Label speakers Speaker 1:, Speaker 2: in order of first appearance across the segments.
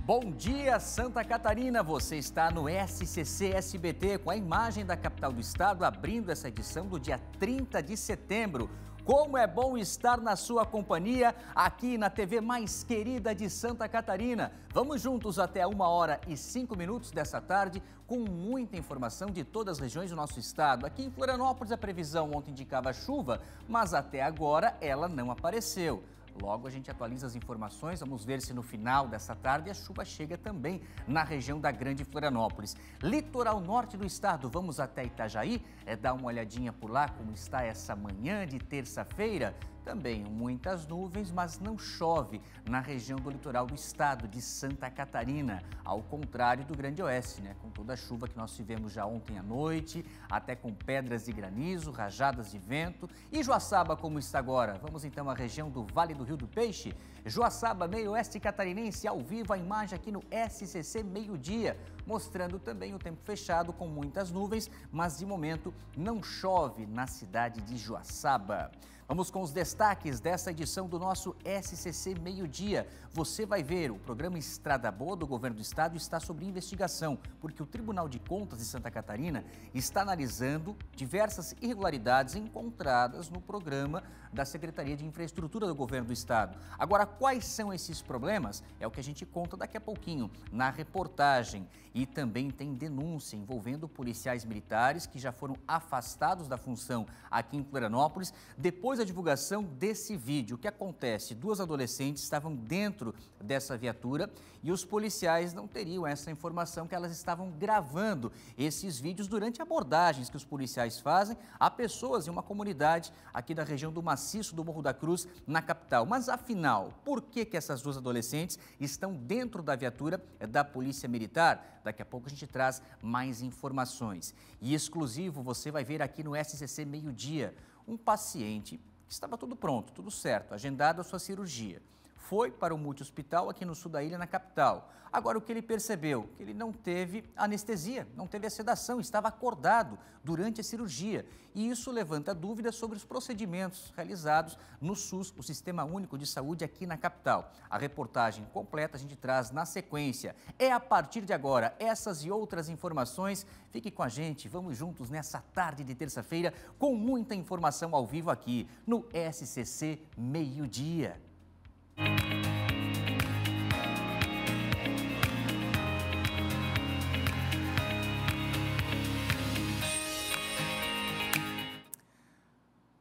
Speaker 1: Bom dia, Santa Catarina! Você está no SCC SBT com a imagem da capital do estado abrindo essa edição do dia 30 de setembro. Como é bom estar na sua companhia aqui na TV mais querida de Santa Catarina. Vamos juntos até 1h05 dessa tarde com muita informação de todas as regiões do nosso estado. Aqui em Florianópolis a previsão ontem indicava chuva, mas até agora ela não apareceu. Logo a gente atualiza as informações, vamos ver se no final dessa tarde a chuva chega também na região da Grande Florianópolis. Litoral norte do estado, vamos até Itajaí, dar uma olhadinha por lá como está essa manhã de terça-feira. Também muitas nuvens, mas não chove na região do litoral do estado de Santa Catarina, ao contrário do Grande Oeste, né? Com toda a chuva que nós tivemos já ontem à noite, até com pedras de granizo, rajadas de vento. E Joaçaba como está agora? Vamos então à região do Vale do Rio do Peixe. Joaçaba, meio oeste catarinense, ao vivo, a imagem aqui no SCC meio-dia, mostrando também o tempo fechado com muitas nuvens, mas de momento não chove na cidade de Joaçaba. Vamos com os destaques dessa edição do nosso SCC meio-dia. Você vai ver, o programa Estrada Boa do Governo do Estado está sob investigação, porque o Tribunal de Contas de Santa Catarina está analisando diversas irregularidades encontradas no programa da Secretaria de Infraestrutura do Governo do Estado. Agora, quais são esses problemas? É o que a gente conta daqui a pouquinho na reportagem. E também tem denúncia envolvendo policiais militares que já foram afastados da função aqui em Florianópolis depois da divulgação desse vídeo. O que acontece? Duas adolescentes estavam dentro dessa viatura e os policiais não teriam essa informação que elas estavam gravando esses vídeos durante abordagens que os policiais fazem a pessoas em uma comunidade aqui da região do Maciço do Morro da Cruz, na capital. Mas afinal, por que essas duas adolescentes estão dentro da viatura da Polícia Militar? Daqui a pouco a gente traz mais informações. E exclusivo você vai ver aqui no SCC meio-dia um paciente que estava tudo pronto, tudo certo, agendado a sua cirurgia. Foi para o multi-hospital aqui no sul da ilha, na capital. Agora, o que ele percebeu? Que ele não teve anestesia, não teve a sedação, estava acordado durante a cirurgia. E isso levanta dúvidas sobre os procedimentos realizados no SUS, o Sistema Único de Saúde, aqui na capital. A reportagem completa a gente traz na sequência. É a partir de agora, essas e outras informações. Fique com a gente, vamos juntos nessa tarde de terça-feira com muita informação ao vivo aqui no SCC Meio-Dia.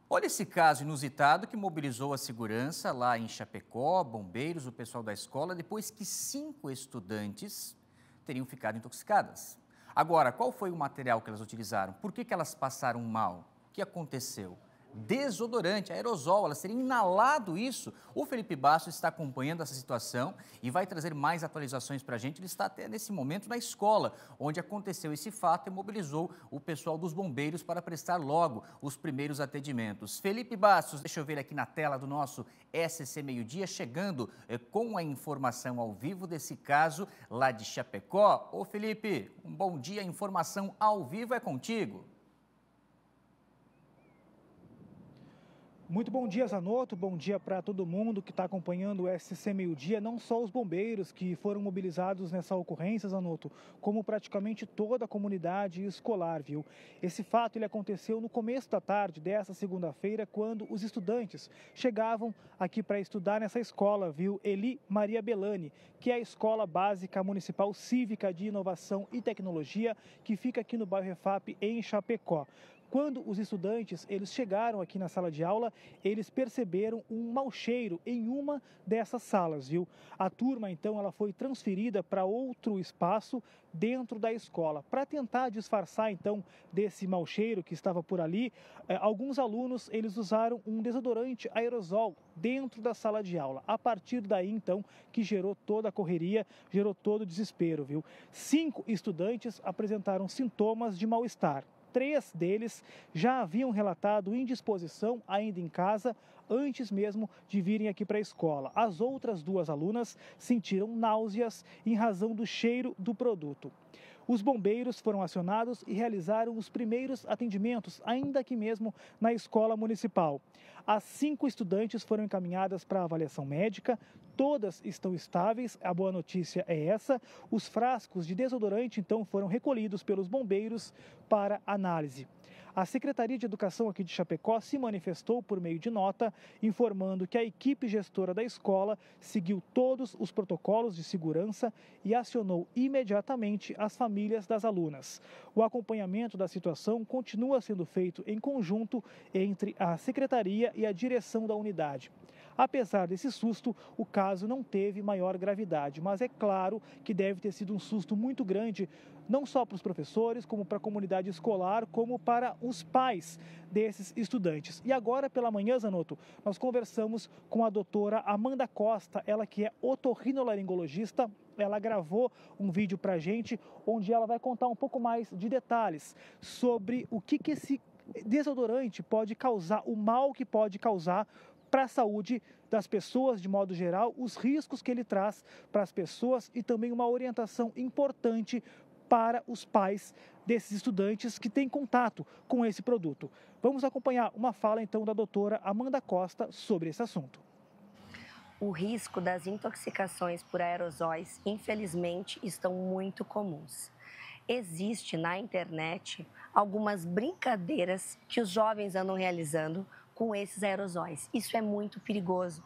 Speaker 1: Olha esse caso inusitado que mobilizou a segurança lá em Chapecó, bombeiros, o pessoal da escola, depois que 5 estudantes teriam ficado intoxicadas. Agora, qual foi o material que elas utilizaram? Por que elas passaram mal? O que aconteceu? Desodorante, aerosol, elas teriam inalado isso. O Felipe Bastos está acompanhando essa situação e vai trazer mais atualizações para a gente. Ele está até nesse momento na escola, onde aconteceu esse fato e mobilizou o pessoal dos bombeiros para prestar logo os primeiros atendimentos. Felipe Bastos, deixa eu ver aqui na tela do nosso SCC Meio-Dia, chegando com a informação ao vivo desse caso lá de Chapecó. Ô Felipe, um bom dia, a informação ao vivo é contigo.
Speaker 2: Muito bom dia, Zanotto, bom dia para todo mundo que está acompanhando o SCC Meio-Dia, não só os bombeiros que foram mobilizados nessa ocorrência, Zanotto, como praticamente toda a comunidade escolar, viu? Esse fato ele aconteceu no começo da tarde dessa segunda-feira, quando os estudantes chegavam aqui para estudar nessa escola, viu? Eli Maria Belani, que é a Escola Básica Municipal Cívica de Inovação e Tecnologia, que fica aqui no bairro Refap, em Chapecó. Quando os estudantes eles chegaram aqui na sala de aula, eles perceberam um mau cheiro em uma dessas salas, viu? A turma, então, ela foi transferida para outro espaço dentro da escola. Para tentar disfarçar, então, desse mau cheiro que estava por ali, alguns alunos, eles usaram um desodorante aerosol dentro da sala de aula. A partir daí, então, que gerou toda a correria, gerou todo o desespero, viu? 5 estudantes apresentaram sintomas de mal-estar. 3 deles já haviam relatado indisposição ainda em casa antes mesmo de virem aqui para a escola. As outras 2 alunas sentiram náuseas em razão do cheiro do produto. Os bombeiros foram acionados e realizaram os primeiros atendimentos, ainda aqui mesmo na escola municipal. As 5 estudantes foram encaminhadas para avaliação médica. Todas estão estáveis, a boa notícia é essa. Os frascos de desodorante, então, foram recolhidos pelos bombeiros para análise. A Secretaria de Educação aqui de Chapecó se manifestou por meio de nota, informando que a equipe gestora da escola seguiu todos os protocolos de segurança e acionou imediatamente as famílias das alunas. O acompanhamento da situação continua sendo feito em conjunto entre a Secretaria e a direção da unidade. Apesar desse susto, o caso não teve maior gravidade, mas é claro que deve ter sido um susto muito grande, não só para os professores, como para a comunidade escolar, como para os pais desses estudantes. E agora, pela manhã, Zanotto, nós conversamos com a doutora Amanda Costa, ela que é otorrinolaringologista. Ela gravou um vídeo para a gente, onde ela vai contar um pouco mais de detalhes sobre o que esse desodorante pode causar, o mal que pode causar para a saúde das pessoas de modo geral, os riscos que ele traz para as pessoas e também uma orientação importante para os pais desses estudantes que têm contato com esse produto. Vamos acompanhar uma fala então da doutora Amanda Costa sobre esse assunto.
Speaker 3: O risco das intoxicações por aerosóis, infelizmente, estão muito comuns. Existe na internet algumas brincadeiras que os jovens andam realizando com esses aerosóis. Isso é muito perigoso.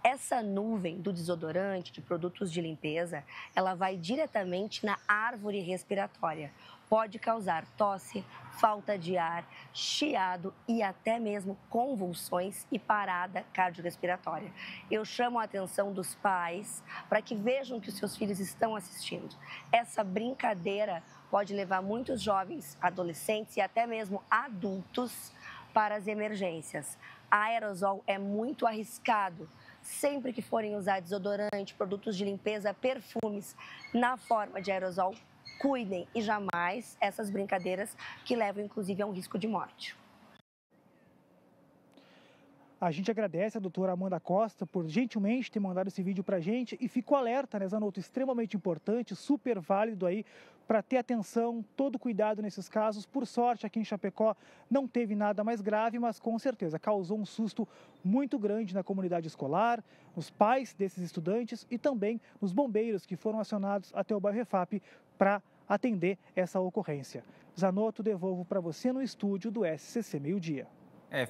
Speaker 3: Essa nuvem do desodorante, de produtos de limpeza, ela vai diretamente na árvore respiratória. Pode causar tosse, falta de ar, chiado e até mesmo convulsões e parada cardiorrespiratória. Eu chamo a atenção dos pais para que vejam que os seus filhos estão assistindo. Essa brincadeira pode levar muitos jovens, adolescentes e até mesmo adultos para as emergências. Aerosol é muito arriscado. Sempre que forem usar desodorante, produtos de limpeza, perfumes na forma de aerosol, cuidem e jamais essas brincadeiras que levam inclusive a um risco de morte.
Speaker 2: A gente agradece a doutora Amanda Costa por gentilmente ter mandado esse vídeo para a gente e ficou alerta, né, Zanotto? Extremamente importante, super válido aí para ter atenção, todo cuidado nesses casos. Por sorte, aqui em Chapecó não teve nada mais grave, mas com certeza causou um susto muito grande na comunidade escolar, nos pais desses estudantes e também nos bombeiros que foram acionados até o bairro Refap para atender essa ocorrência. Zanotto, devolvo para você no estúdio do SCC Meio Dia.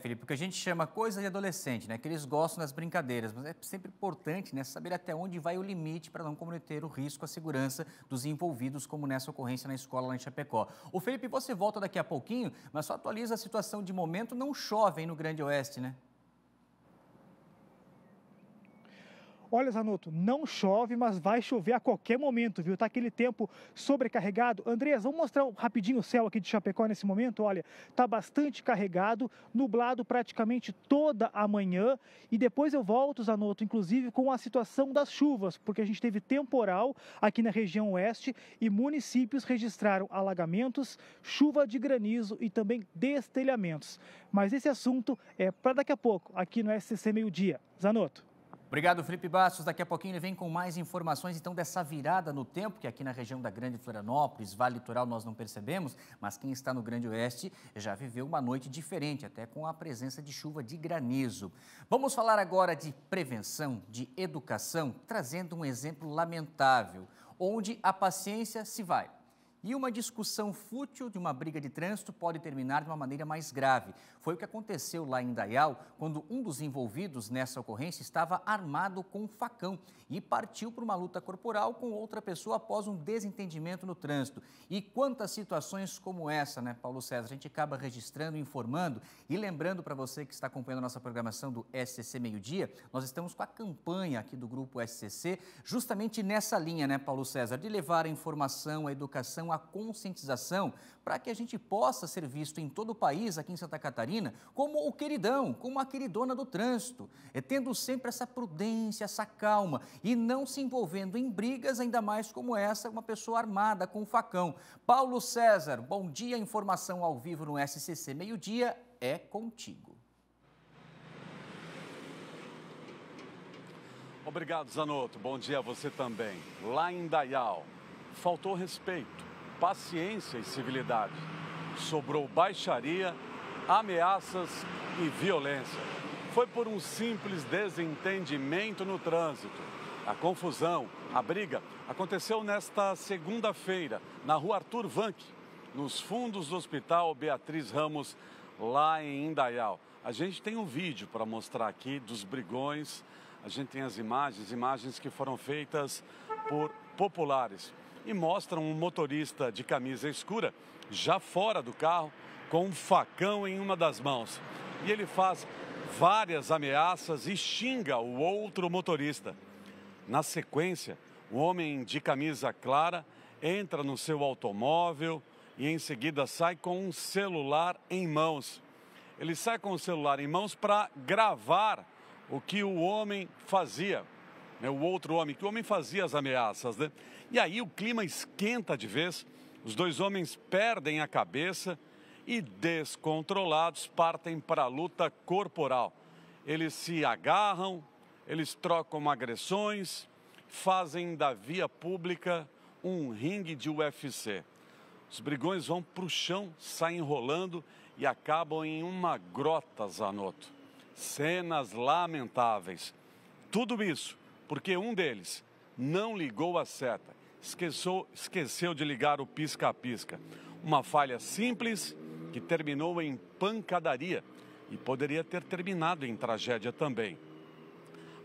Speaker 1: Felipe, o que a gente chama coisa de adolescente, né? Que eles gostam das brincadeiras, mas é sempre importante, né, saber até onde vai o limite para não cometer o risco à segurança dos envolvidos, como nessa ocorrência na escola lá em Chapecó. O Felipe, você volta daqui a pouquinho, mas só atualiza a situação de momento. Não chove aí no Grande Oeste, né?
Speaker 2: Olha, Zanotto, não chove, mas vai chover a qualquer momento, viu? Tá aquele tempo sobrecarregado. Andreas, vamos mostrar rapidinho o céu aqui de Chapecó nesse momento. Olha, tá bastante carregado, nublado praticamente toda a manhã. E depois eu volto, Zanotto, inclusive com a situação das chuvas, porque a gente teve temporal aqui na região oeste e municípios registraram alagamentos, chuva de granizo e também destelhamentos. Mas esse assunto é para daqui a pouco, aqui no SCC Meio Dia. Zanotto.
Speaker 1: Obrigado, Felipe Bastos. Daqui a pouquinho ele vem com mais informações, então, dessa virada no tempo, que aqui na região da Grande Florianópolis, Vale Litoral, nós não percebemos, mas quem está no Grande Oeste já viveu uma noite diferente, até com a presença de chuva de granizo. Vamos falar agora de prevenção, de educação, trazendo um exemplo lamentável, onde a paciência se vai. E uma discussão fútil de uma briga de trânsito pode terminar de uma maneira mais grave. Foi o que aconteceu lá em Indaial, quando um dos envolvidos nessa ocorrência estava armado com um facão e partiu para uma luta corporal com outra pessoa após um desentendimento no trânsito. E quantas situações como essa, né, Paulo César? A gente acaba registrando, informando e lembrando para você que está acompanhando a nossa programação do SCC Meio Dia, nós estamos com a campanha aqui do Grupo SCC, justamente nessa linha, né, Paulo César, de levar a informação, a educação, a conscientização, para que a gente possa ser visto em todo o país, aqui em Santa Catarina, como o queridão, como a queridona do trânsito, tendo sempre essa prudência, essa calma e não se envolvendo em brigas, ainda mais como essa, uma pessoa armada com um facão. Paulo César, bom dia, informação ao vivo no SCC Meio Dia é contigo.
Speaker 4: Obrigado, Zanotto. Bom dia a você também. Lá em Indaial, faltou respeito, paciência e civilidade. Sobrou baixaria, ameaças e violência. foi por um simples desentendimento no trânsito. A confusão, a briga, aconteceu nesta segunda-feira, na rua Arthur Vanck, nos fundos do Hospital Beatriz Ramos, lá em Indaial. A gente tem um vídeo para mostrar aqui dos brigões, a gente tem as imagens que foram feitas por populares e mostram um motorista de camisa escura já fora do carro com um facão em uma das mãos. E ele faz várias ameaças e xinga o outro motorista. Na sequência, o homem de camisa clara entra no seu automóvel e em seguida sai com um celular em mãos. Ele sai com o celular em mãos para gravar o que o homem fazia, né? O outro homem, que o homem fazia as ameaças, né? E aí o clima esquenta de vez, os dois homens perdem a cabeça e, descontrolados, partem para a luta corporal. Eles se agarram, eles trocam agressões, fazem da via pública um ringue de UFC. Os brigões vão para o chão, saem rolando e acabam em uma grota, Zanotto. Cenas lamentáveis. Tudo isso porque um deles não ligou a seta, esqueceu de ligar o pisca-pisca. Uma falha simples que terminou em pancadaria e poderia ter terminado em tragédia também.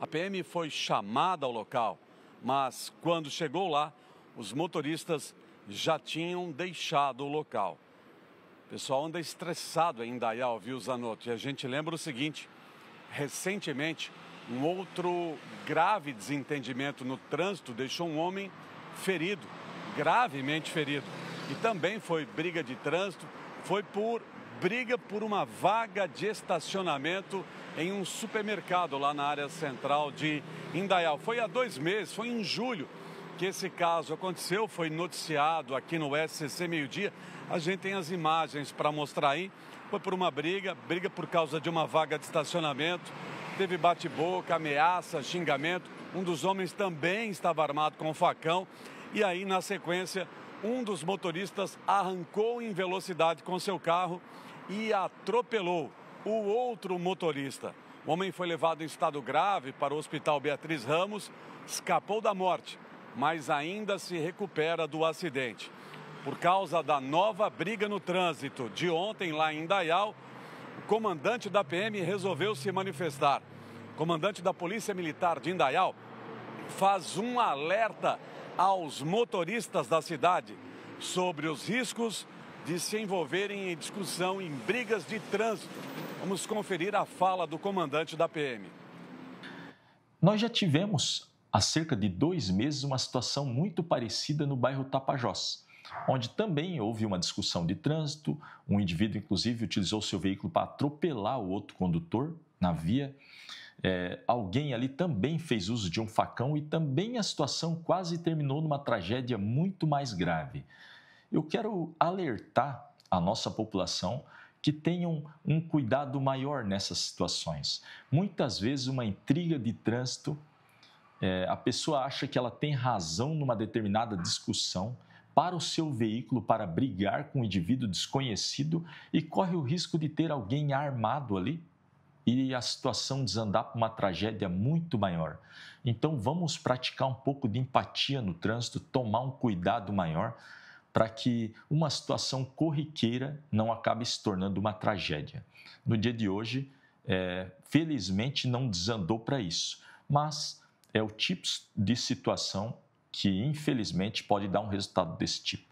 Speaker 4: A PM foi chamada ao local, mas quando chegou lá, os motoristas já tinham deixado o local. O pessoal anda estressado em Indaial, viu, Zanotto? E a gente lembra o seguinte: recentemente, um outro grave desentendimento no trânsito deixou um homem ferido, gravemente ferido. E também foi briga de trânsito, foi por briga por uma vaga de estacionamento em um supermercado lá na área central de Indaial. Foi há 2 meses, foi em julho que esse caso aconteceu, foi noticiado aqui no SCC Meio-Dia. A gente tem as imagens para mostrar aí. Foi por uma briga por causa de uma vaga de estacionamento. Teve bate-boca, ameaça, xingamento. Um dos homens também estava armado com um facão. E aí, na sequência, um dos motoristas arrancou em velocidade com seu carro e atropelou o outro motorista. O homem foi levado em estado grave para o Hospital Beatriz Ramos, escapou da morte, mas ainda se recupera do acidente. Por causa da nova briga no trânsito de ontem lá em Indaial, o comandante da PM resolveu se manifestar. O comandante da Polícia Militar de Indaial faz um alerta aos motoristas da cidade sobre os riscos de se envolverem em discussão em brigas de trânsito. Vamos conferir a fala do comandante da PM.
Speaker 5: Nós já tivemos, há cerca de 2 meses, uma situação muito parecida no bairro Tapajós, onde também houve uma discussão de trânsito. Um indivíduo, inclusive, utilizou seu veículo para atropelar o outro condutor na via. Alguém ali também fez uso de um facão e também a situação quase terminou numa tragédia muito mais grave. Eu quero alertar a nossa população que tenham um cuidado maior nessas situações. Muitas vezes uma intriga de trânsito, a pessoa acha que ela tem razão numa determinada discussão, para o seu veículo para brigar com um indivíduo desconhecido e corre o risco de ter alguém armado ali e a situação desandar para uma tragédia muito maior. Então vamos praticar um pouco de empatia no trânsito, tomar um cuidado maior para que uma situação corriqueira não acabe se tornando uma tragédia. No dia de hoje, felizmente não desandou para isso, mas é o tipo de situação que infelizmente pode dar um resultado desse tipo.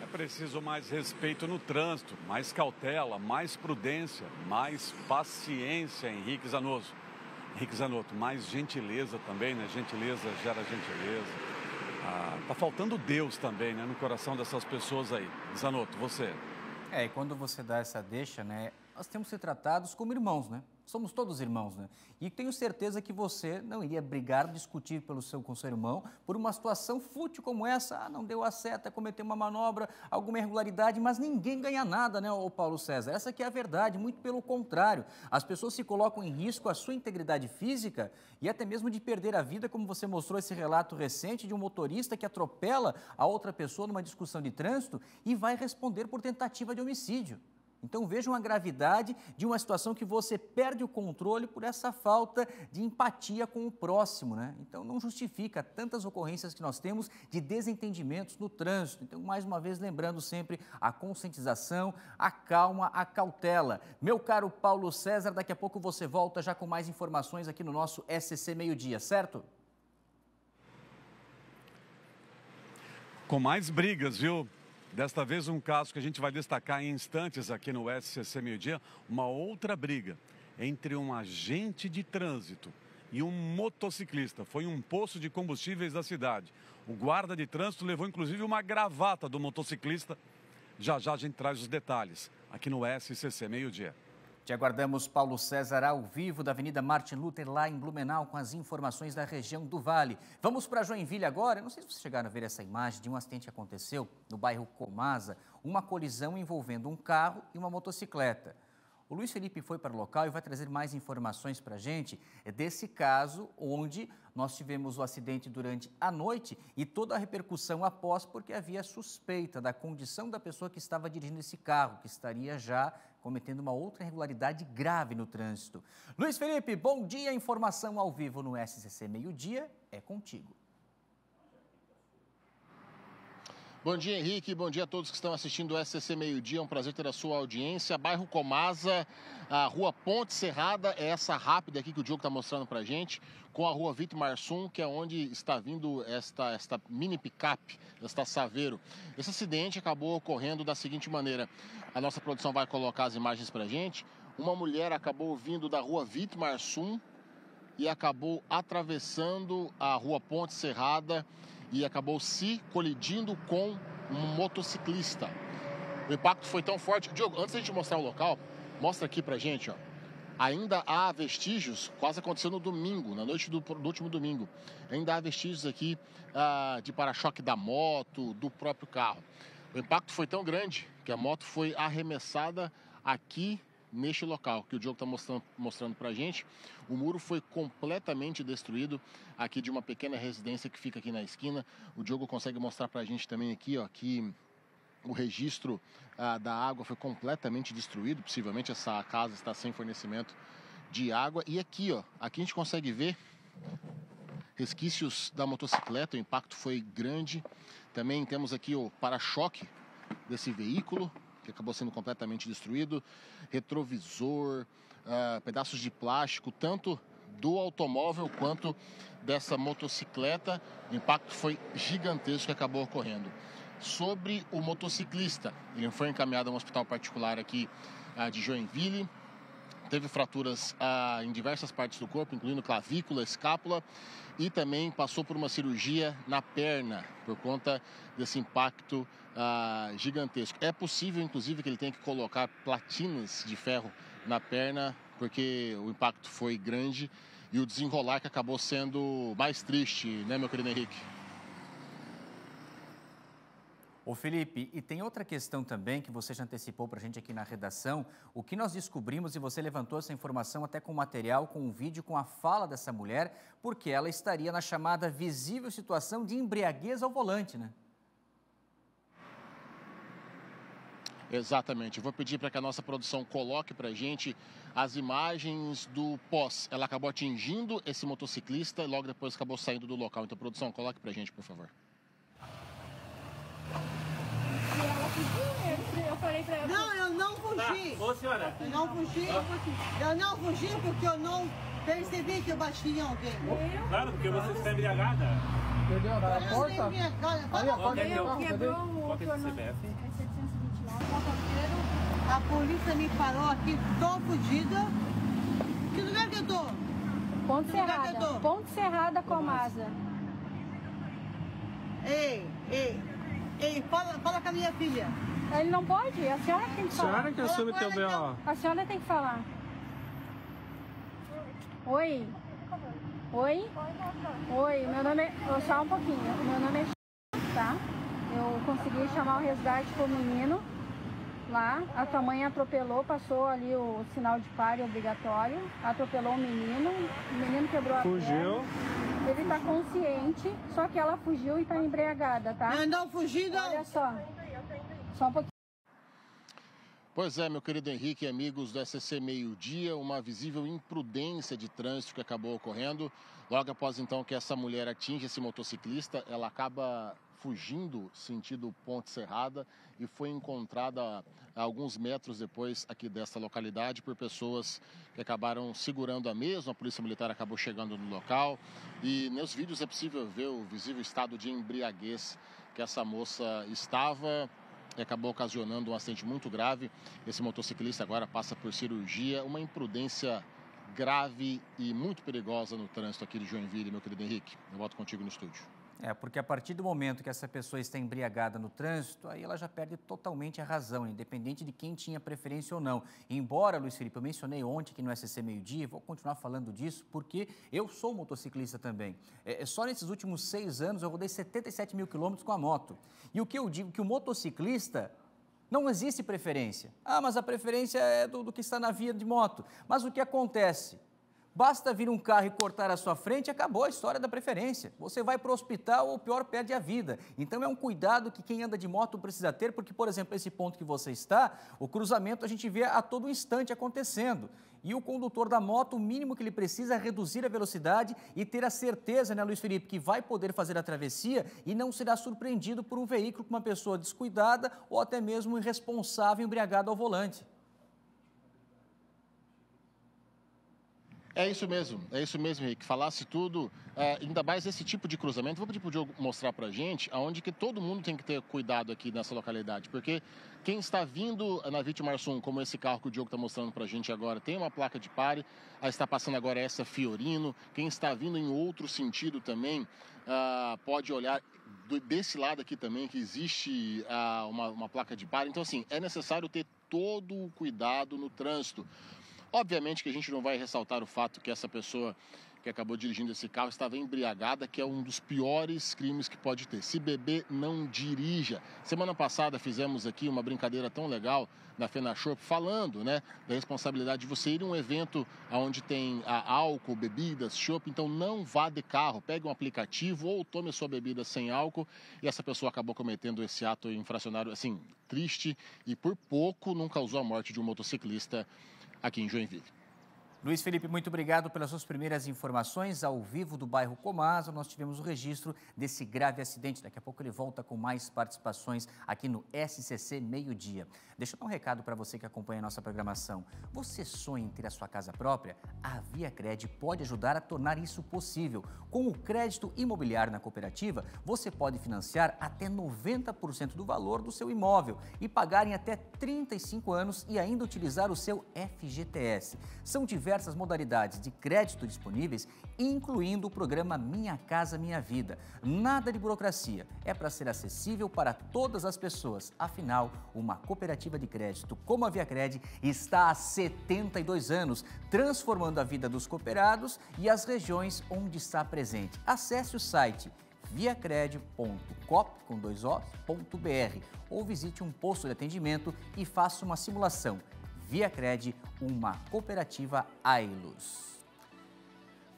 Speaker 4: É preciso mais respeito no trânsito, mais cautela, mais prudência, mais paciência, Henrique Zanotto. Henrique Zanotto, mais gentileza também, né? Gentileza gera gentileza. Tá faltando Deus também, né? No coração dessas pessoas aí. Zanotto, você.
Speaker 1: E quando você dá essa deixa, né? Nós temos que ser tratados como irmãos, né? Somos todos irmãos, né? E tenho certeza que você não iria brigar, discutir com seu irmão por uma situação fútil como essa. Não deu a seta, cometeu uma manobra, alguma irregularidade, mas ninguém ganha nada, né, ô Paulo César? Essa que é a verdade, muito pelo contrário. As pessoas se colocam em risco a sua integridade física e até mesmo de perder a vida, como você mostrou esse relato recente de um motorista que atropela a outra pessoa numa discussão de trânsito e vai responder por tentativa de homicídio. Então vejam a gravidade de uma situação que você perde o controle por essa falta de empatia com o próximo, né? Então não justifica tantas ocorrências que nós temos de desentendimentos no trânsito. Então, mais uma vez, lembrando sempre a conscientização, a calma, a cautela. Meu caro Paulo César, daqui a pouco você volta já com mais informações aqui no nosso SCC Meio-Dia, certo?
Speaker 4: Com mais brigas, viu? Desta vez um caso que a gente vai destacar em instantes aqui no SCC Meio-Dia, uma outra briga entre um agente de trânsito e um motociclista. Foi um posto de combustíveis da cidade. O guarda de trânsito levou inclusive uma gravata do motociclista. Já já a gente traz os detalhes aqui no SCC Meio-Dia.
Speaker 1: Te aguardamos, Paulo César, ao vivo da Avenida Martin Luther, lá em Blumenau, com as informações da região do Vale. Vamos para Joinville agora. Não sei se vocês chegaram a ver essa imagem de um acidente que aconteceu no bairro Comasa, uma colisão envolvendo um carro e uma motocicleta. O Luiz Felipe foi para o local e vai trazer mais informações para a gente desse caso, onde nós tivemos o acidente durante a noite e toda a repercussão após, porque havia suspeita da condição da pessoa que estava dirigindo esse carro, que estaria já cometendo uma outra irregularidade grave no trânsito. Luiz Felipe, bom dia, informação ao vivo no SCC Meio-Dia, é contigo.
Speaker 6: Bom dia, Henrique. Bom dia a todos que estão assistindo o SCC Meio-Dia. É um prazer ter a sua audiência. Bairro Comasa, a rua Ponte Serrada, é essa rápida aqui que o Diogo está mostrando para a gente, com a rua Vitor Marsum, que é onde está vindo esta mini picape, esta Saveiro. Esse acidente acabou ocorrendo da seguinte maneira. A nossa produção vai colocar as imagens para a gente. Uma mulher acabou vindo da rua Vitor Marsum e acabou atravessando a rua Ponte Serrada e acabou se colidindo com um motociclista. O impacto foi tão forte. Diogo, antes de a gente mostrar o local, mostra aqui pra gente, ó. Ainda há vestígios, quase aconteceu no domingo, na noite do último domingo. Ainda há vestígios aqui de para-choque da moto, do próprio carro. O impacto foi tão grande que a moto foi arremessada aqui neste local que o Diogo está mostrando para a gente. O muro foi completamente destruído aqui de uma pequena residência que fica aqui na esquina. O Diogo consegue mostrar para a gente também aqui, ó, que o registro da água foi completamente destruído. Possivelmente essa casa está sem fornecimento de água. E aqui, ó, aqui a gente consegue ver resquícios da motocicleta. O impacto foi grande. Também temos aqui o para-choque desse veículo, que acabou sendo completamente destruído, retrovisor, pedaços de plástico, tanto do automóvel quanto dessa motocicleta. O impacto foi gigantesco que acabou ocorrendo. Sobre o motociclista, ele foi encaminhado a um hospital particular aqui de Joinville, teve fraturas em diversas partes do corpo, incluindo clavícula, escápula, e também passou por uma cirurgia na perna, por conta desse impacto gigantesco. É possível, inclusive, que ele tenha que colocar platinas de ferro na perna, porque o impacto foi grande e o desenrolar que acabou sendo mais triste, né, meu querido Henrique?
Speaker 1: Ô Felipe, e tem outra questão também que você já antecipou para a gente aqui na redação. O que nós descobrimos, e você levantou essa informação até com material, com um vídeo, com a fala dessa mulher, porque ela estaria na chamada visível situação de embriaguez ao volante, né?
Speaker 6: Exatamente. Eu vou pedir para que a nossa produção coloque para a gente as imagens do pós. Ela acabou atingindo esse motociclista e logo depois acabou saindo do local. Então, produção, coloque para a gente, por favor.
Speaker 7: Eu falei pra ela.
Speaker 8: Não, eu não fugi.
Speaker 7: Ô, senhora.
Speaker 8: Eu não fugi. Eu não fugi porque eu não percebi que eu bati em alguém.
Speaker 7: Claro, porque você está embriagada.
Speaker 9: Perdeu a porta?
Speaker 7: Qual que é o CPF?
Speaker 8: A polícia me parou aqui, tô fugida. Que lugar que eu tô?
Speaker 10: Ponte Serrada. Ponte Serrada, Comasa.
Speaker 8: Ei, fala com a minha filha.
Speaker 10: Ele não pode? A senhora tem que falar.
Speaker 9: A senhora que assume teu B.O.
Speaker 10: A senhora tem que falar. Oi. Oi? Oi, meu nome é... Só um pouquinho. Meu nome é... Tá? Eu consegui chamar o resgate pro menino lá. A tua mãe atropelou, passou ali o sinal de pare obrigatório. Atropelou o menino quebrou a perna.
Speaker 9: Fugiu.
Speaker 10: Ele tá consciente, só que ela fugiu e tá embriagada, tá?
Speaker 8: Eu não fugi, não.
Speaker 10: Olha só. Só um pouquinho.
Speaker 6: Pois é, meu querido Henrique e amigos do SCC Meio Dia, uma visível imprudência de trânsito que acabou ocorrendo. Logo após, então, que essa mulher atinge esse motociclista, ela acaba fugindo sentido Ponte Serrada e foi encontrada a alguns metros depois aqui dessa localidade por pessoas que acabaram segurando a mesma. A Polícia Militar acabou chegando no local e nos vídeos é possível ver o visível estado de embriaguez que essa moça estava. E acabou ocasionando um acidente muito grave. Esse motociclista agora passa por cirurgia, uma imprudência grave e muito perigosa no trânsito aqui de Joinville, meu querido Henrique. Eu volto contigo no estúdio.
Speaker 1: Porque a partir do momento que essa pessoa está embriagada no trânsito, aí ela já perde totalmente a razão, independente de quem tinha preferência ou não. Embora, Luiz Felipe, eu mencionei ontem aqui no SCC Meio Dia, vou continuar falando disso porque eu sou motociclista também. Só nesses últimos 6 anos eu rodei 77 mil quilômetros com a moto. E o que eu digo que o motociclista não existe preferência. Mas a preferência é do que está na via de moto. Mas o que acontece? Basta vir um carro e cortar a sua frente, acabou a história da preferência. Você vai para o hospital ou, pior, perde a vida. Então, é um cuidado que quem anda de moto precisa ter, porque, por exemplo, esse ponto que você está, o cruzamento a gente vê a todo instante acontecendo. E o condutor da moto, o mínimo que ele precisa é reduzir a velocidade e ter a certeza, né, Luiz Felipe, que vai poder fazer a travessia e não será surpreendido por um veículo com uma pessoa descuidada ou até mesmo irresponsável, embriagado ao volante.
Speaker 6: É isso mesmo, Henrique. Falasse tudo, ainda mais esse tipo de cruzamento. Vou pedir para o Diogo mostrar para a gente aonde que todo mundo tem que ter cuidado aqui nessa localidade, porque quem está vindo na Vitimarsum, como esse carro que o Diogo está mostrando para a gente agora, tem uma placa de pare, aí está passando agora essa Fiorino. Quem está vindo em outro sentido também, pode olhar desse lado aqui também, que existe uma placa de pare. Então, assim, é necessário ter todo o cuidado no trânsito. Obviamente que a gente não vai ressaltar o fato que essa pessoa que acabou dirigindo esse carro estava embriagada, que é um dos piores crimes que pode ter. Se beber, não dirija. Semana passada fizemos aqui uma brincadeira tão legal na FenaShow, falando, né, da responsabilidade de você ir a um evento onde tem álcool, bebidas, chopp. Então não vá de carro, pegue um aplicativo ou tome a sua bebida sem álcool. E essa pessoa acabou cometendo esse ato infracionário, assim, triste, e por pouco não causou a morte de um motociclista aqui em Joinville.
Speaker 1: Luiz Felipe, muito obrigado pelas suas primeiras informações ao vivo do bairro Comasa. Nós tivemos o registro desse grave acidente. Daqui a pouco ele volta com mais participações aqui no SCC Meio Dia. Deixa eu dar um recado para você que acompanha a nossa programação. Você sonha em ter a sua casa própria? A ViaCred pode ajudar a tornar isso possível. Com o crédito imobiliário na cooperativa, você pode financiar até 90% do valor do seu imóvel e pagar em até 35 anos e ainda utilizar o seu FGTS. São diversas modalidades de crédito disponíveis, incluindo o programa Minha Casa Minha Vida. Nada de burocracia, é para ser acessível para todas as pessoas. Afinal, uma cooperativa de crédito como a ViaCred está há 72 anos, transformando a vida dos cooperados e as regiões onde está presente. Acesse o site viacred.coop.br ou visite um posto de atendimento e faça uma simulação. ViaCred, uma cooperativa Ailus.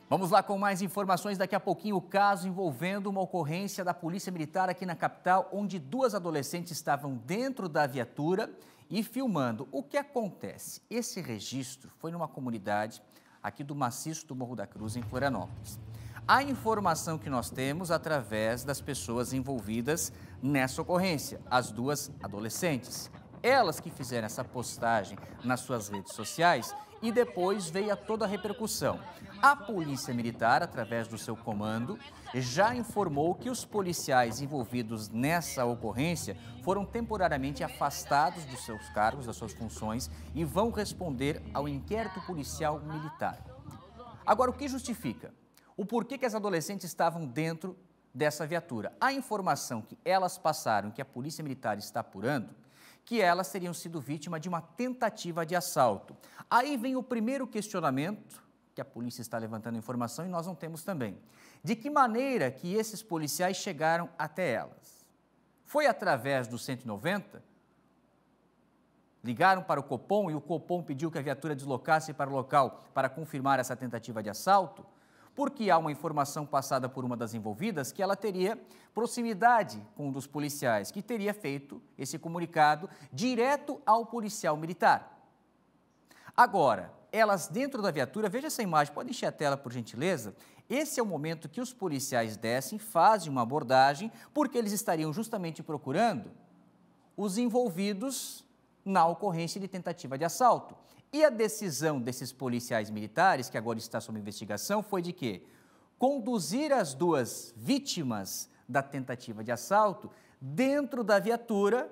Speaker 1: Vamos lá com mais informações. Daqui a pouquinho, o caso envolvendo uma ocorrência da Polícia Militar aqui na capital, onde 2 adolescentes estavam dentro da viatura e filmando. O que acontece? Esse registro foi numa comunidade aqui do maciço do Morro da Cruz, em Florianópolis. A informação que nós temos através das pessoas envolvidas nessa ocorrência, as 2 adolescentes. Elas que fizeram essa postagem nas suas redes sociais e depois veio a toda a repercussão. A Polícia Militar, através do seu comando, já informou que os policiais envolvidos nessa ocorrência foram temporariamente afastados dos seus cargos, das suas funções e vão responder ao inquérito policial militar. Agora, o que justifica? O porquê que as adolescentes estavam dentro dessa viatura? A informação que elas passaram, que a Polícia Militar está apurando, que elas teriam sido vítima de uma tentativa de assalto. Aí vem o primeiro questionamento, que a polícia está levantando informação e nós não temos também. De que maneira que esses policiais chegaram até elas? Foi através do 190? Ligaram para o Copom e o Copom pediu que a viatura deslocasse para o local para confirmar essa tentativa de assalto? porque há uma informação passada por uma das envolvidas que ela teria proximidade com um dos policiais, que teria feito esse comunicado direto ao policial militar. Agora, elas dentro da viatura, veja essa imagem, pode encher a tela por gentileza. Esse é o momento que os policiais descem, fazem uma abordagem, porque eles estariam justamente procurando os envolvidos na ocorrência de tentativa de assalto. E a decisão desses policiais militares, que agora está sob investigação, foi de quê? Conduzir as duas vítimas da tentativa de assalto dentro da viatura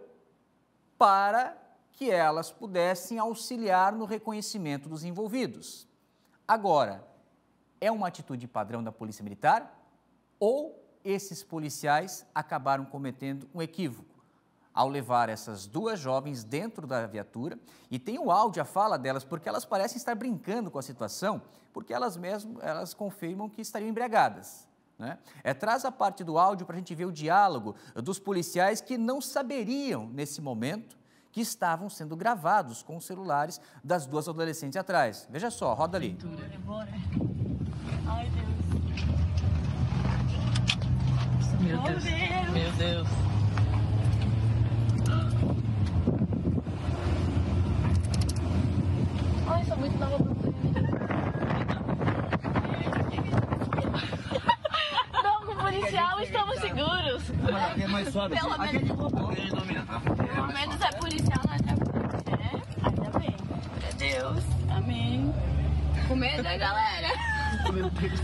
Speaker 1: para que elas pudessem auxiliar no reconhecimento dos envolvidos. Agora, é uma atitude padrão da Polícia Militar ou esses policiais acabaram cometendo um equívoco ao levar essas duas jovens dentro da viatura? E tem o áudio, a fala delas, porque elas parecem estar brincando com a situação, porque elas confirmam que estariam embriagadas, né? Traz a parte do áudio para a gente ver o diálogo dos policiais que não saberiam, nesse momento, que estavam sendo gravados com os celulares das duas adolescentes atrás. Veja só, roda ali.
Speaker 11: Bora. Ai, Deus. Meu Deus. Meu Deus. Ai, sou muito nova pra você. Não, com o policial estamos seguros.
Speaker 12: Aqui é mais suave.
Speaker 11: Pelo menos. Pelo menos é policial, não é? Ainda bem. É Deus. Amém. Com medo, né, galera?
Speaker 12: Meu Deus.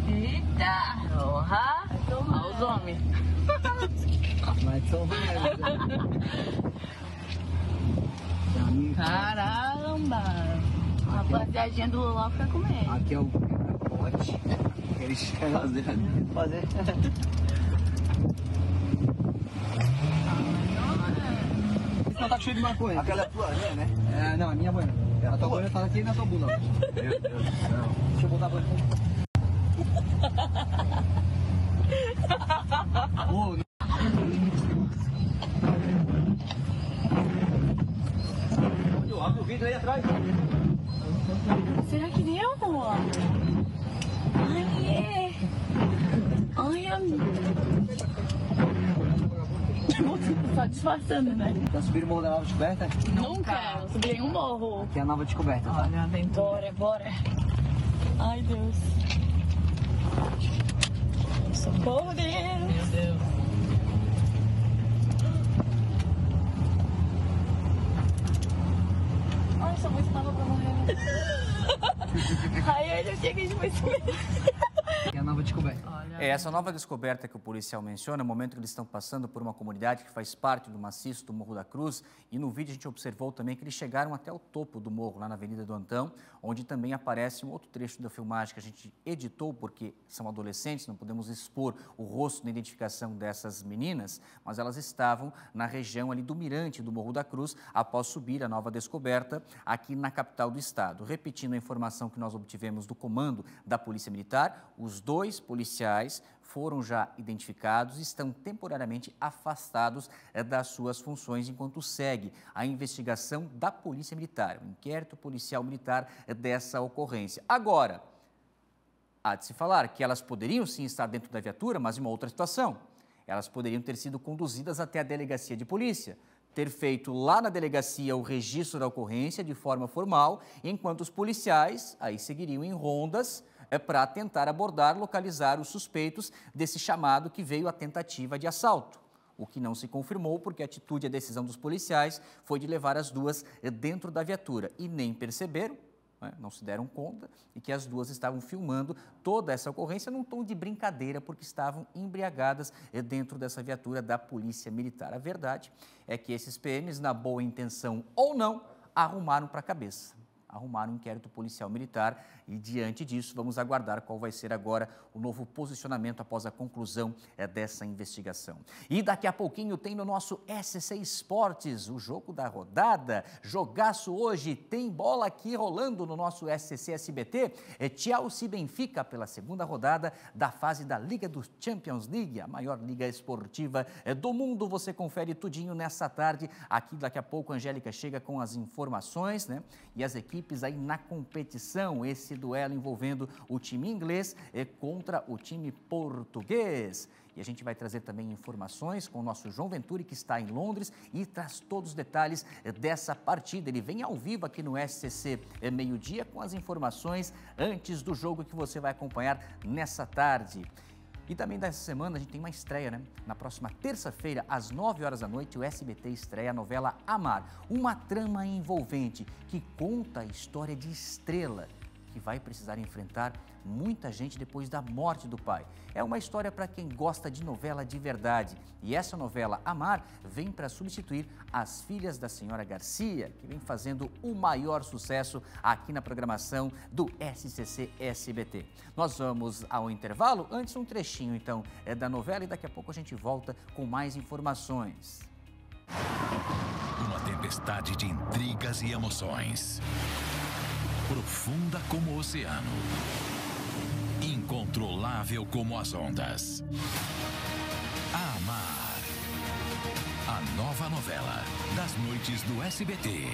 Speaker 11: Eita! Porra! Olha os homens.
Speaker 12: Mas são
Speaker 11: Caramba! A rapaziadinha do Lula fica com medo.
Speaker 12: Aqui é o pote que eles querem fazer. Esse não tá cheio de maconha. Aquela é tua, né? É, não, a minha banha. A tua banha tá aqui na tua bunda. Meu Deus do céu. Deixa eu botar a banha. Abre o vidro aí atrás.
Speaker 11: Será que deu, amor? Ai, é. Ai, amigo. Só disfarçando, né?
Speaker 12: Já subiram o morro da Nova Descoberta?
Speaker 11: Nunca. Eu subi em um morro.
Speaker 12: Aqui é a Nova Descoberta, tá?
Speaker 11: Olha, aventura, bora. Ai, Deus. Socorro, Deus. Meu Deus. Ai, sou muito nova pra morrer. Ai, eu tinha que ir mais
Speaker 12: Aqui é a Nova Descoberta.
Speaker 1: Essa nova descoberta que o policial menciona, é o momento que eles estão passando por uma comunidade que faz parte do maciço do Morro da Cruz, e no vídeo a gente observou também que eles chegaram até o topo do morro, lá na Avenida do Antão, onde também aparece um outro trecho da filmagem que a gente editou, porque são adolescentes, não podemos expor o rosto na identificação dessas meninas, mas elas estavam na região ali do mirante do Morro da Cruz, após subir a nova descoberta aqui na capital do estado. Repetindo a informação que nós obtivemos do comando da Polícia Militar, os dois policiais foram já identificados e estão temporariamente afastados das suas funções enquanto segue a investigação da Polícia Militar, o inquérito policial militar dessa ocorrência. Agora, há de se falar que elas poderiam sim estar dentro da viatura, mas em uma outra situação. Elas poderiam ter sido conduzidas até a delegacia de polícia, ter feito lá na delegacia o registro da ocorrência de forma formal, enquanto os policiais aí seguiriam em rondas para tentar abordar, localizar os suspeitos desse chamado que veio a tentativa de assalto. O que não se confirmou, porque a atitude e a decisão dos policiais foi de levar as duas dentro da viatura e nem perceberam, né, não se deram conta, e que as duas estavam filmando toda essa ocorrência num tom de brincadeira, porque estavam embriagadas dentro dessa viatura da Polícia Militar. A verdade é que esses PMs, na boa intenção ou não, arrumaram para a cabeça. Arrumaram um inquérito policial militar e, diante disso, vamos aguardar qual vai ser agora o novo posicionamento após a conclusão dessa investigação. E daqui a pouquinho tem no nosso SC Esportes o jogo da rodada. Jogaço hoje, tem bola aqui rolando no nosso SC SBT. Chelsea e Benfica pela segunda rodada da fase da Liga dos Champions League, a maior liga esportiva do mundo. Você confere tudinho nessa tarde. Aqui daqui a pouco a Angélica chega com as informações, né? E as equipes aí na competição. Esse duelo envolvendo o time inglês contra o time português. E a gente vai trazer também informações com o nosso João Venturi, que está em Londres e traz todos os detalhes dessa partida. Ele vem ao vivo aqui no SCC Meio-Dia com as informações antes do jogo que você vai acompanhar nessa tarde. E também dessa semana a gente tem uma estreia, né? Na próxima terça-feira, às 9 horas da noite, o SBT estreia a novela Amar, uma trama envolvente que conta a história de Estrela, que vai precisar enfrentar muita gente depois da morte do pai. É uma história para quem gosta de novela de verdade. E essa novela Amar vem para substituir As Filhas da Senhora Garcia, que vem fazendo o maior sucesso aqui na programação do SCC SBT. Nós vamos ao intervalo, antes um trechinho então da novela e daqui a pouco a gente volta com mais informações.
Speaker 13: Uma tempestade de intrigas e emoções. Profunda como o oceano. Incontrolável como as ondas. Amar. A nova novela das noites do SBT.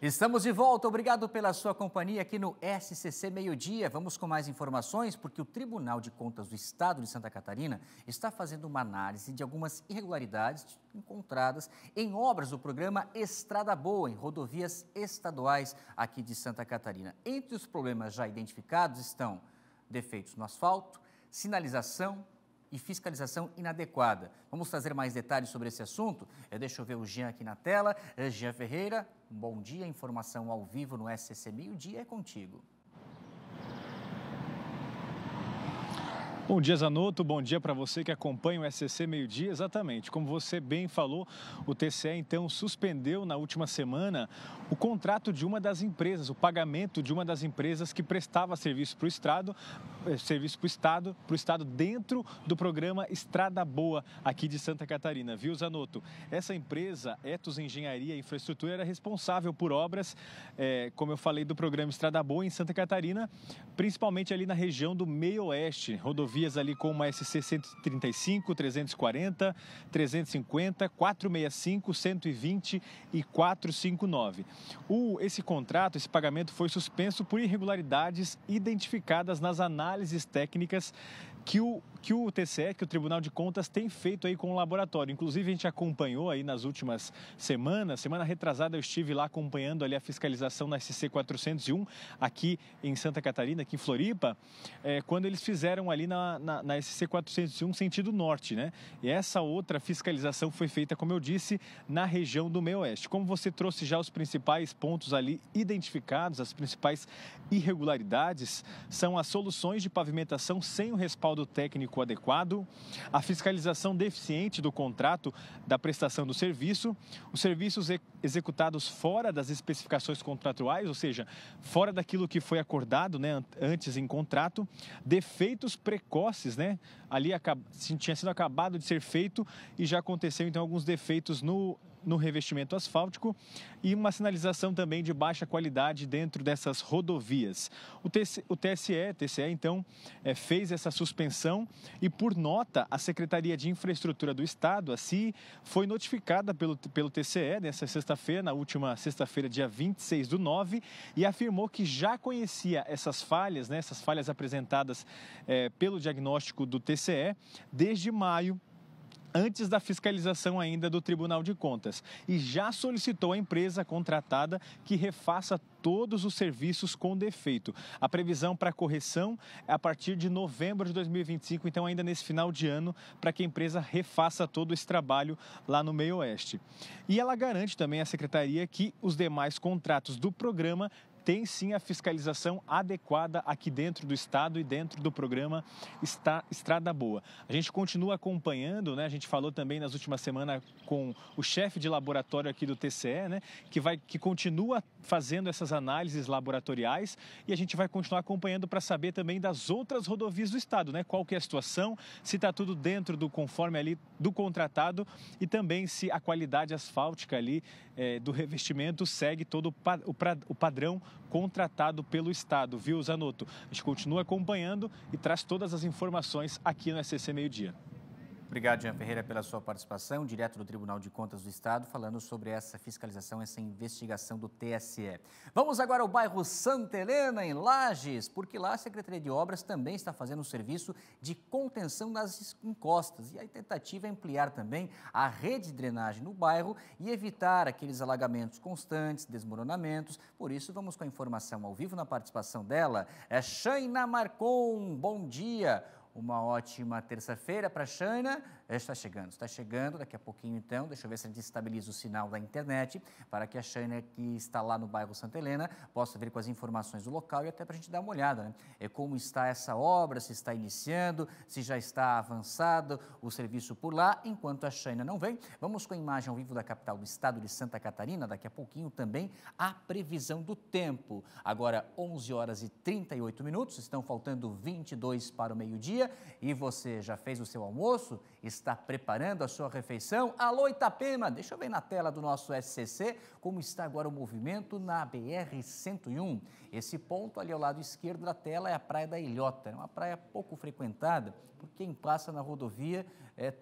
Speaker 1: Estamos de volta, obrigado pela sua companhia aqui no SCC Meio-Dia. Vamos com mais informações, porque o Tribunal de Contas do Estado de Santa Catarina está fazendo uma análise de algumas irregularidades encontradas em obras do programa Estrada Boa, em rodovias estaduais aqui de Santa Catarina. Entre os problemas já identificados estão defeitos no asfalto, sinalização e fiscalização inadequada. Vamos trazer mais detalhes sobre esse assunto? Deixa eu ver o Jean aqui na tela. Jean Ferreira, um bom dia, informação ao vivo no SCC Meio-Dia é contigo.
Speaker 14: Bom dia, Zanotto. Bom dia para você que acompanha o SCC Meio-Dia. Exatamente, como você bem falou, o TCE então suspendeu na última semana o contrato de uma das empresas, o pagamento de uma das empresas que prestava serviço para o Estado dentro do programa Estrada Boa aqui de Santa Catarina, viu, Zanotto? Essa empresa, Etos Engenharia e Infraestrutura, era responsável por obras, como eu falei, do programa Estrada Boa em Santa Catarina, principalmente ali na região do Meio-Oeste, rodovias ali como a SC 135, 340, 350, 465, 120 e 459. Esse contrato, esse pagamento foi suspenso por irregularidades identificadas nas análises técnicas que o TCE, que o Tribunal de Contas tem feito aí com o laboratório. Inclusive, a gente acompanhou aí nas últimas semanas, semana retrasada eu estive lá acompanhando ali a fiscalização na SC 401, aqui em Santa Catarina, aqui em Floripa, quando eles fizeram ali na SC 401 sentido norte, né? E essa outra fiscalização foi feita, como eu disse, na região do Meio-Oeste. Como você trouxe já os principais pontos ali identificados, as principais irregularidades, são as soluções de pavimentação sem o respaldo técnico adequado, a fiscalização deficiente do contrato da prestação do serviço, os serviços executados fora das especificações contratuais, ou seja, fora daquilo que foi acordado, né, antes em contrato, defeitos precoces, né, ali tinha sido acabado de ser feito e já aconteceu então alguns defeitos no revestimento asfáltico e uma sinalização também de baixa qualidade dentro dessas rodovias. O TCE então, fez essa suspensão e, por nota, a Secretaria de Infraestrutura do Estado, a CI, foi notificada pelo TCE nessa sexta-feira, na última sexta-feira, dia 26/9, e afirmou que já conhecia essas falhas, né, essas falhas apresentadas pelo diagnóstico do TCE desde maio, antes da fiscalização ainda do Tribunal de Contas, e já solicitou à empresa contratada que refaça todos os serviços com defeito. A previsão para correção é a partir de novembro de 2025, então ainda nesse final de ano, para que a empresa refaça todo esse trabalho lá no Meio-Oeste. E ela garante também à Secretaria que os demais contratos do programa tem sim a fiscalização adequada aqui dentro do Estado e dentro do programa Estrada Boa. A gente continua acompanhando, né? A gente falou também nas últimas semanas com o chefe de laboratório aqui do TCE, né? Que continua fazendo essas análises laboratoriais, e a gente vai continuar acompanhando para saber também das outras rodovias do Estado, né? Qual que é a situação, se está tudo dentro do conforme ali do contratado e também se a qualidade asfáltica ali do revestimento segue todo o padrão contratado pelo Estado, viu, Zanotto? A gente continua acompanhando e traz todas as informações aqui no SCC Meio-Dia.
Speaker 1: Obrigado, Jean Ferreira, pela sua participação, direto do Tribunal de Contas do Estado, falando sobre essa fiscalização, essa investigação do TSE. Vamos agora ao bairro Santa Helena, em Lages, porque lá a Secretaria de Obras também está fazendo um serviço de contenção nas encostas. E a tentativa é ampliar também a rede de drenagem no bairro e evitar aqueles alagamentos constantes, desmoronamentos. Por isso, vamos com a informação ao vivo na participação dela. É Shaina Marcon, bom dia. Uma ótima terça-feira para a Shaina. Está chegando daqui a pouquinho então. Deixa eu ver se a gente estabiliza o sinal da internet para que a Shaina, que está lá no bairro Santa Helena, possa vir com as informações do local e até para a gente dar uma olhada, né? Como está essa obra, se está iniciando, se já está avançado o serviço por lá. Enquanto a Shaina não vem, vamos com a imagem ao vivo da capital do estado de Santa Catarina. Daqui a pouquinho também a previsão do tempo. Agora 11 horas e 38 minutos, estão faltando 22 para o meio-dia. E você já fez o seu almoço? Está preparando a sua refeição? Alô, Itapema, deixa eu ver na tela do nosso SCC como está agora o movimento na BR-101. Esse ponto ali ao lado esquerdo da tela é a Praia da Ilhota, uma praia pouco frequentada, porque quem passa na rodovia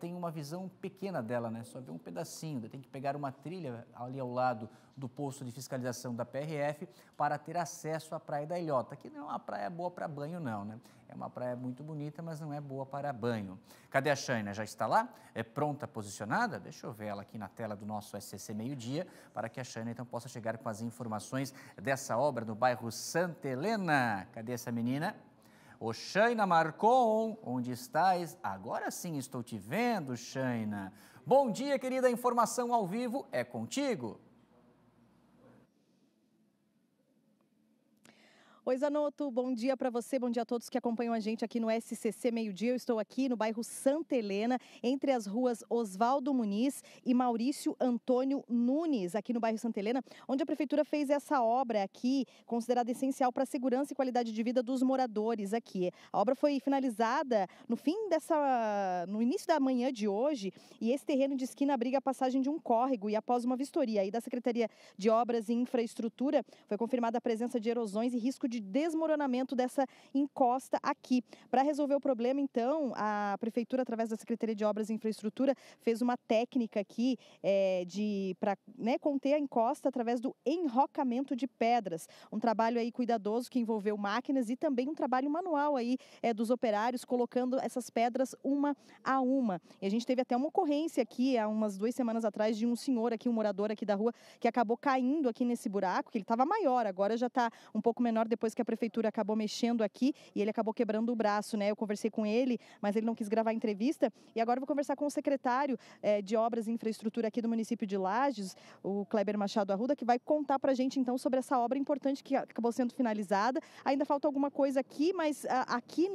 Speaker 1: tem uma visão pequena dela, né? Só vê um pedacinho, tem que pegar uma trilha ali ao lado do posto de fiscalização da PRF para ter acesso à Praia da Ilhota, que não é uma praia boa para banho não, né? É uma praia muito bonita, mas não é boa para banho. Cadê a Shaina? Já está lá? É pronta, posicionada? Deixa eu ver ela aqui na tela do nosso SCC Meio-Dia, para que a Shaina então possa chegar com as informações dessa obra no bairro Santa Helena. Cadê essa menina? Ô, Shaina Marcon, onde estás? Agora sim estou te vendo, Shaina. Bom dia, querida, a informação ao vivo é contigo.
Speaker 15: Oi, Zanotto, bom dia para você, bom dia a todos que acompanham a gente aqui no SCC Meio-Dia. Eu estou aqui no bairro Santa Helena, entre as ruas Oswaldo Muniz e Maurício Antônio Nunes, aqui no bairro Santa Helena, onde a Prefeitura fez essa obra aqui, considerada essencial para a segurança e qualidade de vida dos moradores aqui. A obra foi finalizada no início da manhã de hoje, e esse terreno de esquina abriga a passagem de um córrego, e após uma vistoria aí da Secretaria de Obras e Infraestrutura, foi confirmada a presença de erosões e risco de desmoronamento dessa encosta aqui. Para resolver o problema, então, a Prefeitura, através da Secretaria de Obras e Infraestrutura, fez uma técnica aqui para conter a encosta através do enrocamento de pedras. Um trabalho aí cuidadoso que envolveu máquinas e também um trabalho manual aí dos operários, colocando essas pedras uma a uma. E a gente teve até uma ocorrência aqui, há umas 2 semanas atrás, de um senhor aqui, um morador aqui da rua, que acabou caindo aqui nesse buraco, que ele estava maior, agora já está um pouco menor depois que a Prefeitura acabou mexendo aqui e ele acabou quebrando o braço, né? Eu conversei com ele, mas ele não quis gravar a entrevista, e agora eu vou conversar com o secretário de Obras e Infraestrutura aqui do município de Lages, o Kleber Machado Arruda, que vai contar pra gente então sobre essa obra importante que acabou sendo finalizada. Ainda falta alguma coisa aqui, mas aqui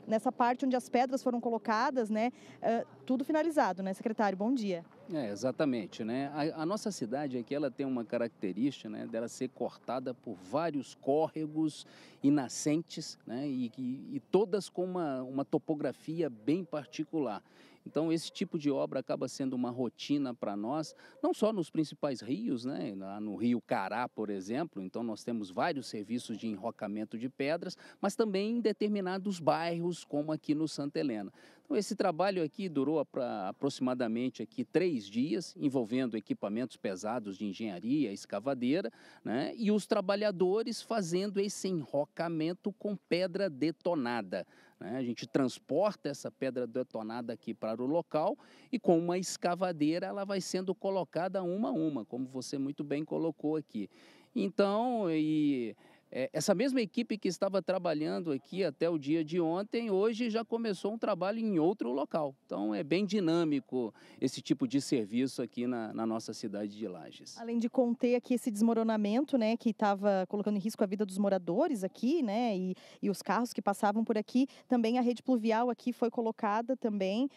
Speaker 15: nessa parte onde as pedras foram colocadas, né? Tudo finalizado, né, secretário? Bom dia.
Speaker 16: Exatamente, né? A nossa cidade aqui, ela tem uma característica, né, dela ser cortada por vários córregos e nascentes, né, e todas com uma topografia bem particular. Então, esse tipo de obra acaba sendo uma rotina para nós, não só nos principais rios, né? Lá no Rio Cará, por exemplo, então nós temos vários serviços de enrocamento de pedras, mas também em determinados bairros, como aqui no Santa Helena. Então, esse trabalho aqui durou aproximadamente 3 dias, envolvendo equipamentos pesados de engenharia, escavadeira, né? E os trabalhadores fazendo esse enrocamento com pedra detonada. A gente transporta essa pedra detonada aqui para o local e com uma escavadeira ela vai sendo colocada uma a uma, como você muito bem colocou aqui. Então, essa mesma equipe que estava trabalhando aqui até o dia de ontem, hoje já começou um trabalho em outro local. Então, é bem dinâmico esse tipo de serviço aqui na nossa cidade de Lages.
Speaker 15: Além de conter aqui esse desmoronamento, né, que estava colocando em risco a vida dos moradores aqui, né, e os carros que passavam por aqui, também a rede pluvial aqui foi colocada também,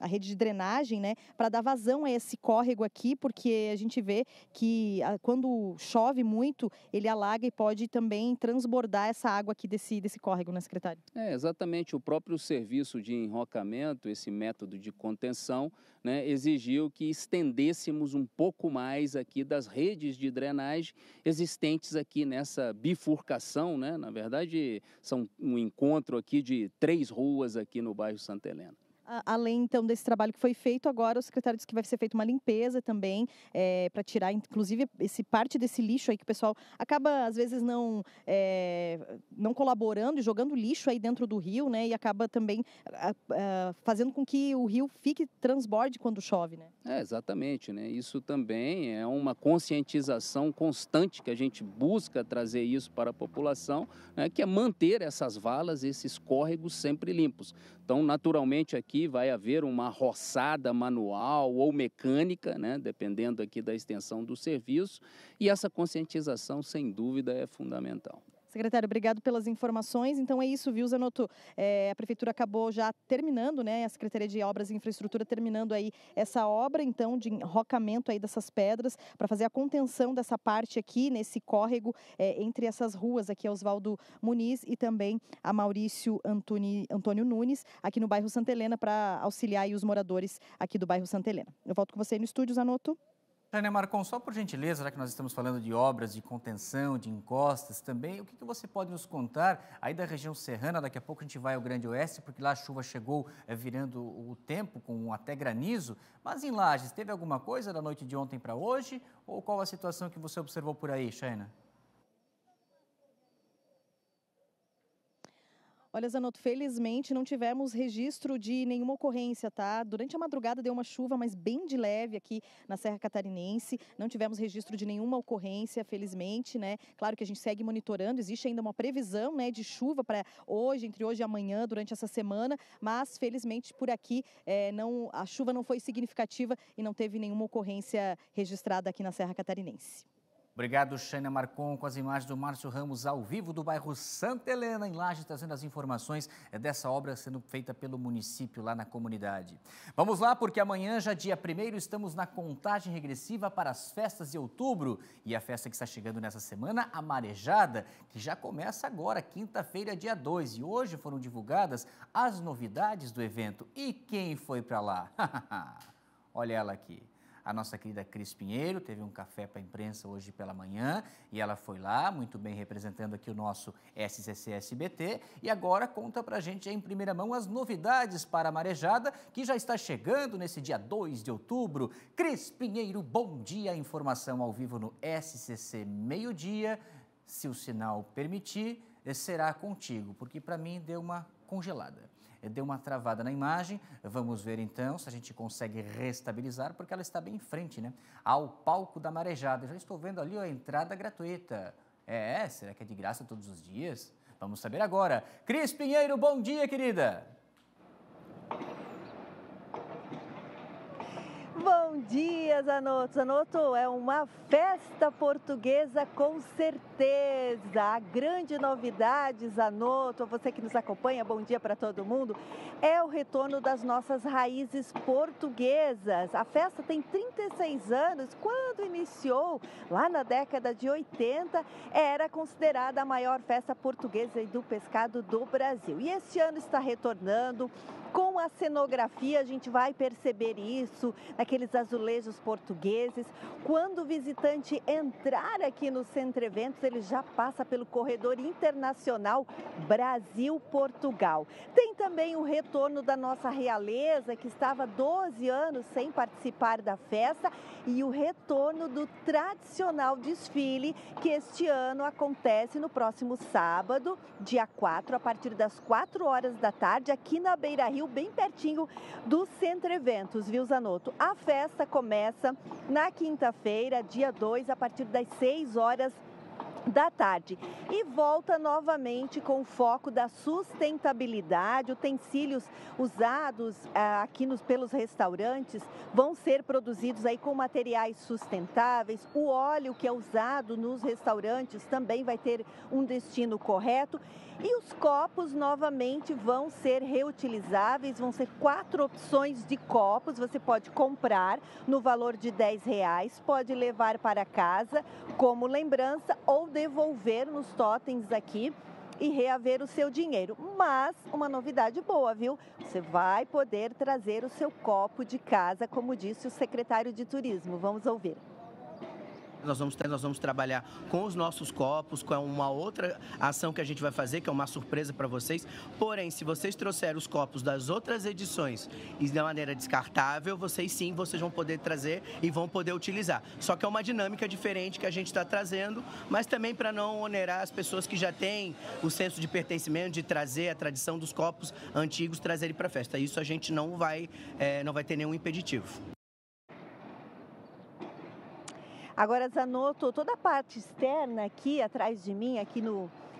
Speaker 15: a rede de drenagem, né, para dar vazão a esse córrego aqui, porque a gente vê que quando chove muito, ele alaga e pode também transbordar essa água aqui desse córrego, né, secretário?
Speaker 16: Exatamente. O próprio serviço de enrocamento, esse método de contenção, né, exigiu que estendêssemos um pouco mais aqui das redes de drenagem existentes aqui nessa bifurcação, né? Na verdade, são um encontro aqui de 3 ruas aqui no bairro Santa Helena.
Speaker 15: Além, então, desse trabalho que foi feito, agora o secretário disse que vai ser feita uma limpeza também, para tirar, inclusive, parte desse lixo aí que o pessoal acaba, às vezes, não colaborando e jogando lixo aí dentro do rio, né? E acaba também fazendo com que o rio transborde quando chove, né?
Speaker 16: Exatamente, né? Isso também é uma conscientização constante que a gente busca trazer isso para a população, né? Que é manter essas valas, esses córregos sempre limpos. Então, naturalmente, aqui vai haver uma roçada manual ou mecânica, né, dependendo aqui da extensão do serviço, e essa conscientização, sem dúvida, é fundamental.
Speaker 15: Secretário, obrigado pelas informações. Então é isso, viu, Zanotto? A Prefeitura acabou já terminando, né? A Secretaria de Obras e Infraestrutura terminando aí essa obra, então, de enrocamento aí dessas pedras para fazer a contenção dessa parte aqui, nesse córrego, entre essas ruas aqui, a Osvaldo Muniz e também a Maurício Antônio Nunes, aqui no bairro Santa Helena, para auxiliar aí os moradores aqui do bairro Santa Helena. Eu volto com você aí no estúdio, Zanotto.
Speaker 1: Jânia Marcon, só por gentileza, já que nós estamos falando de obras de contenção, de encostas também, o que você pode nos contar aí da região serrana? Daqui a pouco a gente vai ao Grande Oeste, porque lá a chuva chegou virando o tempo, com até granizo. Mas em Lages, teve alguma coisa da noite de ontem para hoje? Ou qual a situação que você observou por aí, Shaina?
Speaker 15: Olha, Zanotto, felizmente não tivemos registro de nenhuma ocorrência, tá? Durante a madrugada deu uma chuva, mas bem de leve aqui na Serra Catarinense. Não tivemos registro de nenhuma ocorrência, felizmente, né? Claro que a gente segue monitorando, existe ainda uma previsão, né, de chuva para hoje, entre hoje e amanhã, durante essa semana, mas felizmente por aqui a chuva não foi significativa e não teve nenhuma ocorrência registrada aqui na Serra Catarinense.
Speaker 1: Obrigado, Shaina Marcon, com as imagens do Márcio Ramos ao vivo do bairro Santa Helena, em Lages, trazendo as informações dessa obra sendo feita pelo município lá na comunidade. Vamos lá, porque amanhã, já dia 1º, estamos na contagem regressiva para as festas de outubro. E a festa que está chegando nessa semana, a Marejada, que já começa agora, quinta-feira, dia 2. E hoje foram divulgadas as novidades do evento. E quem foi para lá? Olha ela aqui. A nossa querida Cris Pinheiro teve um café para a imprensa hoje pela manhã e ela foi lá, muito bem representando aqui o nosso SCC-SBT, e agora conta para a gente em primeira mão as novidades para a Marejada, que já está chegando nesse dia 2 de outubro. Cris Pinheiro, bom dia, informação ao vivo no SCC Meio-Dia. Se o sinal permitir, será contigo, porque para mim deu uma congelada. Deu uma travada na imagem, vamos ver então se a gente consegue restabilizar, porque ela está bem em frente, né, ao palco da Marejada. Eu já estou vendo ali a entrada gratuita. Será que é de graça todos os dias? Vamos saber agora. Cris Pinheiro, bom dia, querida!
Speaker 17: Bom dia, Zanotto. Zanotto, é uma festa portuguesa com certeza. A grande novidade, Zanotto, você que nos acompanha, bom dia para todo mundo, é o retorno das nossas raízes portuguesas. A festa tem 36 anos. Quando iniciou, lá na década de 80, era considerada a maior festa portuguesa do pescado do Brasil. E este ano está retornando. Com a cenografia, a gente vai perceber isso, naqueles azulejos portugueses. Quando o visitante entrar aqui no Centro Eventos, ele já passa pelo corredor internacional Brasil-Portugal. Tem também o retorno da nossa realeza, que estava 12 anos sem participar da festa, e o retorno do tradicional desfile, que este ano acontece no próximo sábado, dia 4, a partir das 4 horas da tarde, aqui na Beira Rio, bem pertinho do Centro Eventos, viu, Zanotto? A festa começa na quinta-feira, dia 2, a partir das 6 horas da tarde, e volta novamente com o foco da sustentabilidade. Utensílios usados aqui pelos restaurantes vão ser produzidos aí com materiais sustentáveis. O óleo que é usado nos restaurantes também vai ter um destino correto. E os copos novamente vão ser reutilizáveis, vão ser 4 opções de copos. Você pode comprar no valor de R$10, pode levar para casa como lembrança ou devolver nos totens aqui e reaver o seu dinheiro. Mas uma novidade boa, viu? Você vai poder trazer o seu copo de casa, como disse o secretário de Turismo. Vamos ouvir.
Speaker 18: Nós vamos trabalhar com os nossos copos, com uma outra ação que a gente vai fazer, que é uma surpresa para vocês. Porém, se vocês trouxerem os copos das outras edições e de maneira descartável, vocês vão poder trazer e vão poder utilizar. Só que é uma dinâmica diferente que a gente está trazendo, mas também para não onerar as pessoas que já têm o senso de pertencimento, de trazer a tradição dos copos antigos, trazerem para a festa. Isso a gente não vai ter nenhum impeditivo.
Speaker 17: Agora, Zanotto, toda a parte externa aqui, atrás de mim, aqui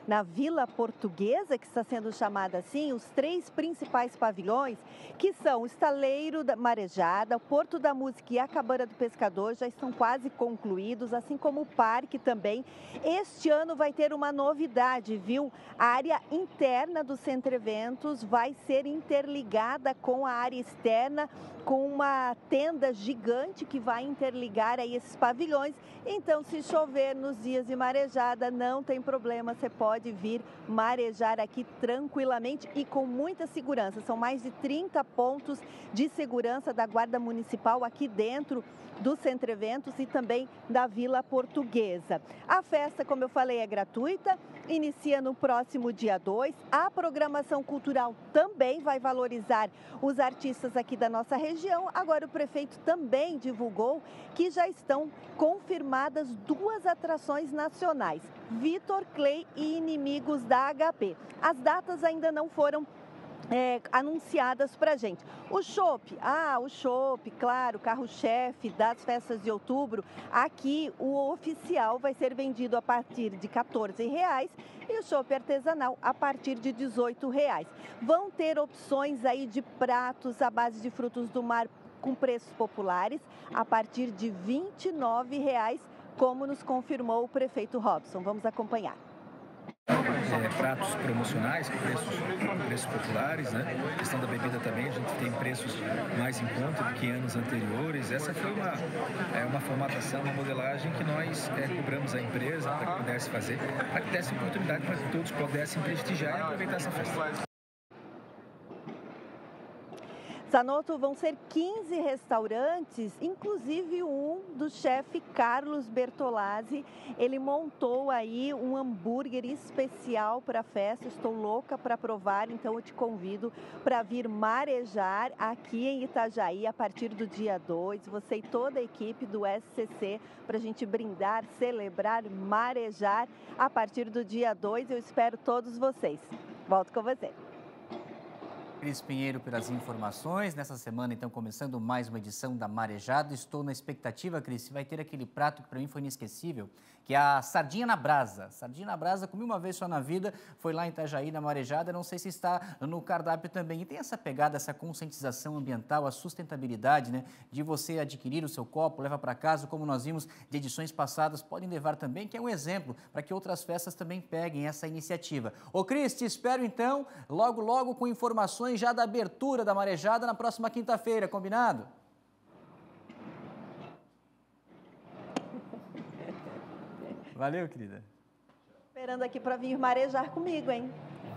Speaker 17: na Vila Portuguesa, que está sendo chamada assim, os 3 principais pavilhões, que são o Estaleiro da Marejada, o Porto da Música e a Cabana do Pescador, já estão quase concluídos, assim como o parque também. Este ano vai ter uma novidade, viu? A área interna do Centro Eventos vai ser interligada com a área externa, com uma tenda gigante que vai interligar aí esses pavilhões. Então, se chover nos dias de marejada, não tem problema, você pode vir marejar aqui tranquilamente e com muita segurança. São mais de 30 pontos de segurança da Guarda Municipal aqui dentro do Centro Eventos e também da Vila Portuguesa. A festa, como eu falei, é gratuita, inicia no próximo dia 2. A programação cultural também vai valorizar os artistas aqui da nossa região. Agora, o prefeito também divulgou que já estão confirmadas 2 atrações nacionais, Vitor Clay e Inimigos da HP. As datas ainda não foram anunciadas pra gente. O chopp, claro, carro-chefe das festas de outubro. Aqui o oficial vai ser vendido a partir de R$14 e o chopp artesanal a partir de R$18. Vão ter opções aí de pratos à base de frutos do mar com preços populares a partir de R$29, como nos confirmou o prefeito Robson. Vamos acompanhar.
Speaker 19: Pratos promocionais com preços populares, né? A questão da bebida também, a gente tem preços mais em conta do que anos anteriores. Essa foi uma formatação, uma modelagem que nós cobramos a empresa para que pudesse fazer, para que desse oportunidade para que todos pudessem prestigiar e aproveitar essa festa.
Speaker 17: Zanotto, vão ser 15 restaurantes, inclusive um do chefe Carlos Bertolazzi. Ele montou aí um hambúrguer especial para a festa. Estou louca para provar, então eu te convido para vir marejar aqui em Itajaí a partir do dia 2. Você e toda a equipe do SCC para a gente brindar, celebrar, marejar a partir do dia 2. Eu espero todos vocês. Volto com você.
Speaker 1: Cris Pinheiro pelas informações. Nessa semana, então, começando mais uma edição da Marejada. Estou na expectativa, Cris, se vai ter aquele prato que para mim foi inesquecível, que é a sardinha na brasa. Sardinha na brasa, comi uma vez só na vida, foi lá em Itajaí, na Marejada, não sei se está no cardápio também. E tem essa pegada, essa conscientização ambiental, a sustentabilidade, né, de você adquirir o seu copo, leva para casa, como nós vimos de edições passadas, podem levar também, que é um exemplo para que outras festas também peguem essa iniciativa. Ô Cris, te espero então, logo com informações já da abertura da Marejada na próxima quinta-feira, combinado? Valeu, querida.
Speaker 17: Esperando aqui para vir marejar comigo, hein?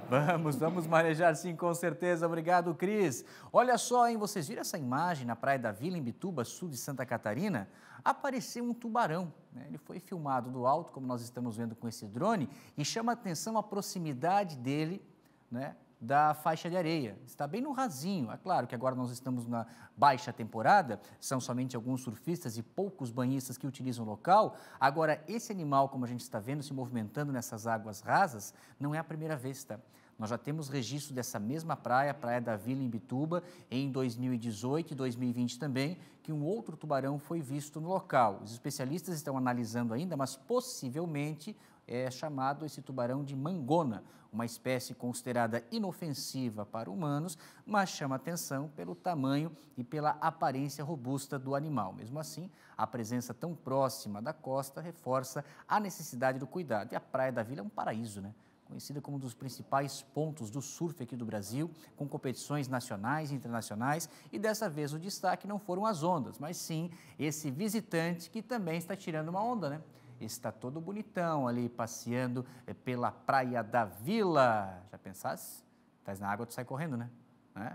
Speaker 1: Vamos marejar sim, com certeza. Obrigado, Cris. Olha só, hein, vocês viram essa imagem na praia da Vila, em Bituba, sul de Santa Catarina? Apareceu um tubarão, né? Ele foi filmado do alto, como nós estamos vendo com esse drone, e chama a atenção a proximidade dele, né, da faixa de areia. Está bem no rasinho. É claro que agora nós estamos na baixa temporada, são somente alguns surfistas e poucos banhistas que utilizam o local. Agora, esse animal, como a gente está vendo, se movimentando nessas águas rasas, não é a primeira vez, tá? Nós já temos registro dessa mesma praia, Praia da Vila, em Bituba, em 2018 e 2020 também, que um outro tubarão foi visto no local. Os especialistas estão analisando ainda, mas possivelmente é chamado esse tubarão de mangona, uma espécie considerada inofensiva para humanos, mas chama atenção pelo tamanho e pela aparência robusta do animal. Mesmo assim, a presença tão próxima da costa reforça a necessidade do cuidado. E a Praia da Vila é um paraíso, né? Conhecida como um dos principais pontos do surf aqui do Brasil, com competições nacionais e internacionais, e dessa vez o destaque não foram as ondas, mas sim esse visitante que também está tirando uma onda, né? está todo bonitão ali, passeando pela Praia da Vila. Já pensasse? Estás na água, tu sai correndo, né?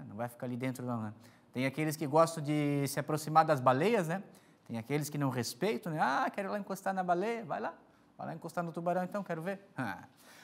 Speaker 1: Não vai ficar ali dentro não, né? Tem aqueles que gostam de se aproximar das baleias, né? Tem aqueles que não respeitam, né? Quero ir lá encostar na baleia, vai lá encostar no tubarão então, quero ver.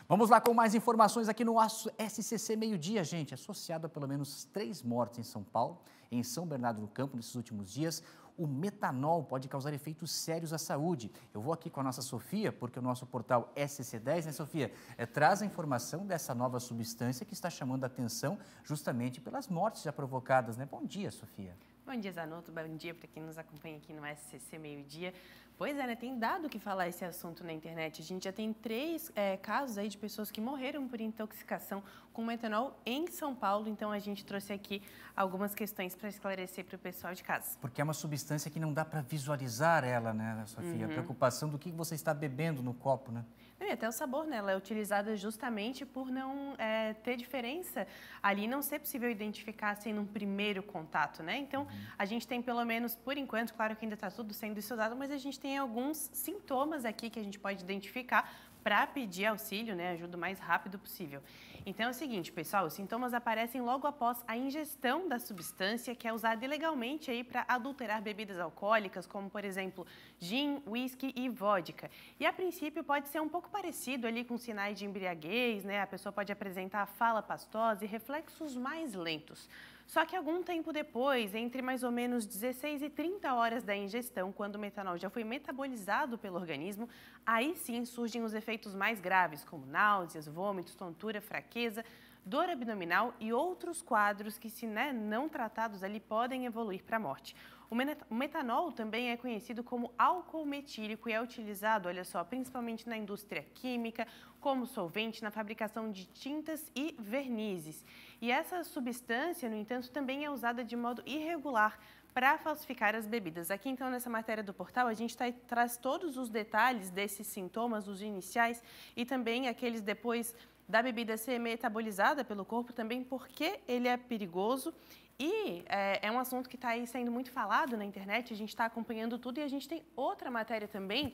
Speaker 1: Vamos lá com mais informações aqui no SCC Meio-Dia, gente. Associado a pelo menos 3 mortes em São Paulo, em São Bernardo do Campo, nesses últimos dias, o metanol pode causar efeitos sérios à saúde. Eu vou aqui com a nossa Sofia, porque o nosso portal SC10, né, Sofia, traz a informação dessa nova substância que está chamando a atenção justamente pelas mortes já provocadas, né? Bom dia, Sofia.
Speaker 20: Bom dia, Zanotto. Bom dia para quem nos acompanha aqui no SCC Meio-Dia. Pois é, né? Tem dado o que falar esse assunto na internet. A gente já tem 3 casos aí de pessoas que morreram por intoxicação com metanol em São Paulo. Então, a gente trouxe aqui algumas questões para esclarecer para o pessoal de casa.
Speaker 1: Porque é uma substância que não dá para visualizar ela, né, Sofia? A preocupação do que você está bebendo no copo, né?
Speaker 20: E até o sabor, né? Ela é utilizada justamente por não ter diferença ali, não ser possível identificar assim num primeiro contato, né? Então, a gente tem pelo menos, por enquanto, claro que ainda está tudo sendo estudado, mas a gente tem alguns sintomas aqui que a gente pode identificar para pedir auxílio, né? Ajuda o mais rápido possível. Então, é o seguinte, pessoal, os sintomas aparecem logo após a ingestão da substância que é usada ilegalmente aí para adulterar bebidas alcoólicas, como, por exemplo, gin, whisky e vodka. E, a princípio, pode ser um pouco parecido ali com sinais de embriaguez, né? A pessoa pode apresentar fala pastosa e reflexos mais lentos. Só que algum tempo depois, entre mais ou menos 16 e 30 horas da ingestão, quando o metanol já foi metabolizado pelo organismo, aí sim surgem os efeitos mais graves, como náuseas, vômitos, tontura, fraqueza, dor abdominal e outros quadros que, se não tratados ali, podem evoluir para a morte. O metanol também é conhecido como álcool metílico e é utilizado, olha só, principalmente na indústria química, como solvente na fabricação de tintas e vernizes. E essa substância, no entanto, também é usada de modo irregular para falsificar as bebidas. Aqui, então, nessa matéria do portal, a gente traz todos os detalhes desses sintomas, os iniciais e também aqueles depois da bebida ser metabolizada pelo corpo, também porque ele é perigoso. E é um assunto que está aí sendo muito falado na internet, a gente está acompanhando tudo e a gente tem outra matéria também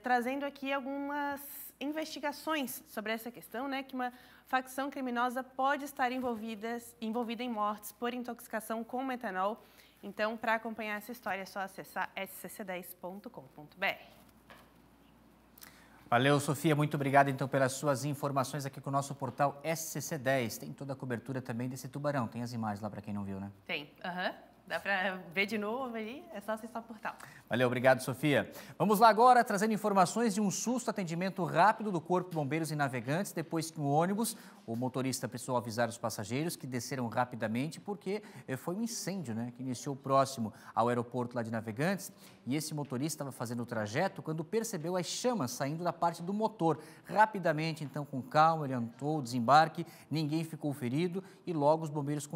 Speaker 20: trazendo aqui algumas investigações sobre essa questão, né, que uma facção criminosa pode estar envolvida em mortes por intoxicação com metanol. Então, para acompanhar essa história, é só acessar scc10.com.br.
Speaker 1: Valeu, Sofia. Muito obrigado, então, pelas suas informações aqui com o nosso portal SCC10. Tem toda a cobertura também desse tubarão. Tem as imagens lá para quem não viu, né?
Speaker 20: Tem. Dá para ver de novo ali, é só acessar o portal.
Speaker 1: Valeu, obrigado, Sofia. Vamos lá agora, trazendo informações de um susto atendimento rápido do Corpo de Bombeiros e Navegantes, depois que um ônibus, o motorista precisou avisar os passageiros que desceram rapidamente, porque foi um incêndio, né, que iniciou próximo ao aeroporto lá de Navegantes, e esse motorista estava fazendo o trajeto quando percebeu as chamas saindo da parte do motor. Rapidamente, então, com calma, orientou o desembarque, ninguém ficou ferido, e logo os bombeiros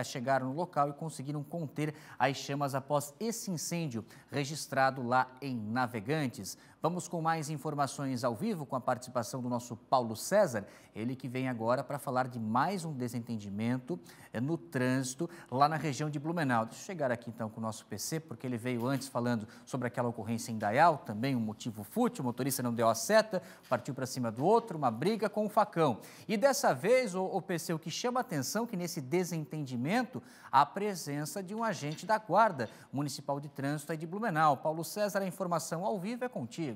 Speaker 1: chegaram no local e conseguiram conter as chamas após esse incêndio registrado lá em Navegantes. Vamos com mais informações ao vivo com a participação do nosso Paulo César, ele que vem agora para falar de mais um desentendimento no trânsito lá na região de Blumenau. Deixa eu chegar aqui então com o nosso PC, porque ele veio antes falando sobre aquela ocorrência em Dayal, também um motivo fútil, o motorista não deu a seta, partiu para cima do outro, uma briga com o facão. E dessa vez, o PC, o que chama a atenção que nesse desentendimento, a presença de um agente da Guarda Municipal de Trânsito aí de Blumenau. Paulo César, a informação ao vivo é contigo.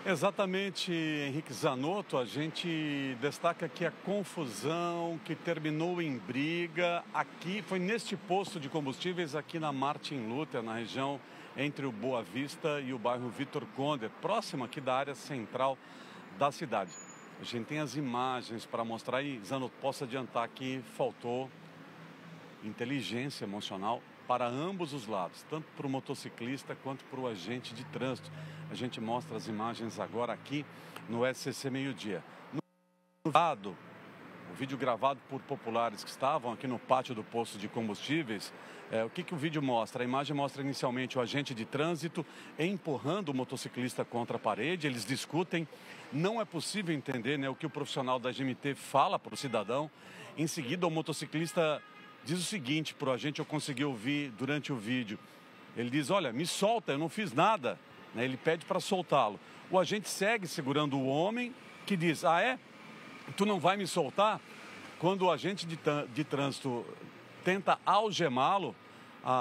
Speaker 4: Exatamente, Henrique Zanotto, a gente destaca aqui a confusão que terminou em briga aqui, foi neste posto de combustíveis aqui na Martin Luther, na região entre o Boa Vista e o bairro Vitor Conde, próximo aqui da área central da cidade. A gente tem as imagens para mostrar e, Zanotto, posso adiantar que faltou inteligência emocional para ambos os lados, tanto para o motociclista quanto para o agente de trânsito. A gente mostra as imagens agora aqui no SCC Meio-Dia. No lado, o vídeo gravado por populares que estavam aqui no pátio do posto de combustíveis, o que o vídeo mostra? A imagem mostra inicialmente o agente de trânsito empurrando o motociclista contra a parede, eles discutem, não é possível entender, né, o que o profissional da GMT fala para o cidadão. Em seguida, o motociclista diz o seguinte para o agente, eu consegui ouvir durante o vídeo. Ele diz, olha, me solta, eu não fiz nada. Ele pede para soltá-lo. O agente segue segurando o homem, que diz, ah, é? Tu não vai me soltar? Quando o agente de trânsito tenta algemá-lo,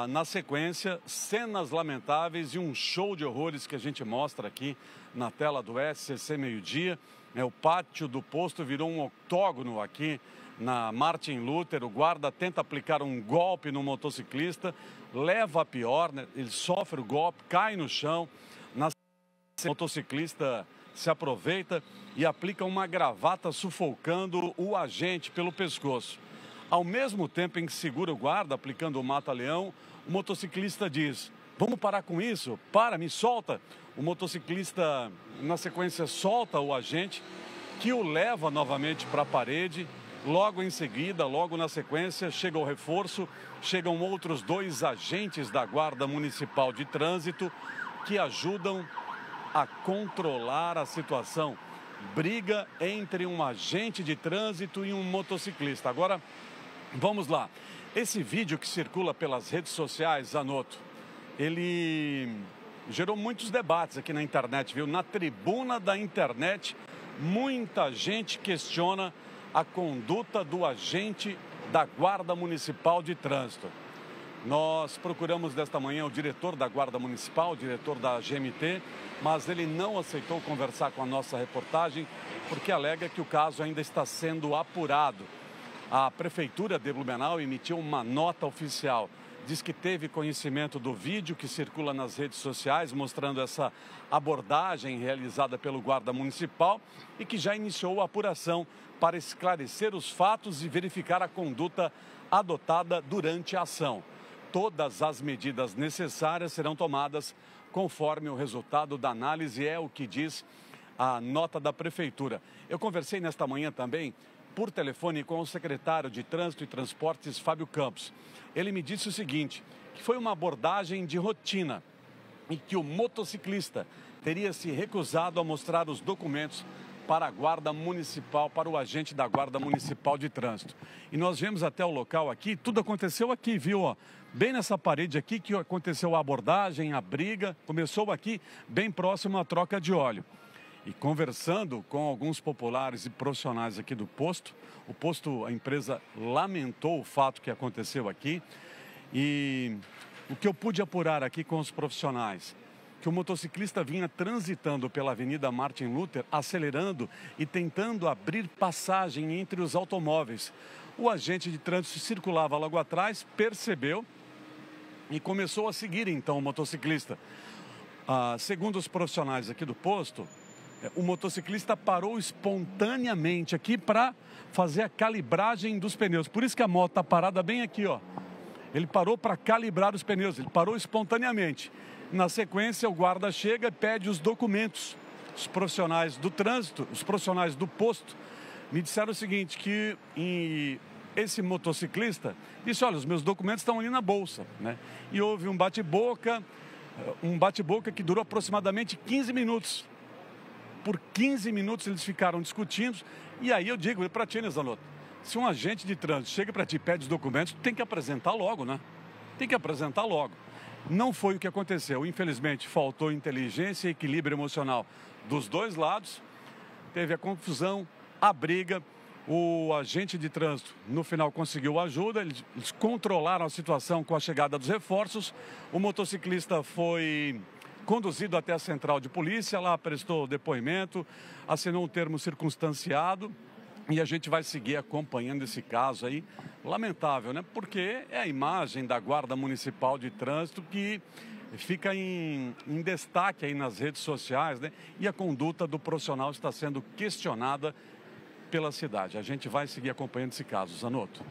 Speaker 4: na sequência, cenas lamentáveis e um show de horrores que a gente mostra aqui na tela do SCC Meio-Dia. O pátio do posto virou um octógono aqui na Martin Luther. O guarda tenta aplicar um golpe no motociclista, leva a pior, né? Ele sofre o golpe, cai no chão. O motociclista se aproveita e aplica uma gravata sufocando o agente pelo pescoço. Ao mesmo tempo em que segura o guarda aplicando o mata-leão, o motociclista diz, vamos parar com isso? Para, me solta. O motociclista, na sequência, solta o agente, que o leva novamente para a parede. Logo em seguida, logo na sequência, chega o reforço, chegam outros 2 agentes da Guarda Municipal de Trânsito que ajudam a controlar a situação. Briga entre um agente de trânsito e um motociclista. Agora, vamos lá. Esse vídeo que circula pelas redes sociais, Zanotto, ele gerou muitos debates aqui na internet, viu? Na tribuna da internet, muita gente questiona a conduta do agente da Guarda Municipal de Trânsito. Nós procuramos desta manhã o diretor da Guarda Municipal, o diretor da GMT, mas ele não aceitou conversar com a nossa reportagem porque alega que o caso ainda está sendo apurado. A Prefeitura de Blumenau emitiu uma nota oficial. Diz que teve conhecimento do vídeo que circula nas redes sociais mostrando essa abordagem realizada pelo guarda municipal e que já iniciou a apuração para esclarecer os fatos e verificar a conduta adotada durante a ação. Todas as medidas necessárias serão tomadas conforme o resultado da análise, é o que diz a nota da Prefeitura. Eu conversei nesta manhã também por telefone com o secretário de Trânsito e Transportes, Fábio Campos. Ele me disse o seguinte, que foi uma abordagem de rotina e que o motociclista teria se recusado a mostrar os documentos para a Guarda Municipal, para o agente da Guarda Municipal de Trânsito. E nós viemos até o local aqui, tudo aconteceu aqui, viu? Ó, bem nessa parede aqui que aconteceu a abordagem, a briga, começou aqui, bem próximo à troca de óleo. E conversando com alguns populares e profissionais aqui do posto, a empresa lamentou o fato que aconteceu aqui. E o que eu pude apurar aqui com os profissionais, que o motociclista vinha transitando pela Avenida Martin Luther, acelerando e tentando abrir passagem entre os automóveis. O agente de trânsito circulava logo atrás, percebeu e começou a seguir então o motociclista. Segundo os profissionais aqui do posto, o motociclista parou espontaneamente aqui para fazer a calibragem dos pneus. Por isso que a moto está parada bem aqui, ó. Ele parou para calibrar os pneus, ele parou espontaneamente. Na sequência, o guarda chega e pede os documentos. Os profissionais do trânsito, os profissionais do posto, me disseram o seguinte, que esse motociclista disse, olha, os meus documentos estão ali na bolsa, né? E houve um bate-boca que durou aproximadamente 15 minutos. Por 15 minutos eles ficaram discutindo, e aí eu digo para ti, Zanotto, se um agente de trânsito chega para ti e pede os documentos, tem que apresentar logo, né? Tem que apresentar logo. Não foi o que aconteceu. Infelizmente, faltou inteligência e equilíbrio emocional dos dois lados. Teve a confusão, a briga. O agente de trânsito, no final, conseguiu ajuda. Eles controlaram a situação com a chegada dos reforços. O motociclista foi conduzido até a central de polícia. Lá prestou depoimento, assinou um termo circunstanciado. E a gente vai seguir acompanhando esse caso aí, lamentável, né? Porque é a imagem da Guarda Municipal de Trânsito que fica em destaque aí nas redes sociais, né? E a conduta do profissional está sendo questionada pela cidade. A gente vai seguir acompanhando esse caso, Zanotto.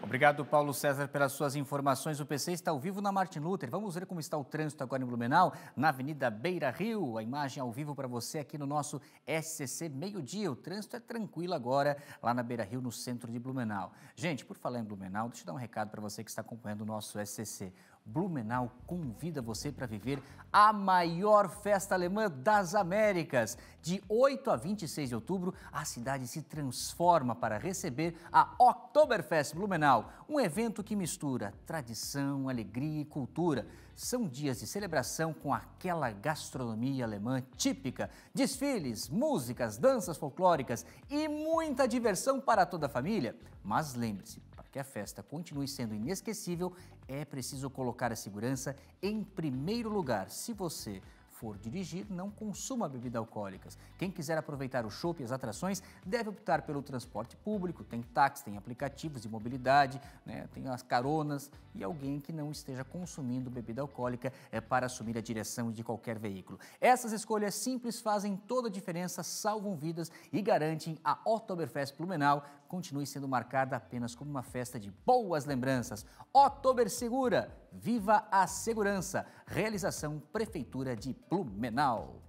Speaker 1: Obrigado, Paulo César, pelas suas informações. O PC está ao vivo na Martin Luther. Vamos ver como está o trânsito agora em Blumenau, na Avenida Beira Rio. A imagem ao vivo para você aqui no nosso SCC Meio-Dia. O trânsito é tranquilo agora lá na Beira Rio, no centro de Blumenau. Gente, por falar em Blumenau, deixa eu dar um recado para você que está acompanhando o nosso SCC. Blumenau convida você para viver a maior festa alemã das Américas. De 8 a 26 de outubro, a cidade se transforma para receber a Oktoberfest Blumenau, um evento que mistura tradição, alegria e cultura. São dias de celebração com aquela gastronomia alemã típica, desfiles, músicas, danças folclóricas e muita diversão para toda a família. Mas lembre-se, para que a festa continue sendo inesquecível, é preciso colocar a segurança em primeiro lugar. Se você for dirigir, não consuma bebidas alcoólicas. Quem quiser aproveitar o shopping e as atrações deve optar pelo transporte público. Tem táxi, tem aplicativos de mobilidade, né? Tem as caronas e alguém que não esteja consumindo bebida alcoólica para assumir a direção de qualquer veículo. Essas escolhas simples fazem toda a diferença, salvam vidas e garantem a Oktoberfest Blumenau continue sendo marcada apenas como uma festa de boas lembranças. Oktober Segura, viva a segurança. Realização Prefeitura de Blumenau.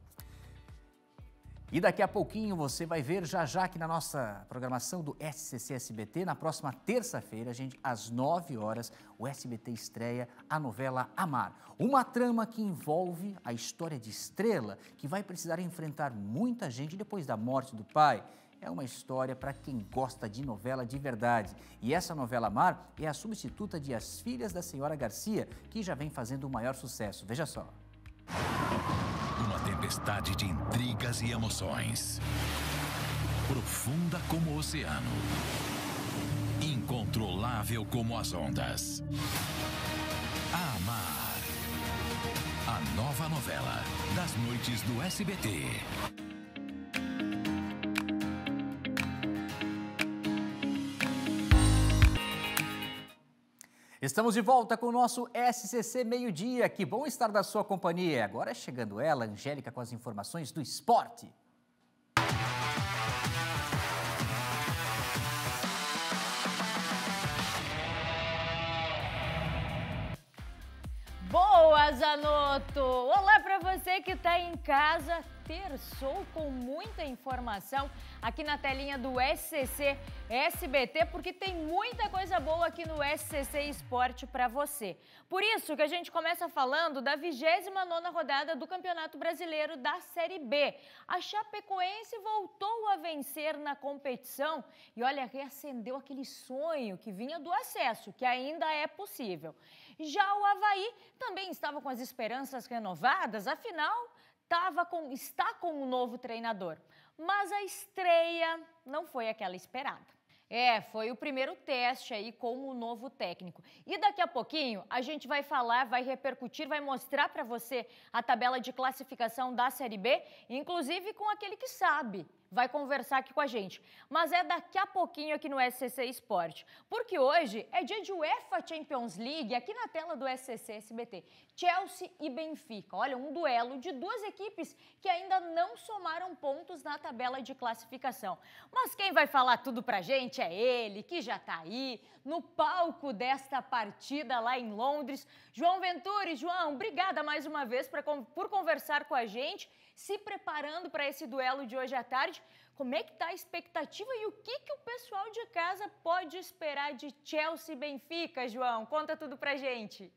Speaker 1: E daqui a pouquinho você vai ver já aqui na nossa programação do SCC SBT, na próxima terça-feira, às 9 horas, o SBT estreia a novela Amar. Uma trama que envolve a história de Estrela, que vai precisar enfrentar muita gente depois da morte do pai. É uma história para quem gosta de novela de verdade. E essa novela Amar é a substituta de As Filhas da Senhora Garcia, que já vem fazendo o maior sucesso. Veja só.
Speaker 13: Uma tempestade de intrigas e emoções. Profunda como o oceano. Incontrolável como as ondas. Amar. A nova novela das noites do SBT.
Speaker 1: Estamos de volta com o nosso SCC Meio-Dia. Que bom estar na sua companhia. Agora chegando ela, Angélica, com as informações do esporte.
Speaker 21: Boa, Zanotto! Olá para você que está em casa. Terçou com muita informação aqui na telinha do SCC SBT, porque tem muita coisa boa aqui no SCC Esporte para você. Por isso que a gente começa falando da 29ª rodada do Campeonato Brasileiro da Série B. A Chapecoense voltou a vencer na competição e, olha, reacendeu aquele sonho que vinha do acesso, que ainda é possível. Já o Avaí também estava com as esperanças renovadas, afinal está com um novo treinador, mas a estreia não foi aquela esperada. Foi o primeiro teste aí com o novo técnico. E daqui a pouquinho a gente vai falar, vai repercutir, vai mostrar para você a tabela de classificação da Série B, inclusive com aquele que sabe, vai conversar aqui com a gente. Mas é daqui a pouquinho aqui no SCC Esporte, porque hoje é dia de UEFA Champions League, aqui na tela do SCC SBT. Chelsea e Benfica. Olha, um duelo de duas equipes que ainda não somaram pontos na tabela de classificação. Mas quem vai falar tudo pra gente é ele, que já tá aí no palco desta partida lá em Londres. João Venturi. João, obrigada mais uma vez por conversar com a gente, se preparando para esse duelo de hoje à tarde. Como é que está a expectativa e o que o pessoal de casa pode esperar de Chelsea e Benfica, João? Conta tudo pra gente.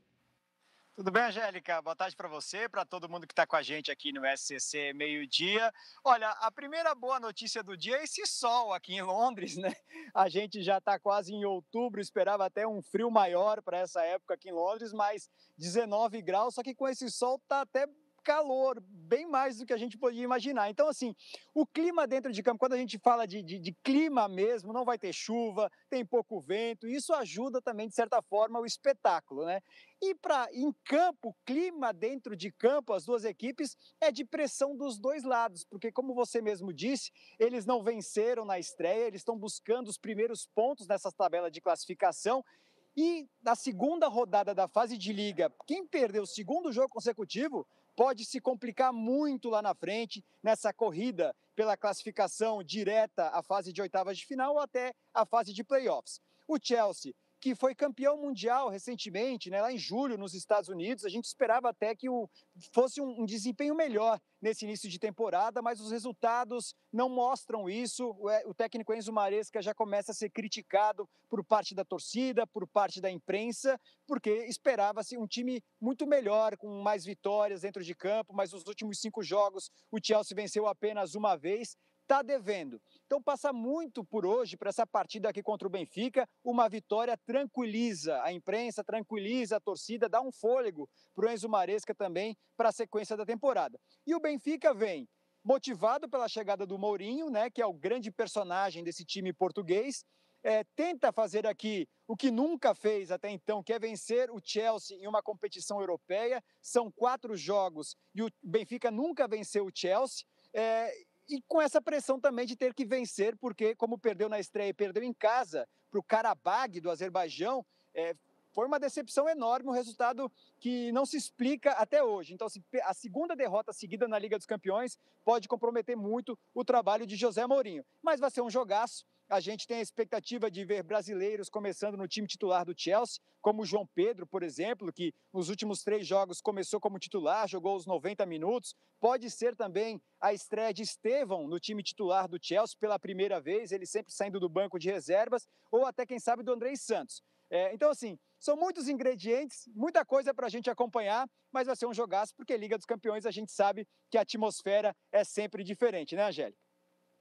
Speaker 22: Tudo bem, Angélica? Boa tarde para você, para todo mundo que está com a gente aqui no SCC Meio-Dia. Olha, a primeira boa notícia do dia é esse sol aqui em Londres, né? A gente já está quase em outubro, esperava até um frio maior para essa época aqui em Londres, mas 19 graus, só que com esse sol está até calor, bem mais do que a gente podia imaginar. Então, assim, o clima dentro de campo, quando a gente fala de clima mesmo, não vai ter chuva, tem pouco vento, isso ajuda também, de certa forma, o espetáculo, né? E em campo, o clima dentro de campo, as duas equipes, é de pressão dos dois lados, porque, como você mesmo disse, eles não venceram na estreia, eles estão buscando os primeiros pontos nessa tabela de classificação. E na segunda rodada da fase de liga, quem perdeu o segundo jogo consecutivo pode se complicar muito lá na frente, nessa corrida pela classificação direta à fase de oitavas de final ou até a fase de playoffs. O Chelsea que foi campeão mundial recentemente, né, lá em julho, nos Estados Unidos. A gente esperava até que fosse um desempenho melhor nesse início de temporada, mas os resultados não mostram isso. O técnico Enzo Maresca já começa a ser criticado por parte da torcida, por parte da imprensa, porque esperava-se um time muito melhor, com mais vitórias dentro de campo, mas nos últimos 5 jogos o Chelsea venceu apenas uma vez. Está devendo. Então passa muito por hoje, para essa partida aqui contra o Benfica, uma vitória tranquiliza a imprensa, tranquiliza a torcida, dá um fôlego para o Enzo Maresca também para a sequência da temporada. E o Benfica vem motivado pela chegada do Mourinho, né, que é o grande personagem desse time português, tenta fazer aqui o que nunca fez até então, que é vencer o Chelsea em uma competição europeia. São 4 jogos e o Benfica nunca venceu o Chelsea. E com essa pressão também de ter que vencer, porque como perdeu na estreia e perdeu em casa para o Karabag do Azerbaijão, foi uma decepção enorme, um resultado que não se explica até hoje. Então, a segunda derrota seguida na Liga dos Campeões pode comprometer muito o trabalho de José Mourinho. Mas vai ser um jogaço. A gente tem a expectativa de ver brasileiros começando no time titular do Chelsea, como o João Pedro, por exemplo, que nos últimos 3 jogos começou como titular, jogou os 90 minutos. Pode ser também a estreia de Estevão no time titular do Chelsea pela primeira vez, ele sempre saindo do banco de reservas, ou até, quem sabe, do Andrés Santos. Então, assim, são muitos ingredientes, muita coisa para a gente acompanhar, mas vai ser um jogaço, porque Liga dos Campeões a gente sabe que a atmosfera é sempre diferente, né, Angélica?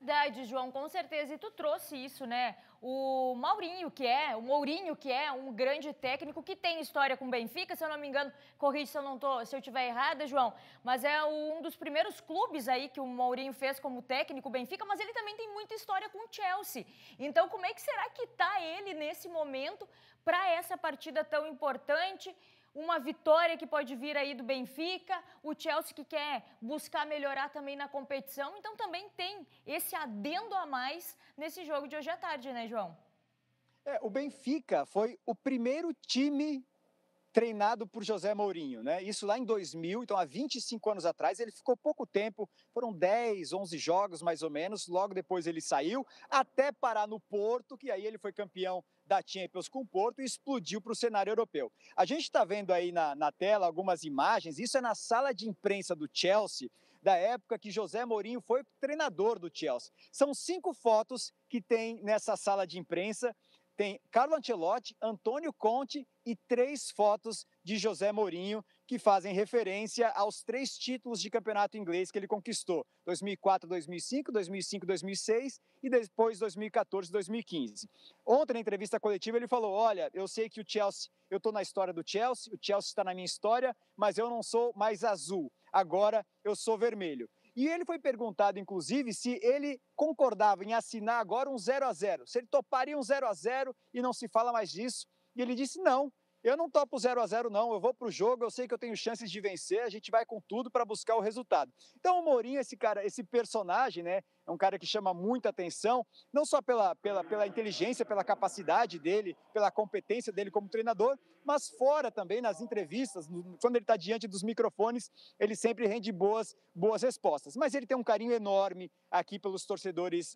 Speaker 21: Verdade, João, com certeza. E tu trouxe isso, né? O Mourinho, que é um grande técnico que tem história com o Benfica, se eu não me engano, corrige se eu estiver errada, João, mas é um dos primeiros clubes aí que o Mourinho fez como técnico, o Benfica, mas ele também tem muita história com o Chelsea. Então, como é que será que tá ele nesse momento para essa partida tão importante? Uma vitória que pode vir aí do Benfica, o Chelsea que quer buscar melhorar também na competição, então também tem esse adendo a mais nesse jogo de hoje à tarde, né, João?
Speaker 22: O Benfica foi o primeiro time treinado por José Mourinho, né? Isso lá em 2000, então há 25 anos atrás. Ele ficou pouco tempo, foram 10, 11 jogos mais ou menos, logo depois ele saiu, até parar no Porto, que aí ele foi campeão da Champions com o Porto e explodiu para o cenário europeu. A gente está vendo aí na tela algumas imagens, isso é na sala de imprensa do Chelsea, da época que José Mourinho foi treinador do Chelsea. São 5 fotos que tem nessa sala de imprensa. Tem Carlo Ancelotti, Antônio Conte e 3 fotos de José Mourinho que fazem referência aos 3 títulos de campeonato inglês que ele conquistou. 2004, 2005, 2005, 2006 e depois 2014, 2015. Ontem, na entrevista coletiva, ele falou, olha, eu sei que o Chelsea, eu estou na história do Chelsea, o Chelsea está na minha história, mas eu não sou mais azul, agora eu sou vermelho. E ele foi perguntado, inclusive, se ele concordava em assinar agora um 0-0, se ele toparia um 0-0 e não se fala mais disso. E ele disse, não, eu não topo 0-0 não, eu vou para o jogo, eu sei que eu tenho chances de vencer, a gente vai com tudo para buscar o resultado. Então o Mourinho, esse cara, esse personagem, né, é um cara que chama muita atenção, não só pela inteligência, pela capacidade dele, pela competência dele como treinador, mas fora também nas entrevistas, quando ele está diante dos microfones, ele sempre rende boas respostas. Mas ele tem um carinho enorme aqui pelos torcedores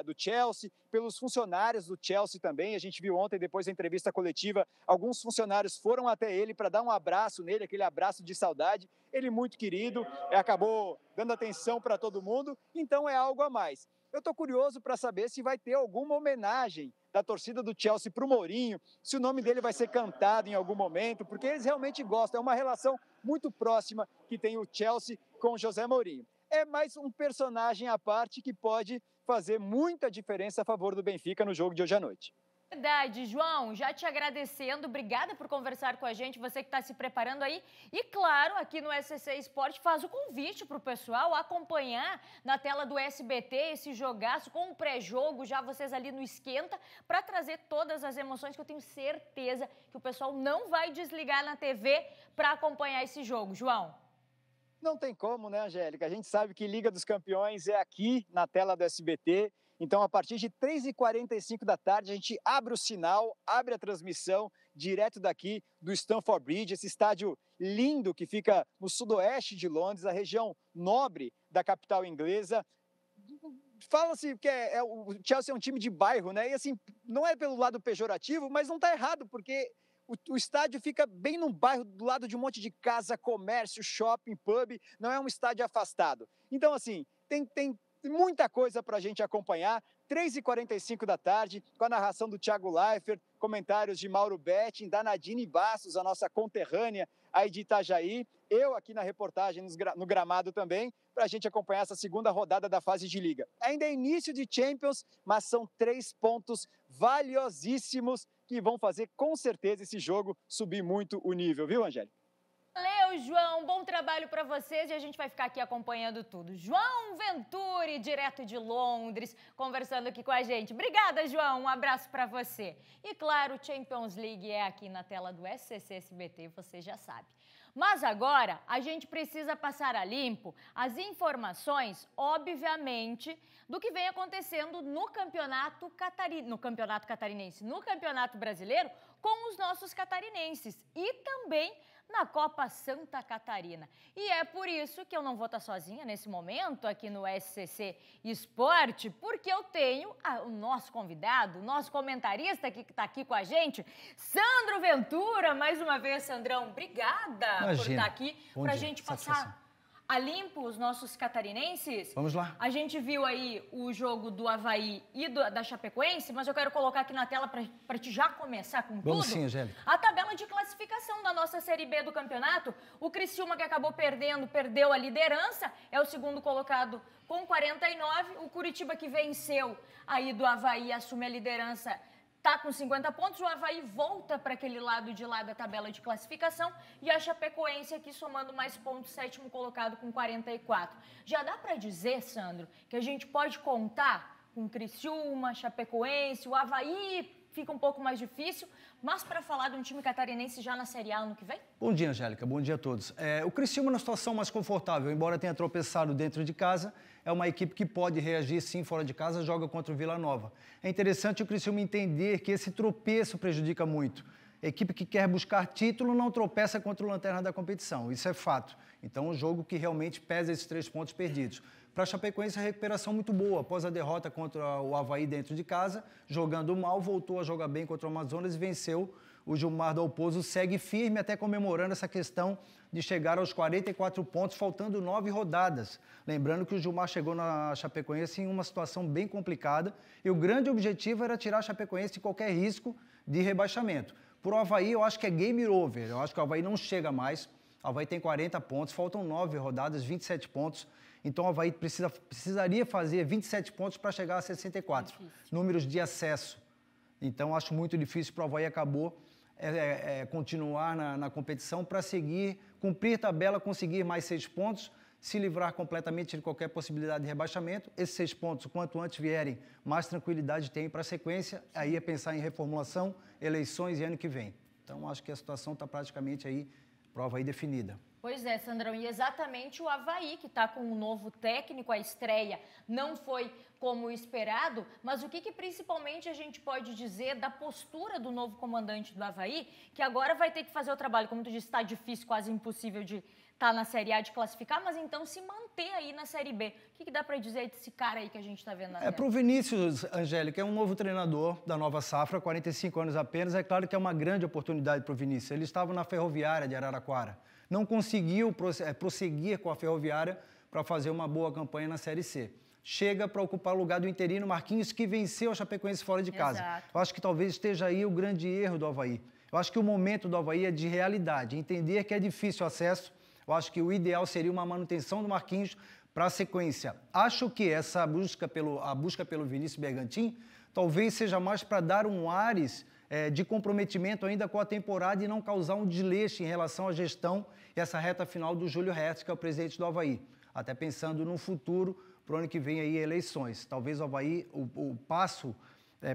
Speaker 22: do Chelsea, pelos funcionários do Chelsea também. A gente viu ontem, depois da entrevista coletiva, alguns funcionários foram até ele para dar um abraço nele, aquele abraço de saudade. Ele muito querido, acabou dando atenção para todo mundo, então é algo a mais. Eu estou curioso para saber se vai ter alguma homenagem da torcida do Chelsea para o Mourinho, se o nome dele vai ser cantado em algum momento, porque eles realmente gostam, é uma relação muito próxima que tem o Chelsea com o José Mourinho. É mais um personagem à parte que pode fazer muita diferença a favor do Benfica no jogo de hoje à noite.
Speaker 21: Verdade, João, já te agradecendo, obrigada por conversar com a gente, você que está se preparando aí. E claro, aqui no SCC Esporte faz o convite para o pessoal acompanhar na tela do SBT esse jogaço com o pré-jogo, já vocês ali no Esquenta, para trazer todas as emoções que eu tenho certeza que o pessoal não vai desligar na TV para acompanhar esse jogo. João.
Speaker 22: Não tem como, né, Angélica? A gente sabe que Liga dos Campeões é aqui na tela do SBT. Então, a partir de 3h45 da tarde, a gente abre o sinal, abre a transmissão direto daqui do Stamford Bridge, esse estádio lindo que fica no sudoeste de Londres, a região nobre da capital inglesa. fala-se que o Chelsea é um time de bairro, né? E assim, não é pelo lado pejorativo, mas não está errado, porque o estádio fica bem num bairro, do lado de um monte de casa, comércio, shopping, pub, não é um estádio afastado. Então, assim, tem muita coisa para a gente acompanhar. 3h45 da tarde, com a narração do Thiago Leifert, comentários de Mauro Betting, da Nadine Bastos, a nossa conterrânea aí de Itajaí, eu aqui na reportagem no gramado também, para a gente acompanhar essa segunda rodada da fase de Liga. Ainda é início de Champions, mas são 3 pontos valiosíssimos que vão fazer com certeza esse jogo subir muito o nível, viu, Angélica?
Speaker 21: Valeu, João. Bom trabalho para vocês e a gente vai ficar aqui acompanhando tudo. João Venturi, direto de Londres, conversando aqui com a gente. Obrigada, João. Um abraço para você. E claro, Champions League é aqui na tela do SCC SBT, você já sabe. Mas agora a gente precisa passar a limpo as informações, obviamente, do que vem acontecendo no Campeonato Catarinense, no Campeonato Brasileiro, com os nossos catarinenses e também na Copa Santa Catarina. E é por isso que eu não vou estar sozinha nesse momento aqui no SCC Esporte, porque eu tenho o nosso convidado, o nosso comentarista que está aqui com a gente, Sandro Ventura. Mais uma vez, Sandrão, obrigada por estar aqui para a gente passar a limpo os nossos catarinenses.
Speaker 2: Vamos lá.
Speaker 21: A gente viu aí o jogo do Avaí e da Chapecoense, mas eu quero colocar aqui na tela para te já começar com tudo.
Speaker 2: Vamos sim, Angélica.
Speaker 21: A tabela de classificação da nossa Série B do campeonato. O Criciúma, que acabou perdeu a liderança, é o segundo colocado com 49. O Curitiba, que venceu aí do Avaí, assume a liderança, tá com 50 pontos, o Avaí volta para aquele lado de lá da tabela de classificação e a Chapecoense aqui somando mais pontos, sétimo colocado com 44. Já dá para dizer, Sandro, que a gente pode contar com Criciúma, Chapecoense, o Avaí fica um pouco mais difícil, mas para falar de um time catarinense já na Série A ano que vem?
Speaker 2: Bom dia, Angélica. Bom dia a todos. O Criciúma na situação mais confortável, embora tenha tropeçado dentro de casa, é uma equipe que pode reagir sim fora de casa, joga contra o Vila Nova. É interessante o Criciúma entender que esse tropeço prejudica muito. A equipe que quer buscar título não tropeça contra o lanterna da competição, isso é fato. Então, um jogo que realmente pesa esses 3 pontos perdidos. Para a Chapecoense, a recuperação muito boa. Após a derrota contra o Avaí dentro de casa, jogando mal, voltou a jogar bem contra o Amazonas e venceu. O Gilmar Dalpozo segue firme, até comemorando essa questão de chegar aos 44 pontos, faltando 9 rodadas. Lembrando que o Gilmar chegou na Chapecoense em uma situação bem complicada e o grande objetivo era tirar a Chapecoense de qualquer risco de rebaixamento. Por o Avaí, eu acho que é game over. Eu acho que o Avaí não chega mais. O Avaí tem 40 pontos, faltam 9 rodadas, 27 pontos. Então, o Avaí precisaria fazer 27 pontos para chegar a 64. Números de acesso. Então, acho muito difícil para o Avaí continuar na competição para seguir, cumprir tabela, conseguir mais 6 pontos, se livrar completamente de qualquer possibilidade de rebaixamento. Esses 6 pontos, quanto antes vierem, mais tranquilidade tem para a sequência. Aí é pensar em reformulação, eleições e ano que vem. Então, acho que a situação está praticamente aí, prova aí definida.
Speaker 21: Pois é, Sandrão, e exatamente o Avaí, que está com um novo técnico, a estreia não foi como esperado, mas o que principalmente a gente pode dizer da postura do novo comandante do Avaí, que agora vai ter que fazer o trabalho, como tu disse, está difícil, quase impossível de estar na Série A, de classificar, mas então se manter aí na Série B. O que dá para dizer desse cara aí que a gente está vendo na tela?
Speaker 2: Para o Vinícius, Angélica, é um novo treinador da nova safra, 45 anos apenas, é claro que é uma grande oportunidade para o Vinícius. Ele estava na Ferroviária de Araraquara. Não conseguiu prosseguir com a Ferroviária para fazer uma boa campanha na Série C. Chega para ocupar o lugar do interino Marquinhos, que venceu a Chapecoense fora de casa.
Speaker 21: Exato.
Speaker 2: Eu acho que talvez esteja aí o grande erro do Avaí. Eu acho que o momento do Avaí é de realidade, entender que é difícil o acesso. Eu acho que o ideal seria uma manutenção do Marquinhos para a sequência. Acho que essa busca pelo Vinícius Bergantin talvez seja mais para dar um ares de comprometimento ainda com a temporada e não causar um desleixo em relação à gestão e essa reta final do Júlio Hertz, que é o presidente do Avaí. Até pensando no futuro, para o ano que vem aí, eleições. Talvez o Avaí, o passo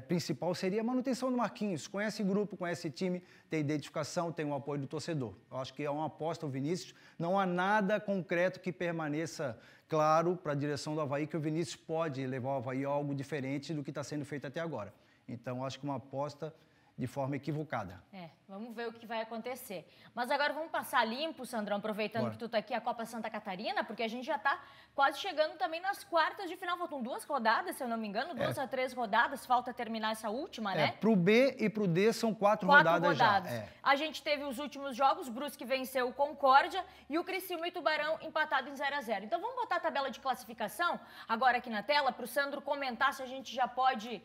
Speaker 2: principal seria a manutenção do Marquinhos. Conhece grupo, conhece time, tem identificação, tem o apoio do torcedor. Eu acho que é uma aposta ao Vinícius. Não há nada concreto que permaneça claro para a direção do Avaí que o Vinícius pode levar o Avaí a algo diferente do que está sendo feito até agora. Então, acho que uma aposta de forma equivocada.
Speaker 21: Vamos ver o que vai acontecer. Mas agora vamos passar limpo, Sandrão, aproveitando que tu tá aqui, a Copa Santa Catarina, porque a gente já tá quase chegando também nas quartas de final. Faltam 2 rodadas, se eu não me engano, 2 a 3 rodadas, falta terminar essa última, né?
Speaker 2: Pro B e pro D são 4 rodadas já.
Speaker 21: A gente teve os últimos jogos, Brusque venceu o Concórdia e o Criciúma e Tubarão empatado em 0-0. Então vamos botar a tabela de classificação agora aqui na tela, pro Sandro comentar se a gente já pode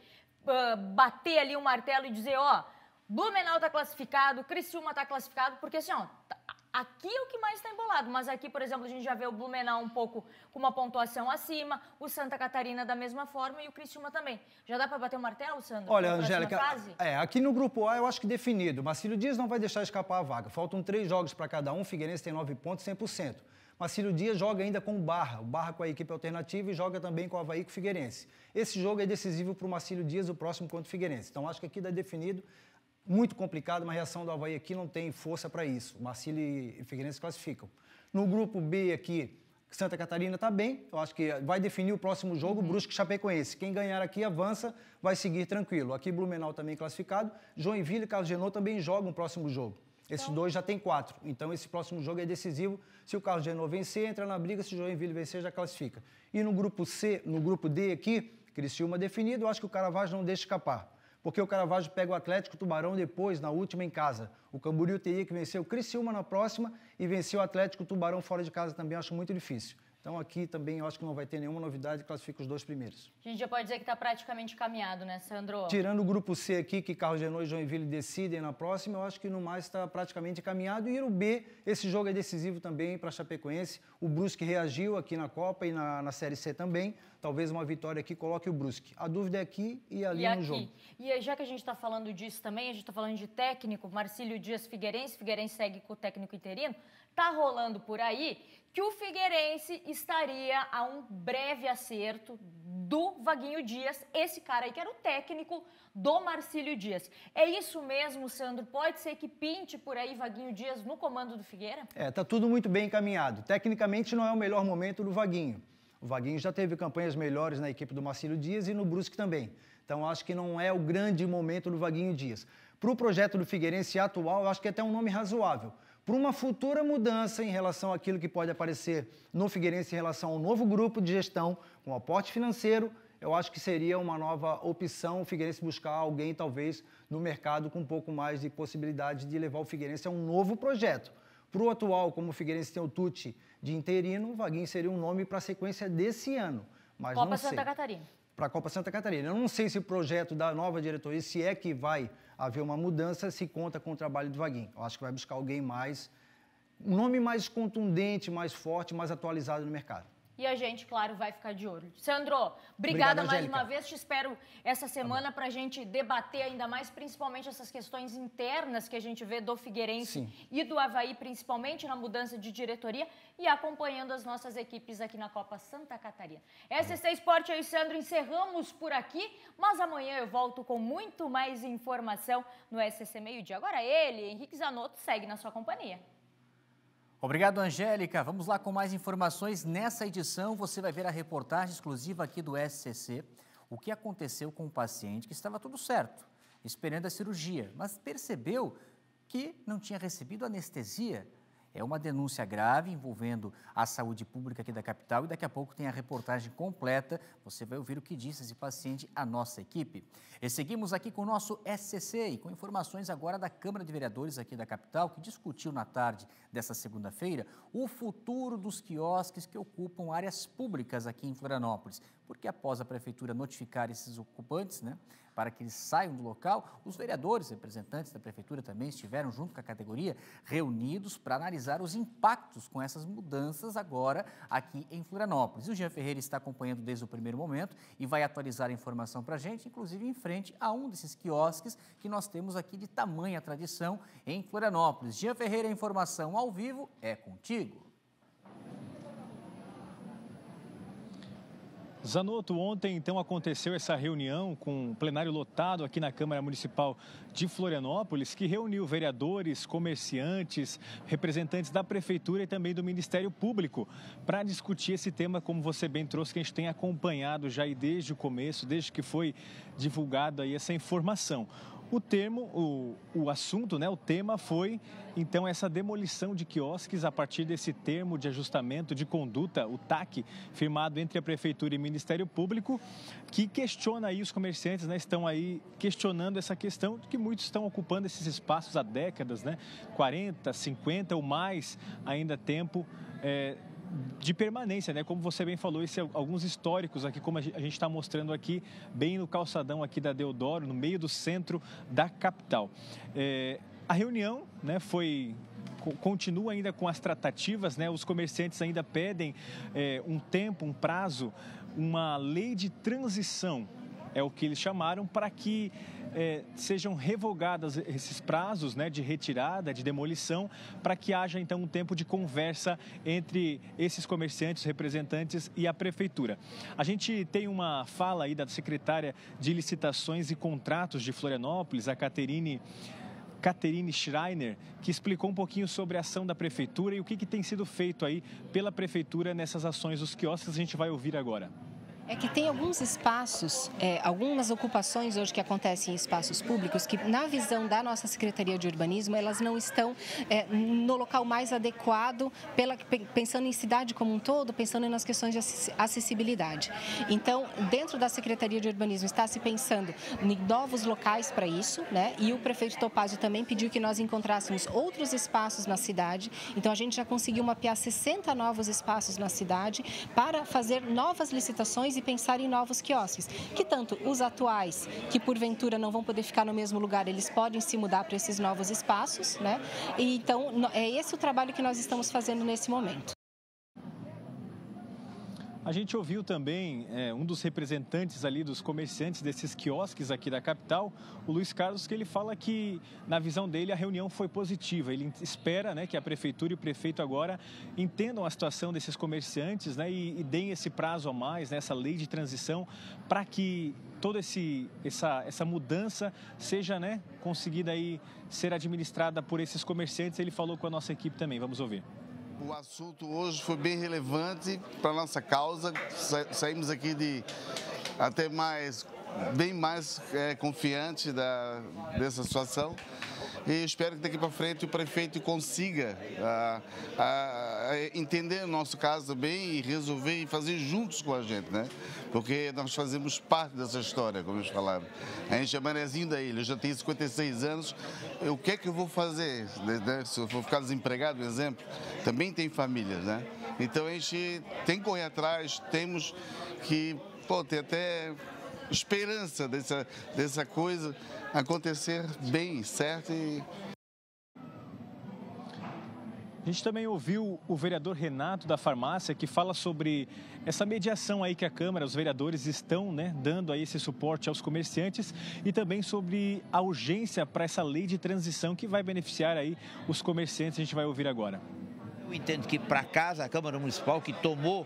Speaker 21: bater ali o martelo e dizer, Blumenau está classificado, Criciúma está classificado, porque assim, aqui é o que mais está embolado, mas aqui, por exemplo, a gente já vê o Blumenau um pouco com uma pontuação acima, o Santa Catarina da mesma forma e o Criciúma também. Já dá para bater o martelo, Sandro?
Speaker 2: Olha, Angélica, aqui no grupo A eu acho que definido, Marcílio Dias não vai deixar escapar a vaga, faltam 3 jogos para cada um, o Figueirense tem 9 pontos, 100%. Marcílio Dias joga ainda com o Barra com a equipe alternativa e joga também com o Avaí com o Figueirense. Esse jogo é decisivo para o Marcílio Dias, o próximo contra o Figueirense. Então acho que aqui dá definido, muito complicado, mas a reação do Avaí aqui não tem força para isso. O Marcílio e o Figueirense classificam. No grupo B aqui, Santa Catarina está bem, eu acho que vai definir o próximo jogo, Brusque e Chapecoense. Quem ganhar aqui avança, vai seguir tranquilo. Aqui Blumenau também classificado, Joinville e Carlos Genoa também jogam o próximo jogo. Esses dois já tem 4, então esse próximo jogo é decisivo. Se o Carlos Genoa vencer, entra na briga, se o Joinville vencer, já classifica. E no grupo C, no grupo D aqui, Criciúma definido, eu acho que o Caravaggio não deixa escapar. Porque o Caravaggio pega o Atlético Tubarão depois, na última em casa. O Camboriú teria que vencer o Criciúma na próxima e vencer o Atlético Tubarão fora de casa também, eu acho muito difícil. Então aqui também eu acho que não vai ter nenhuma novidade, classifica os 2 primeiros.
Speaker 21: A gente já pode dizer que está praticamente caminhado, né, Sandro?
Speaker 2: Tirando o grupo C aqui, que Carlos Genoa e Joinville decidem na próxima, eu acho que no mais está praticamente caminhado. E no B, esse jogo é decisivo também para a Chapecoense. O Brusque reagiu aqui na Copa e na Série C também. Talvez uma vitória aqui coloque o Brusque. A dúvida é aqui e ali no jogo.
Speaker 21: E já que a gente está falando disso também, a gente está falando de técnico, Marcílio Dias Figueirense segue com o técnico interino, está rolando por aí que o Figueirense estaria a um breve acerto do Vaguinho Dias, esse cara aí que era o técnico do Marcílio Dias. É isso mesmo, Sandro? Pode ser que pinte por aí Vaguinho Dias no comando do Figueira?
Speaker 2: Tá tudo muito bem encaminhado. Tecnicamente não é o melhor momento do Vaguinho. O Vaguinho já teve campanhas melhores na equipe do Marcílio Dias e no Brusque também. Então acho que não é o grande momento do Vaguinho Dias. Para o projeto do Figueirense atual, eu acho que é até um nome razoável. Para uma futura mudança em relação àquilo que pode aparecer no Figueirense em relação ao novo grupo de gestão, com aporte financeiro, eu acho que seria uma nova opção o Figueirense buscar alguém, talvez, no mercado com um pouco mais de possibilidade de levar o Figueirense a um novo projeto. Para o atual, como o Figueirense tem o Tucci de interino, o Vaguinho seria um nome para a sequência desse ano. Mas
Speaker 21: Copa
Speaker 2: não sei.
Speaker 21: Santa Catarina.
Speaker 2: Para a Copa Santa Catarina. Eu não sei se o projeto da nova diretoria, se é que vai haver uma mudança, se conta com o trabalho do Vaguinho. Eu acho que vai buscar alguém mais, um nome mais contundente, mais forte, mais atualizado no mercado.
Speaker 21: E a gente, claro, vai ficar de olho. Sandro, obrigada mais uma vez. Te espero essa semana para a gente debater ainda mais, principalmente essas questões internas que a gente vê do Figueirense e do Avaí, principalmente na mudança de diretoria e acompanhando as nossas equipes aqui na Copa Santa Catarina. SC Esporte, eu e Sandro encerramos por aqui, mas amanhã eu volto com muito mais informação no SCC Meio Dia. Agora ele, Henrique Zanotto, segue na sua companhia.
Speaker 1: Obrigado, Angélica. Vamos lá com mais informações. Nessa edição, você vai ver a reportagem exclusiva aqui do SCC, o que aconteceu com o paciente que estava tudo certo, esperando a cirurgia, mas percebeu que não tinha recebido anestesia. É uma denúncia grave envolvendo a saúde pública aqui da capital e daqui a pouco tem a reportagem completa. Você vai ouvir o que disse esse paciente à nossa equipe. E seguimos aqui com o nosso SCC e com informações agora da Câmara de Vereadores aqui da capital, que discutiu na tarde dessa segunda-feira o futuro dos quiosques que ocupam áreas públicas aqui em Florianópolis. Porque após a prefeitura notificar esses ocupantes, para que eles saiam do local, os vereadores, representantes da prefeitura também estiveram junto com a categoria reunidos para analisar os impactos com essas mudanças agora aqui em Florianópolis. E o Jean Ferreira está acompanhando desde o primeiro momento e vai atualizar a informação para a gente, inclusive em frente a um desses quiosques que nós temos aqui de tamanha tradição em Florianópolis. Jean Ferreira, a informação ao vivo é contigo.
Speaker 14: Zanotto, ontem então aconteceu essa reunião com um plenário lotado aqui na Câmara Municipal de Florianópolis, que reuniu vereadores, comerciantes, representantes da Prefeitura e também do Ministério Público para discutir esse tema, como você bem trouxe, que a gente tem acompanhado já aí desde o começo, desde que foi divulgada aí essa informação. O assunto, né, o tema foi, então, essa demolição de quiosques a partir desse termo de ajustamento de conduta, o TAC, firmado entre a Prefeitura e o Ministério Público, que questiona aí os comerciantes, né, estão aí questionando essa questão de que muitos estão ocupando esses espaços há décadas, né, 40, 50 ou mais ainda tempo, de permanência, né? Como você bem falou, alguns históricos aqui, como a gente está mostrando aqui, bem no calçadão aqui da Deodoro, no meio do centro da capital. A reunião, né, continua ainda com as tratativas, né? Os comerciantes ainda pedem um tempo, um prazo, uma lei de transição, é o que eles chamaram, para que sejam revogados esses prazos, né, de retirada, de demolição, para que haja então um tempo de conversa entre esses comerciantes, representantes e a Prefeitura. A gente tem uma fala aí da secretária de Licitações e Contratos de Florianópolis, a Caterine Schreiner, que explicou um pouquinho sobre a ação da Prefeitura e o que tem sido feito aí pela Prefeitura nessas ações dos quiosques. A gente vai ouvir agora.
Speaker 3: É que tem alguns espaços, algumas ocupações hoje que acontecem em espaços públicos que, na visão da nossa Secretaria de Urbanismo, elas não estão no local mais adequado, pensando em cidade como um todo, pensando nas questões de acessibilidade. Então, dentro da Secretaria de Urbanismo está se pensando em novos locais para isso, né? E o prefeito Topazio também pediu que nós encontrássemos outros espaços na cidade. Então, a gente já conseguiu mapear 60 novos espaços na cidade para fazer novas licitações e pensar em novos quiosques, que tanto os atuais, que porventura não vão poder ficar no mesmo lugar, eles podem se mudar para esses novos espaços, né? E então, é esse o trabalho que nós estamos fazendo nesse momento.
Speaker 14: A gente ouviu também um dos representantes ali dos comerciantes desses quiosques aqui da capital, o Luiz Carlos, que ele fala que, na visão dele, a reunião foi positiva. Ele espera, né, que a Prefeitura e o prefeito agora entendam a situação desses comerciantes, né, e deem esse prazo a mais, né, essa lei de transição, para que toda essa mudança seja, né, conseguida aí ser administrada por esses comerciantes. Ele falou com a nossa equipe também. Vamos ouvir.
Speaker 5: O assunto hoje foi bem relevante para a nossa causa. Saímos aqui bem mais confiantes dessa situação. E espero que daqui para frente o prefeito consiga entender o nosso caso bem e resolver e fazer juntos com a gente, né? Porque nós fazemos parte dessa história, como eles falaram. A gente é manezinho da ilha, eu já tenho 56 anos, o que é que eu vou fazer? Né? Se eu for ficar desempregado, por exemplo, também tem famílias, né? Então a gente tem que correr atrás, temos que ter até esperança dessa coisa acontecer bem, certo?
Speaker 14: A gente também ouviu o vereador Renato da Farmácia, que fala sobre essa mediação aí que a Câmara, os vereadores estão, né, dando aí esse suporte aos comerciantes, e também sobre a urgência para essa lei de transição que vai beneficiar aí os comerciantes. A gente vai ouvir agora.
Speaker 23: Eu entendo que para casa, a Câmara Municipal, que tomou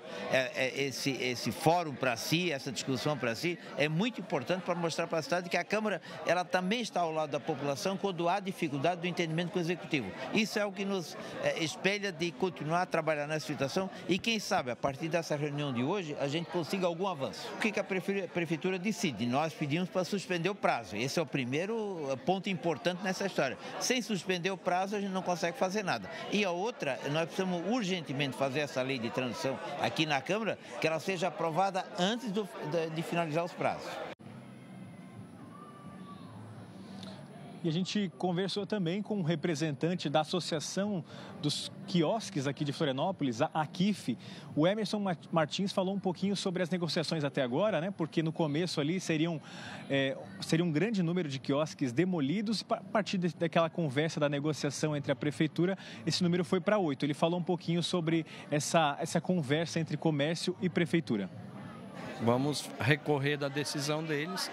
Speaker 23: esse fórum para si, essa discussão para si, é muito importante para mostrar para a cidade que a Câmara ela também está ao lado da população quando há dificuldade do entendimento com o Executivo. Isso é o que nos espelha de continuar a trabalhar nessa situação e, quem sabe, a partir dessa reunião de hoje, a gente consiga algum avanço. O que a Prefeitura decide? Nós pedimos para suspender o prazo. Esse é o primeiro ponto importante nessa história. Sem suspender o prazo, a gente não consegue fazer nada. E a outra, nós precisamos urgentemente fazer essa lei de transição aqui na Câmara, que ela seja aprovada antes de finalizar os prazos.
Speaker 14: E a gente conversou também com um representante da Associação dos Quiosques aqui de Florianópolis, a AQIF. O Emerson Martins falou um pouquinho sobre as negociações até agora, né? Porque no começo ali seria um grande número de quiosques demolidos e a partir daquela conversa da negociação entre a Prefeitura, esse número foi para 8. Ele falou um pouquinho sobre essa conversa entre comércio e Prefeitura.
Speaker 24: Vamos recorrer da decisão deles,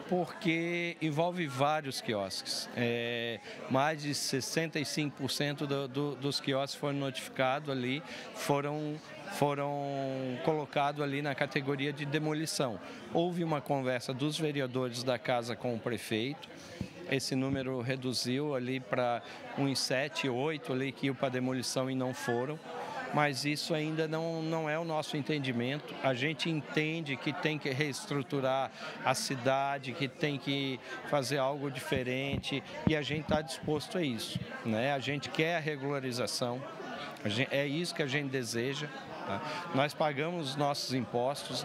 Speaker 24: porque envolve vários quiosques. Mais de 65% dos quiosques foram notificados ali, foram colocados ali na categoria de demolição. Houve uma conversa dos vereadores da casa com o prefeito. Esse número reduziu ali para uns 7, 8 ali que iam para demolição e não foram. mas isso ainda não é o nosso entendimento. A gente entende que tem que reestruturar a cidade, que tem que fazer algo diferente e a gente está disposto a isso, né? A gente quer a regularização, é isso que a gente deseja. Nós pagamos os nossos impostos,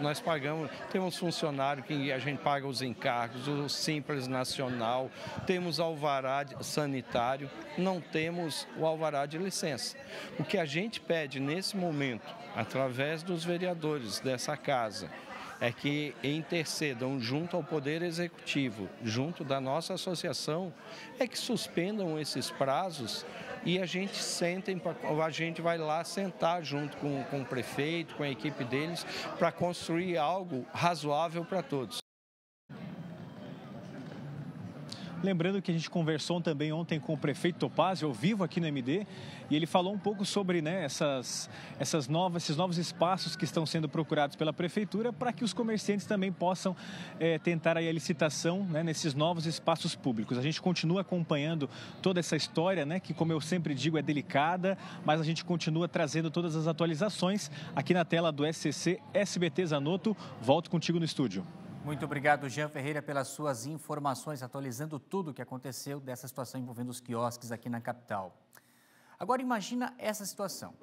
Speaker 24: temos funcionário que a gente paga os encargos, o Simples Nacional, temos alvará sanitário, não temos o alvará de licença. O que a gente pede nesse momento, através dos vereadores dessa casa, é que intercedam junto ao Poder Executivo, junto da nossa associação, é que suspendam esses prazos e a gente vai lá sentar junto com o prefeito, com a equipe deles, para construir algo razoável para todos.
Speaker 14: Lembrando que a gente conversou também ontem com o prefeito Topazio, ao vivo aqui no MD, e ele falou um pouco sobre, né, esses novos espaços que estão sendo procurados pela prefeitura para que os comerciantes também possam tentar aí a licitação, né, nesses novos espaços públicos. A gente continua acompanhando toda essa história, né, que, como eu sempre digo, é delicada, mas a gente continua trazendo todas as atualizações aqui na tela do SCC SBT Zanotto. Volto contigo no estúdio.
Speaker 1: Muito obrigado, Jean Ferreira, pelas suas informações, atualizando tudo o que aconteceu dessa situação envolvendo os quiosques aqui na capital. Agora, imagina essa situação.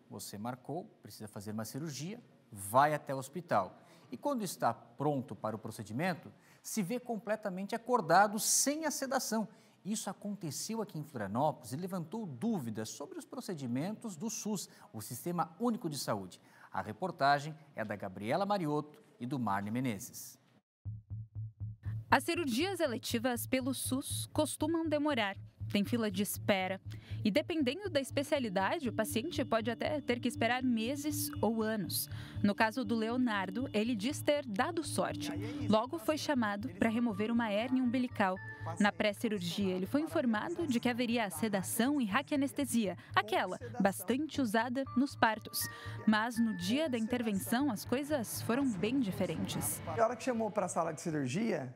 Speaker 1: Você marcou, precisa fazer uma cirurgia, vai até o hospital. E quando está pronto para o procedimento, se vê completamente acordado, sem a sedação. Isso aconteceu aqui em Florianópolis e levantou dúvidas sobre os procedimentos do SUS, o Sistema Único de Saúde. A reportagem é da Gabriela Mariotto e do Marne Menezes.
Speaker 7: As cirurgias eletivas pelo SUS costumam demorar, tem fila de espera. E dependendo da especialidade, o paciente pode até ter que esperar meses ou anos. No caso do Leonardo, ele diz ter dado sorte. Logo foi chamado para remover uma hérnia umbilical. Na pré-cirurgia, ele foi informado de que haveria sedação e raquianestesia, aquela bastante usada nos partos. Mas no dia da intervenção, as coisas foram bem diferentes.
Speaker 8: Na hora que chamou para a sala de cirurgia,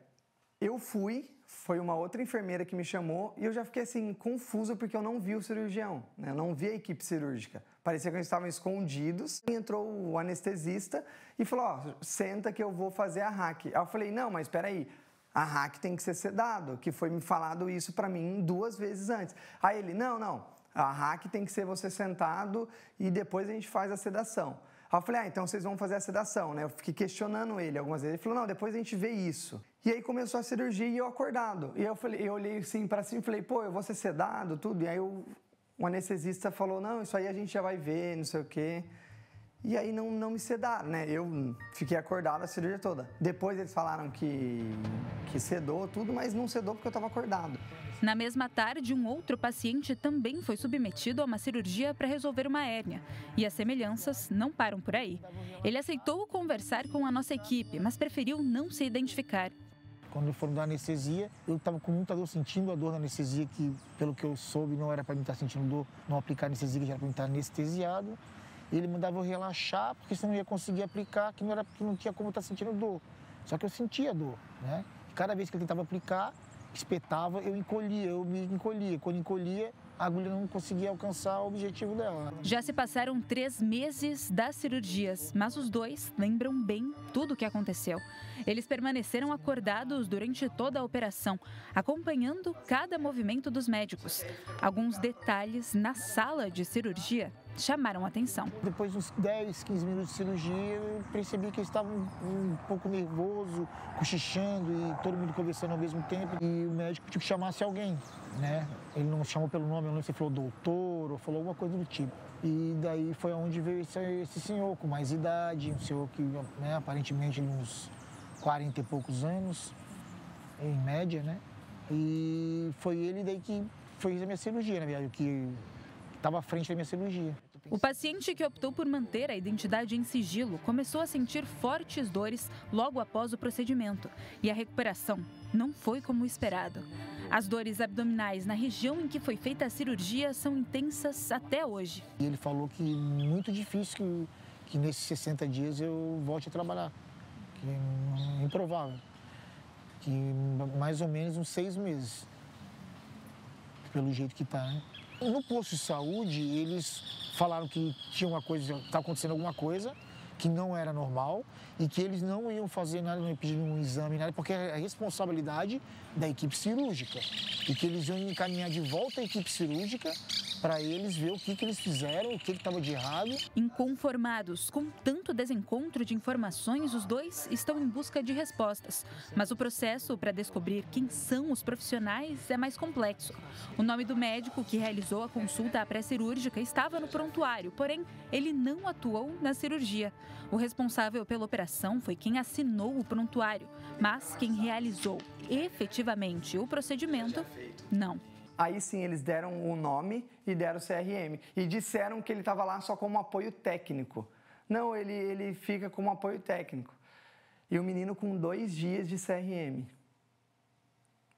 Speaker 8: eu fui, foi uma outra enfermeira que me chamou e eu já fiquei assim, confuso porque eu não vi o cirurgião, né? Eu não vi a equipe cirúrgica. Parecia que eles estavam escondidos. Entrou o anestesista e falou, ó, senta que eu vou fazer a hack. Aí eu falei, não, mas espera aí, a hack tem que ser sedado, que foi me falado isso para mim 2 vezes antes. Aí ele, não, a hack tem que ser você sentado e depois a gente faz a sedação. Aí eu falei, então vocês vão fazer a sedação, né? Eu fiquei questionando ele algumas vezes. Ele falou, não, depois a gente vê isso. E aí começou a cirurgia e eu acordado. E eu olhei assim para cima e falei, pô, eu vou ser sedado, tudo. E aí o anestesista falou, não, isso aí a gente já vai ver, não sei o quê. E aí não me sedaram, né? Eu fiquei acordado a cirurgia toda. Depois eles falaram que sedou tudo, mas não sedou porque eu estava acordado.
Speaker 7: Na mesma tarde, um outro paciente também foi submetido a uma cirurgia para resolver uma hérnia. E as semelhanças não param por aí. Ele aceitou conversar com a nossa equipe, mas preferiu não se identificar.
Speaker 9: Quando foram dar anestesia, eu estava com muita dor, sentindo a dor na anestesia, que pelo que eu soube não era para mim estar sentindo dor, não aplicar anestesia, que já era para mim estar anestesiado. Ele mandava eu relaxar, porque senão eu ia conseguir aplicar, que não tinha como estar sentindo dor. Só que eu sentia dor, né? Cada vez que ele tentava aplicar, espetava, eu me encolhia. Quando encolhia, a agulha não conseguia alcançar o objetivo dela.
Speaker 7: Já se passaram 3 meses das cirurgias, mas os dois lembram bem tudo o que aconteceu. Eles permaneceram acordados durante toda a operação, acompanhando cada movimento dos médicos. Alguns detalhes na sala de cirurgia chamaram a atenção.
Speaker 9: Depois de uns 10, 15 minutos de cirurgia, eu percebi que eles estavam um pouco nervoso, cochichando e todo mundo conversando ao mesmo tempo. E o médico pediu que chamasse alguém, né? Ele não chamou pelo nome, eu não lembro se ele falou doutor ou falou alguma coisa do tipo. E daí foi onde veio esse senhor com mais idade, um senhor que, né, aparentemente uns 40 e poucos anos, em média, né? E foi ele daí que fez a minha cirurgia, na verdade, que estava à frente da minha cirurgia.
Speaker 7: O paciente que optou por manter a identidade em sigilo começou a sentir fortes dores logo após o procedimento. E a recuperação não foi como esperado. As dores abdominais na região em que foi feita a cirurgia são intensas até hoje.
Speaker 9: E ele falou que é muito difícil que nesses 60 dias eu volte a trabalhar. Que é improvável. Que mais ou menos uns 6 meses. Pelo jeito que está, né? No posto de saúde, eles falaram que tinha uma coisa, estava acontecendo alguma coisa que não era normal e que eles não iam fazer nada, não iam pedir um exame, nada, porque é a responsabilidade da equipe cirúrgica e que eles iam encaminhar de volta a equipe cirúrgica para eles ver o que eles fizeram, o que estava de errado.
Speaker 7: Inconformados com tanto desencontro de informações, os dois estão em busca de respostas. Mas o processo para descobrir quem são os profissionais é mais complexo. O nome do médico que realizou a consulta pré-cirúrgica estava no prontuário, porém, ele não atuou na cirurgia. O responsável pela operação foi quem assinou o prontuário, mas quem realizou efetivamente o procedimento, não.
Speaker 8: Aí sim eles deram o nome e deram o CRM. E disseram que ele estava lá só como apoio técnico. Não, ele fica como apoio técnico. E o menino com 2 dias de CRM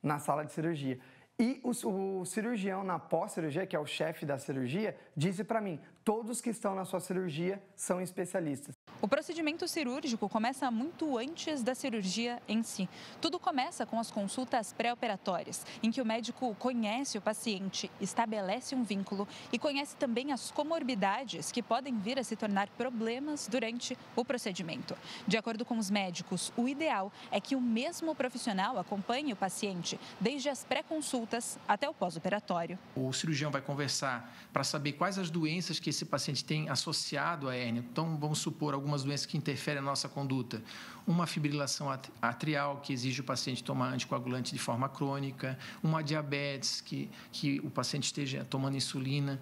Speaker 8: na sala de cirurgia. E o cirurgião na pós-cirurgia, que é o chefe da cirurgia, disse para mim, todos que estão na sua cirurgia são especialistas.
Speaker 7: O procedimento cirúrgico começa muito antes da cirurgia em si. Tudo começa com as consultas pré-operatórias, em que o médico conhece o paciente, estabelece um vínculo e conhece também as comorbidades que podem vir a se tornar problemas durante o procedimento. De acordo com os médicos, o ideal é que o mesmo profissional acompanhe o paciente desde as pré-consultas até o pós-operatório.
Speaker 6: O cirurgião vai conversar para saber quais as doenças que esse paciente tem associado à hérnia. Então, vamos supor algumas doenças que interferem na nossa conduta. Uma fibrilação atrial, que exige o paciente tomar anticoagulante de forma crônica, uma diabetes, que o paciente esteja tomando insulina,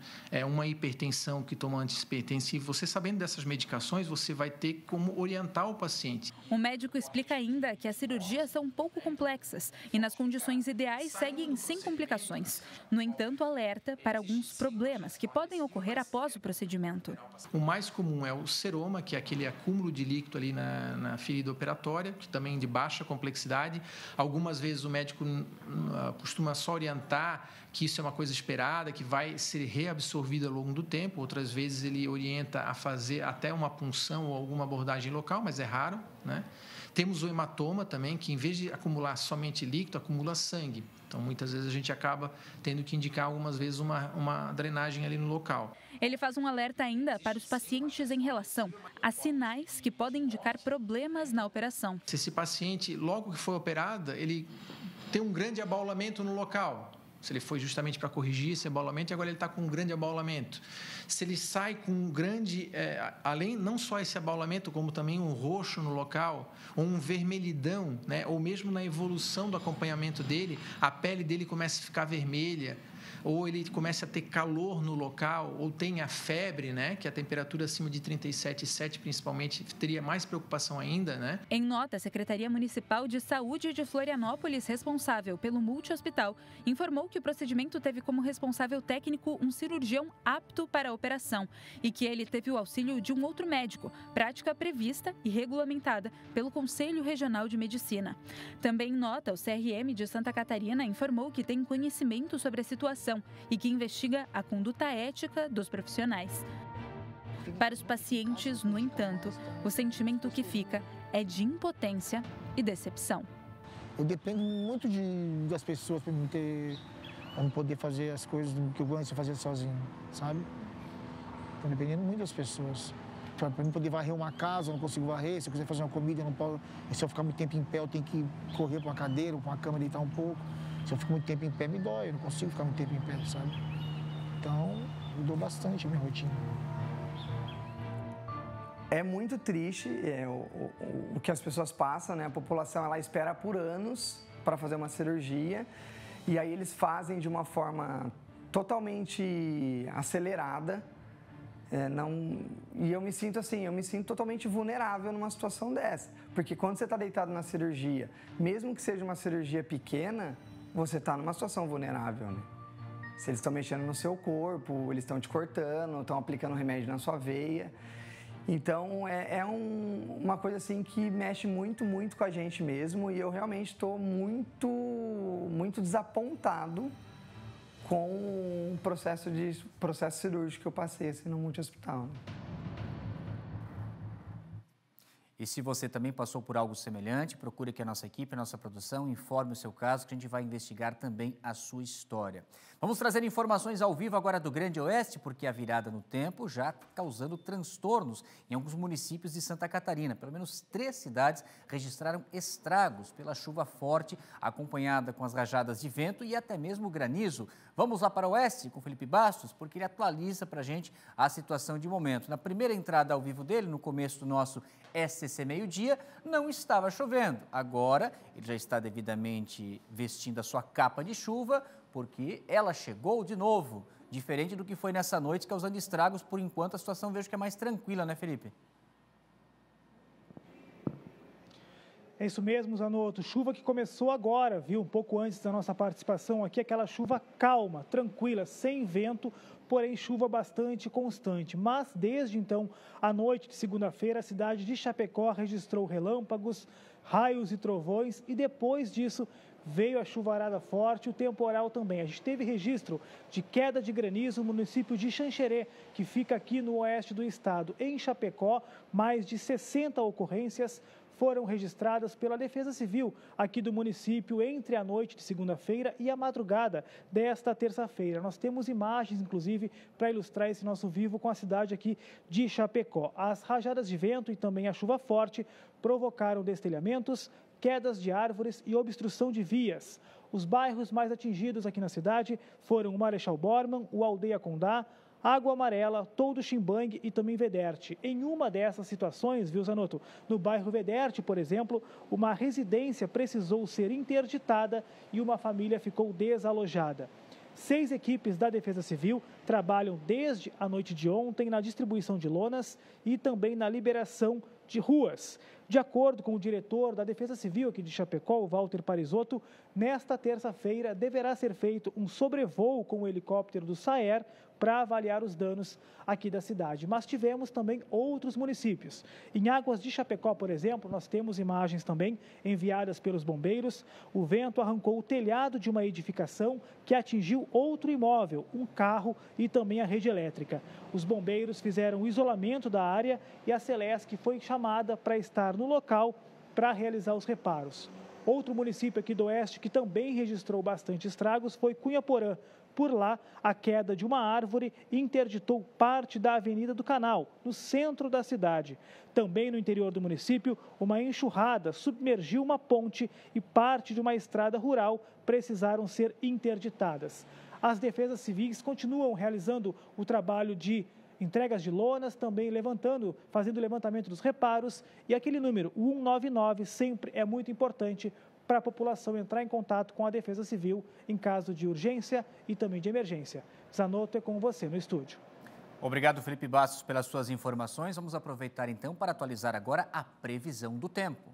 Speaker 6: uma hipertensão, que toma antihipertensivo. Você sabendo dessas medicações, você vai ter como orientar o paciente.
Speaker 7: O médico explica ainda que as cirurgias são um pouco complexas e, nas condições ideais, seguem sem complicações. No entanto, alerta para alguns problemas que podem ocorrer após o procedimento.
Speaker 6: O mais comum é o seroma, que é aquele acúmulo de líquido ali na ferida operatória, que também é de baixa complexidade. Algumas vezes o médico costuma só orientar que isso é uma coisa esperada, que vai ser reabsorvida ao longo do tempo. Outras vezes ele orienta a fazer até uma punção ou alguma abordagem local, mas é raro, né? Temos o hematoma também, que em vez de acumular somente líquido, acumula sangue. Então, muitas vezes a gente acaba tendo que indicar algumas vezes uma drenagem ali no local.
Speaker 7: Ele faz um alerta ainda para os pacientes em relação a sinais que podem indicar problemas na operação.
Speaker 6: Se esse paciente, logo que foi operado, ele tem um grande abaulamento no local, se ele foi justamente para corrigir esse abaulamento e agora ele está com um grande abaulamento. Se ele sai com um grande, além não só esse abaulamento, como também um roxo no local, ou um vermelhidão, né? Ou mesmo na evolução do acompanhamento dele, a pele dele começa a ficar vermelha, ou ele começa a ter calor no local, ou tem a febre, né? Que a temperatura acima de 37,7 principalmente teria mais preocupação ainda, né?
Speaker 7: Em nota, a Secretaria Municipal de Saúde de Florianópolis, responsável pelo multi-hospital, informou que o procedimento teve como responsável técnico um cirurgião apto para a operação e que ele teve o auxílio de um outro médico, prática prevista e regulamentada pelo Conselho Regional de Medicina. Também em nota, o CRM de Santa Catarina informou que tem conhecimento sobre a situação e que investiga a conduta ética dos profissionais. Para os pacientes, no entanto, o sentimento que fica é de impotência e decepção.
Speaker 9: Eu dependo muito das pessoas para não poder fazer as coisas que eu gosto de fazer sozinho, sabe? Estou dependendo muito das pessoas. Para mim poder varrer uma casa, eu não consigo varrer. Se eu quiser fazer uma comida, eu não posso. Se eu ficar muito tempo em pé, eu tenho que correr para uma cadeira, para uma cama, deitar um pouco. Se eu fico muito tempo em pé, me dói. Eu não consigo ficar muito tempo em pé, sabe? Então, mudou bastante a minha rotina.
Speaker 8: É muito triste o que as pessoas passam, né? A população, ela espera por anos para fazer uma cirurgia e aí eles fazem de uma forma totalmente acelerada. E eu me sinto assim, totalmente vulnerável numa situação dessa. Porque quando você está deitado na cirurgia, mesmo que seja uma cirurgia pequena, você está numa situação vulnerável, né? Se eles estão mexendo no seu corpo, eles estão te cortando, estão aplicando remédio na sua veia. Então, uma coisa assim que mexe muito, muito com a gente mesmo. E eu realmente estou muito, muito desapontado com o processo cirúrgico que eu passei assim, no multi-hospital.
Speaker 1: E se você também passou por algo semelhante, procure aqui a nossa equipe, a nossa produção, informe o seu caso, que a gente vai investigar também a sua história. Vamos trazer informações ao vivo agora do Grande Oeste, porque a virada no tempo já está causando transtornos em alguns municípios de Santa Catarina. Pelo menos 3 cidades registraram estragos pela chuva forte, acompanhada com as rajadas de vento e até mesmo granizo. Vamos lá para o Oeste com o Felipe Bastos, porque ele atualiza para a gente a situação de momento. Na primeira entrada ao vivo dele, no começo do nosso SCC Meio-Dia, não estava chovendo. Agora, ele já está devidamente vestindo a sua capa de chuva, porque ela chegou de novo, diferente do que foi nessa noite, causando estragos. Por enquanto, a situação vejo que é mais tranquila, né, Felipe?
Speaker 10: É isso mesmo, Zanotto. Chuva que começou agora, viu? Um pouco antes da nossa participação aqui, aquela chuva calma, tranquila, sem vento, porém chuva bastante constante. Mas desde então, à noite de segunda-feira, a cidade de Chapecó registrou relâmpagos, raios e trovões e depois disso veio a chuvarada forte e o temporal também. A gente teve registro de queda de granizo no município de Xanxerê, que fica aqui no oeste do estado. Em Chapecó, mais de 60 ocorrências foram registradas pela Defesa Civil aqui do município entre a noite de segunda-feira e a madrugada desta terça-feira. Nós temos imagens, inclusive, para ilustrar esse nosso vivo com a cidade aqui de Chapecó. As rajadas de vento e também a chuva forte provocaram destelhamentos, quedas de árvores e obstrução de vias. Os bairros mais atingidos aqui na cidade foram o Marechal Bormann, o Aldeia Condá, Água Amarela, Toldo Chimbangue e também Vederte. Em uma dessas situações, viu, Zanotto? No bairro Vederte, por exemplo, uma residência precisou ser interditada e uma família ficou desalojada. 6 equipes da Defesa Civil trabalham desde a noite de ontem na distribuição de lonas e também na liberação de ruas. De acordo com o diretor da Defesa Civil aqui de Chapecó, o Walter Parisotto, nesta terça-feira deverá ser feito um sobrevoo com o helicóptero do SAER para avaliar os danos aqui da cidade. Mas tivemos também outros municípios. Em Águas de Chapecó, por exemplo, nós temos imagens também enviadas pelos bombeiros. O vento arrancou o telhado de uma edificação que atingiu outro imóvel, um carro e também a rede elétrica. Os bombeiros fizeram o isolamento da área e a Celesc foi chamada para estar no local para realizar os reparos. Outro município aqui do oeste que também registrou bastante estragos foi Cunhaporã. Por lá, a queda de uma árvore interditou parte da Avenida do Canal, no centro da cidade. Também no interior do município, uma enxurrada submergiu uma ponte e parte de uma estrada rural precisaram ser interditadas. As defesas civis continuam realizando o trabalho de entregas de lonas, também fazendo o levantamento dos reparos. E aquele número, o 199, sempre é muito importante para a população entrar em contato com a Defesa Civil em caso de urgência e também de emergência. Zanotto, é com você no estúdio.
Speaker 1: Obrigado, Felipe Bastos, pelas suas informações. Vamos aproveitar então para atualizar agora a previsão do tempo.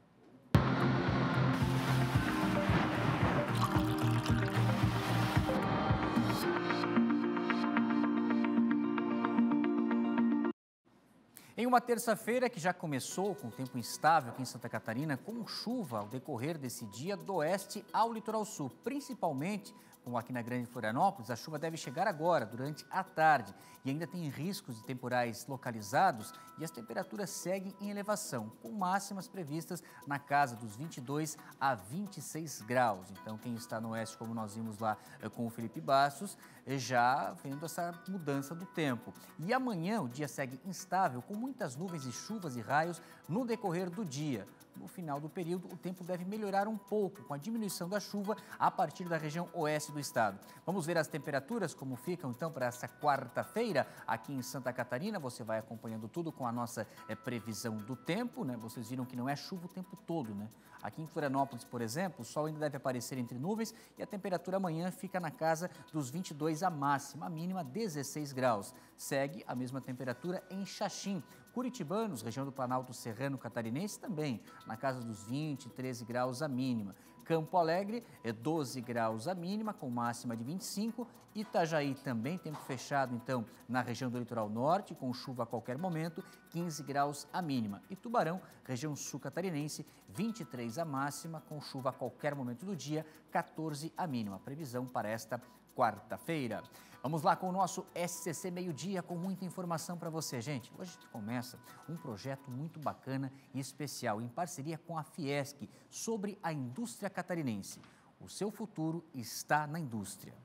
Speaker 1: Em uma terça-feira que já começou com tempo instável aqui em Santa Catarina, com chuva ao decorrer desse dia do oeste ao litoral sul, principalmente como aqui na Grande Florianópolis, a chuva deve chegar agora, durante a tarde, e ainda tem riscos de temporais localizados e as temperaturas seguem em elevação, com máximas previstas na casa dos 22 a 26 graus. Então, quem está no oeste, como nós vimos lá com o Felipe Bastos, já vendo essa mudança do tempo. E amanhã o dia segue instável, com muitas nuvens e chuvas e raios no decorrer do dia. No final do período, o tempo deve melhorar um pouco, com a diminuição da chuva a partir da região oeste do estado. Vamos ver as temperaturas, como ficam então para essa quarta-feira aqui em Santa Catarina. Você vai acompanhando tudo com a nossa previsão do tempo, né? Vocês viram que não é chuva o tempo todo, né? Aqui em Florianópolis, por exemplo, o sol ainda deve aparecer entre nuvens e a temperatura amanhã fica na casa dos 22 a máxima, a mínima 16 graus. Segue a mesma temperatura em Xaxim. Curitibanos, região do Planalto Serrano Catarinense, também na casa dos 20, 13 graus a mínima. Campo Alegre é 12 graus a mínima, com máxima de 25. Itajaí também, tempo fechado, então, na região do litoral norte, com chuva a qualquer momento, 15 graus a mínima. E Tubarão, região sul catarinense, 23 a máxima, com chuva a qualquer momento do dia, 14 a mínima. Previsão para esta quarta-feira. Vamos lá com o nosso SCC Meio-Dia, com muita informação para você, gente. Hoje começa um projeto muito bacana e especial, em parceria com a Fiesc, sobre a indústria catarinense. O seu futuro está na indústria.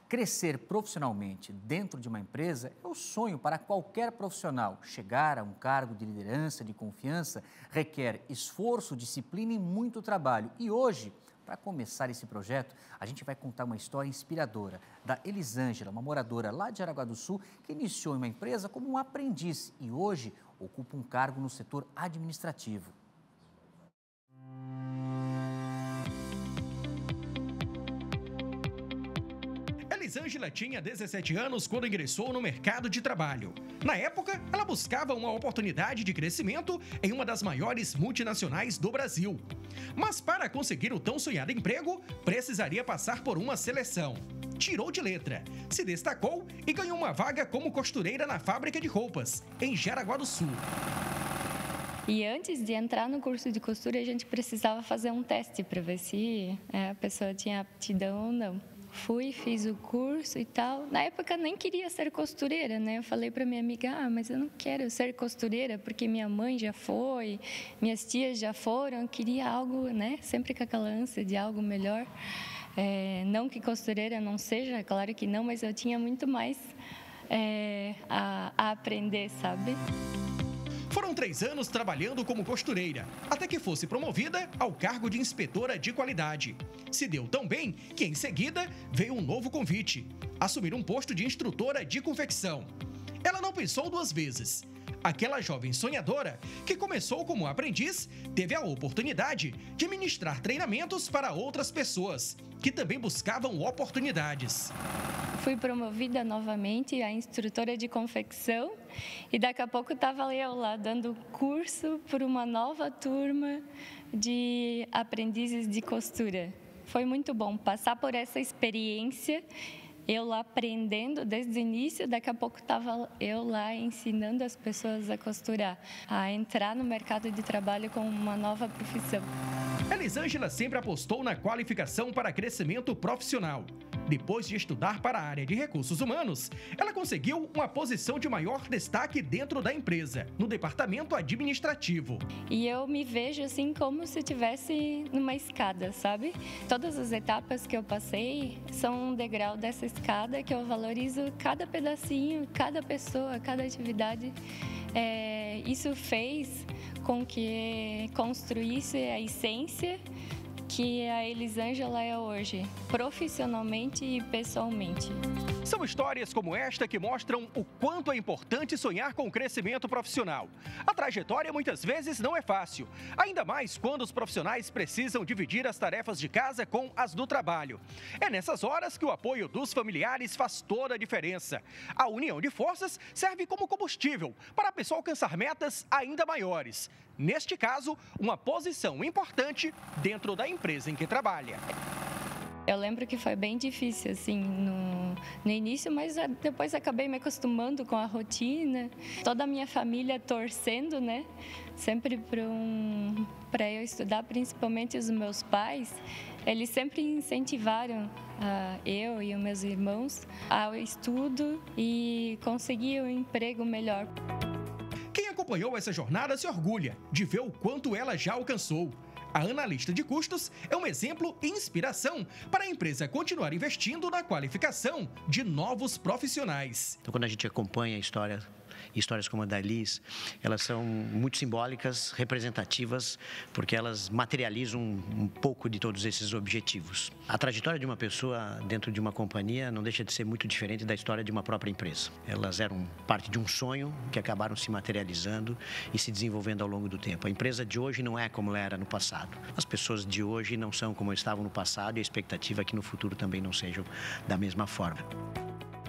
Speaker 1: Crescer profissionalmente dentro de uma empresa é o sonho para qualquer profissional. Chegar a um cargo de liderança, de confiança, requer esforço, disciplina e muito trabalho. E hoje, para começar esse projeto, a gente vai contar uma história inspiradora da Elisângela, uma moradora lá de Jaraguá do Sul, que iniciou em uma empresa como um aprendiz e hoje ocupa um cargo no setor administrativo.
Speaker 11: Elisângela tinha 17 anos quando ingressou no mercado de trabalho. Na época, ela buscava uma oportunidade de crescimento em uma das maiores multinacionais do Brasil. Mas para conseguir o tão sonhado emprego, precisaria passar por uma seleção. Tirou de letra, se destacou e ganhou uma vaga como costureira na fábrica de roupas, em Jaraguá do Sul.
Speaker 12: E antes de entrar no curso de costura, a gente precisava fazer um teste para ver se a pessoa tinha aptidão ou não. Fui, fiz o curso e tal. Na época nem queria ser costureira, né? Eu falei para minha amiga, mas eu não quero ser costureira porque minha mãe já foi, minhas tias já foram. Eu queria algo, né? Sempre com aquela ânsia de algo melhor. Não que costureira não seja, claro que não, mas eu tinha muito mais a aprender, sabe?
Speaker 11: Foram 3 anos trabalhando como costureira, até que fosse promovida ao cargo de inspetora de qualidade. Se deu tão bem que, em seguida, veio um novo convite: assumir um posto de instrutora de confecção. Ela não pensou 2 vezes. Aquela jovem sonhadora, que começou como aprendiz, teve a oportunidade de ministrar treinamentos para outras pessoas, que também buscavam oportunidades.
Speaker 12: Fui promovida novamente a instrutora de confecção e daqui a pouco estava eu lá dando curso por uma nova turma de aprendizes de costura. Foi muito bom passar por essa experiência, eu lá aprendendo desde o início, daqui a pouco estava eu lá ensinando as pessoas a costurar, a entrar no mercado de trabalho com uma nova profissão.
Speaker 11: Elisângela sempre apostou na qualificação para crescimento profissional. Depois de estudar para a área de recursos humanos, ela conseguiu uma posição de maior destaque dentro da empresa, no departamento administrativo.
Speaker 12: E eu me vejo assim como se estivesse numa escada, sabe? Todas as etapas que eu passei são um degrau dessa escada que eu valorizo cada pedacinho, cada pessoa, cada atividade. Isso fez com que construísse a essência que a Elisângela é hoje, profissionalmente e pessoalmente.
Speaker 11: São histórias como esta que mostram o quanto é importante sonhar com o crescimento profissional. A trajetória muitas vezes não é fácil, ainda mais quando os profissionais precisam dividir as tarefas de casa com as do trabalho. É nessas horas que o apoio dos familiares faz toda a diferença. A união de forças serve como combustível para a pessoa alcançar metas ainda maiores. Neste caso, uma posição importante dentro da empresa em que trabalha.
Speaker 12: Eu lembro que foi bem difícil, assim, no início, mas depois acabei me acostumando com a rotina. Toda a minha família torcendo, né? Sempre para eu estudar, principalmente os meus pais. Eles sempre incentivaram eu e os meus irmãos ao estudo e conseguir um emprego melhor.
Speaker 11: Quem acompanhou essa jornada se orgulha de ver o quanto ela já alcançou. A analista de custos é um exemplo e inspiração para a empresa continuar investindo na qualificação de novos profissionais.
Speaker 15: Então, quando a gente acompanha histórias como a da Liz, elas são muito simbólicas, representativas, porque elas materializam um pouco de todos esses objetivos. A trajetória de uma pessoa dentro de uma companhia não deixa de ser muito diferente da história de uma própria empresa. Elas eram parte de um sonho que acabaram se materializando e se desenvolvendo ao longo do tempo. A empresa de hoje não é como ela era no passado. As pessoas de hoje não são como estavam no passado e a expectativa é que no futuro também não sejam da mesma forma.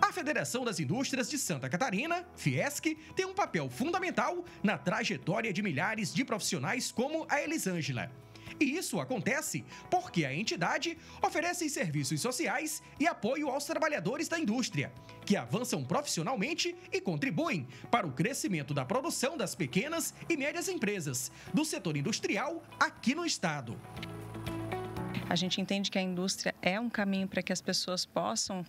Speaker 11: A Federação das Indústrias de Santa Catarina, Fiesc, tem um papel fundamental na trajetória de milhares de profissionais como a Elisângela. E isso acontece porque a entidade oferece serviços sociais e apoio aos trabalhadores da indústria, que avançam profissionalmente e contribuem para o crescimento da produção das pequenas e médias empresas do setor industrial aqui no estado.
Speaker 16: A gente entende que a indústria é um caminho para que as pessoas possam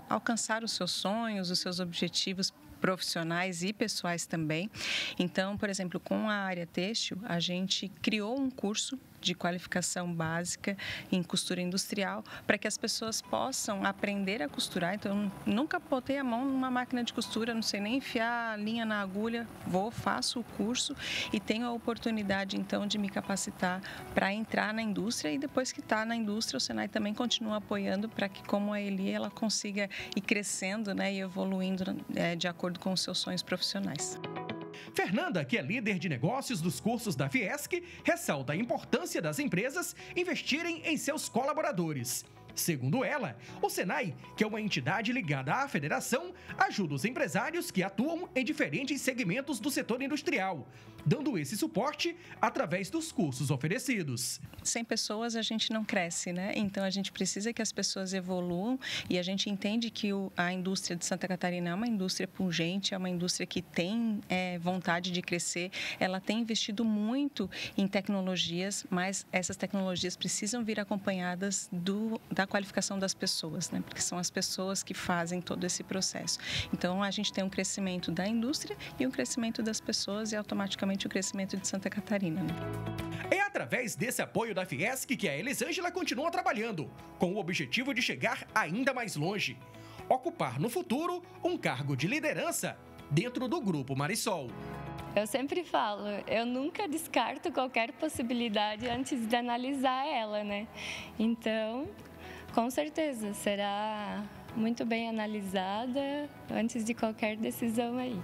Speaker 16: alcançar os seus sonhos, os seus objetivos profissionais e pessoais também. Então, por exemplo, com a área têxtil, a gente criou um curso de qualificação básica em costura industrial para que as pessoas possam aprender a costurar. Então, nunca botei a mão numa máquina de costura, não sei nem enfiar a linha na agulha, faço o curso e tenho a oportunidade, então, de me capacitar para entrar na indústria, e depois que está na indústria, o Senai também continua apoiando para que, como a Eli, ela consiga ir crescendo, né, e evoluindo de acordo com os seus sonhos profissionais.
Speaker 11: Fernanda, que é líder de negócios dos cursos da Fiesc, ressalta a importância das empresas investirem em seus colaboradores. Segundo ela, o Senai, que é uma entidade ligada à federação, ajuda os empresários que atuam em diferentes segmentos do setor industrial, dando esse suporte através dos cursos oferecidos.
Speaker 16: Sem pessoas a gente não cresce, né? Então a gente precisa que as pessoas evoluam, e a gente entende que a indústria de Santa Catarina é uma indústria pungente, é uma indústria que tem vontade de crescer. Ela tem investido muito em tecnologias, mas essas tecnologias precisam vir acompanhadas da qualificação das pessoas, né? Porque são as pessoas que fazem todo esse processo. Então a gente tem um crescimento da indústria e um crescimento das pessoas, e automaticamente o crescimento de Santa Catarina, né?
Speaker 11: É através desse apoio da Fiesc que a Elisângela continua trabalhando, com o objetivo de chegar ainda mais longe, ocupar no futuro um cargo de liderança dentro do Grupo Marisol.
Speaker 12: Eu sempre falo, eu nunca descarto qualquer possibilidade antes de analisar ela, né? Então, com certeza, será muito bem analisada antes de qualquer decisão aí.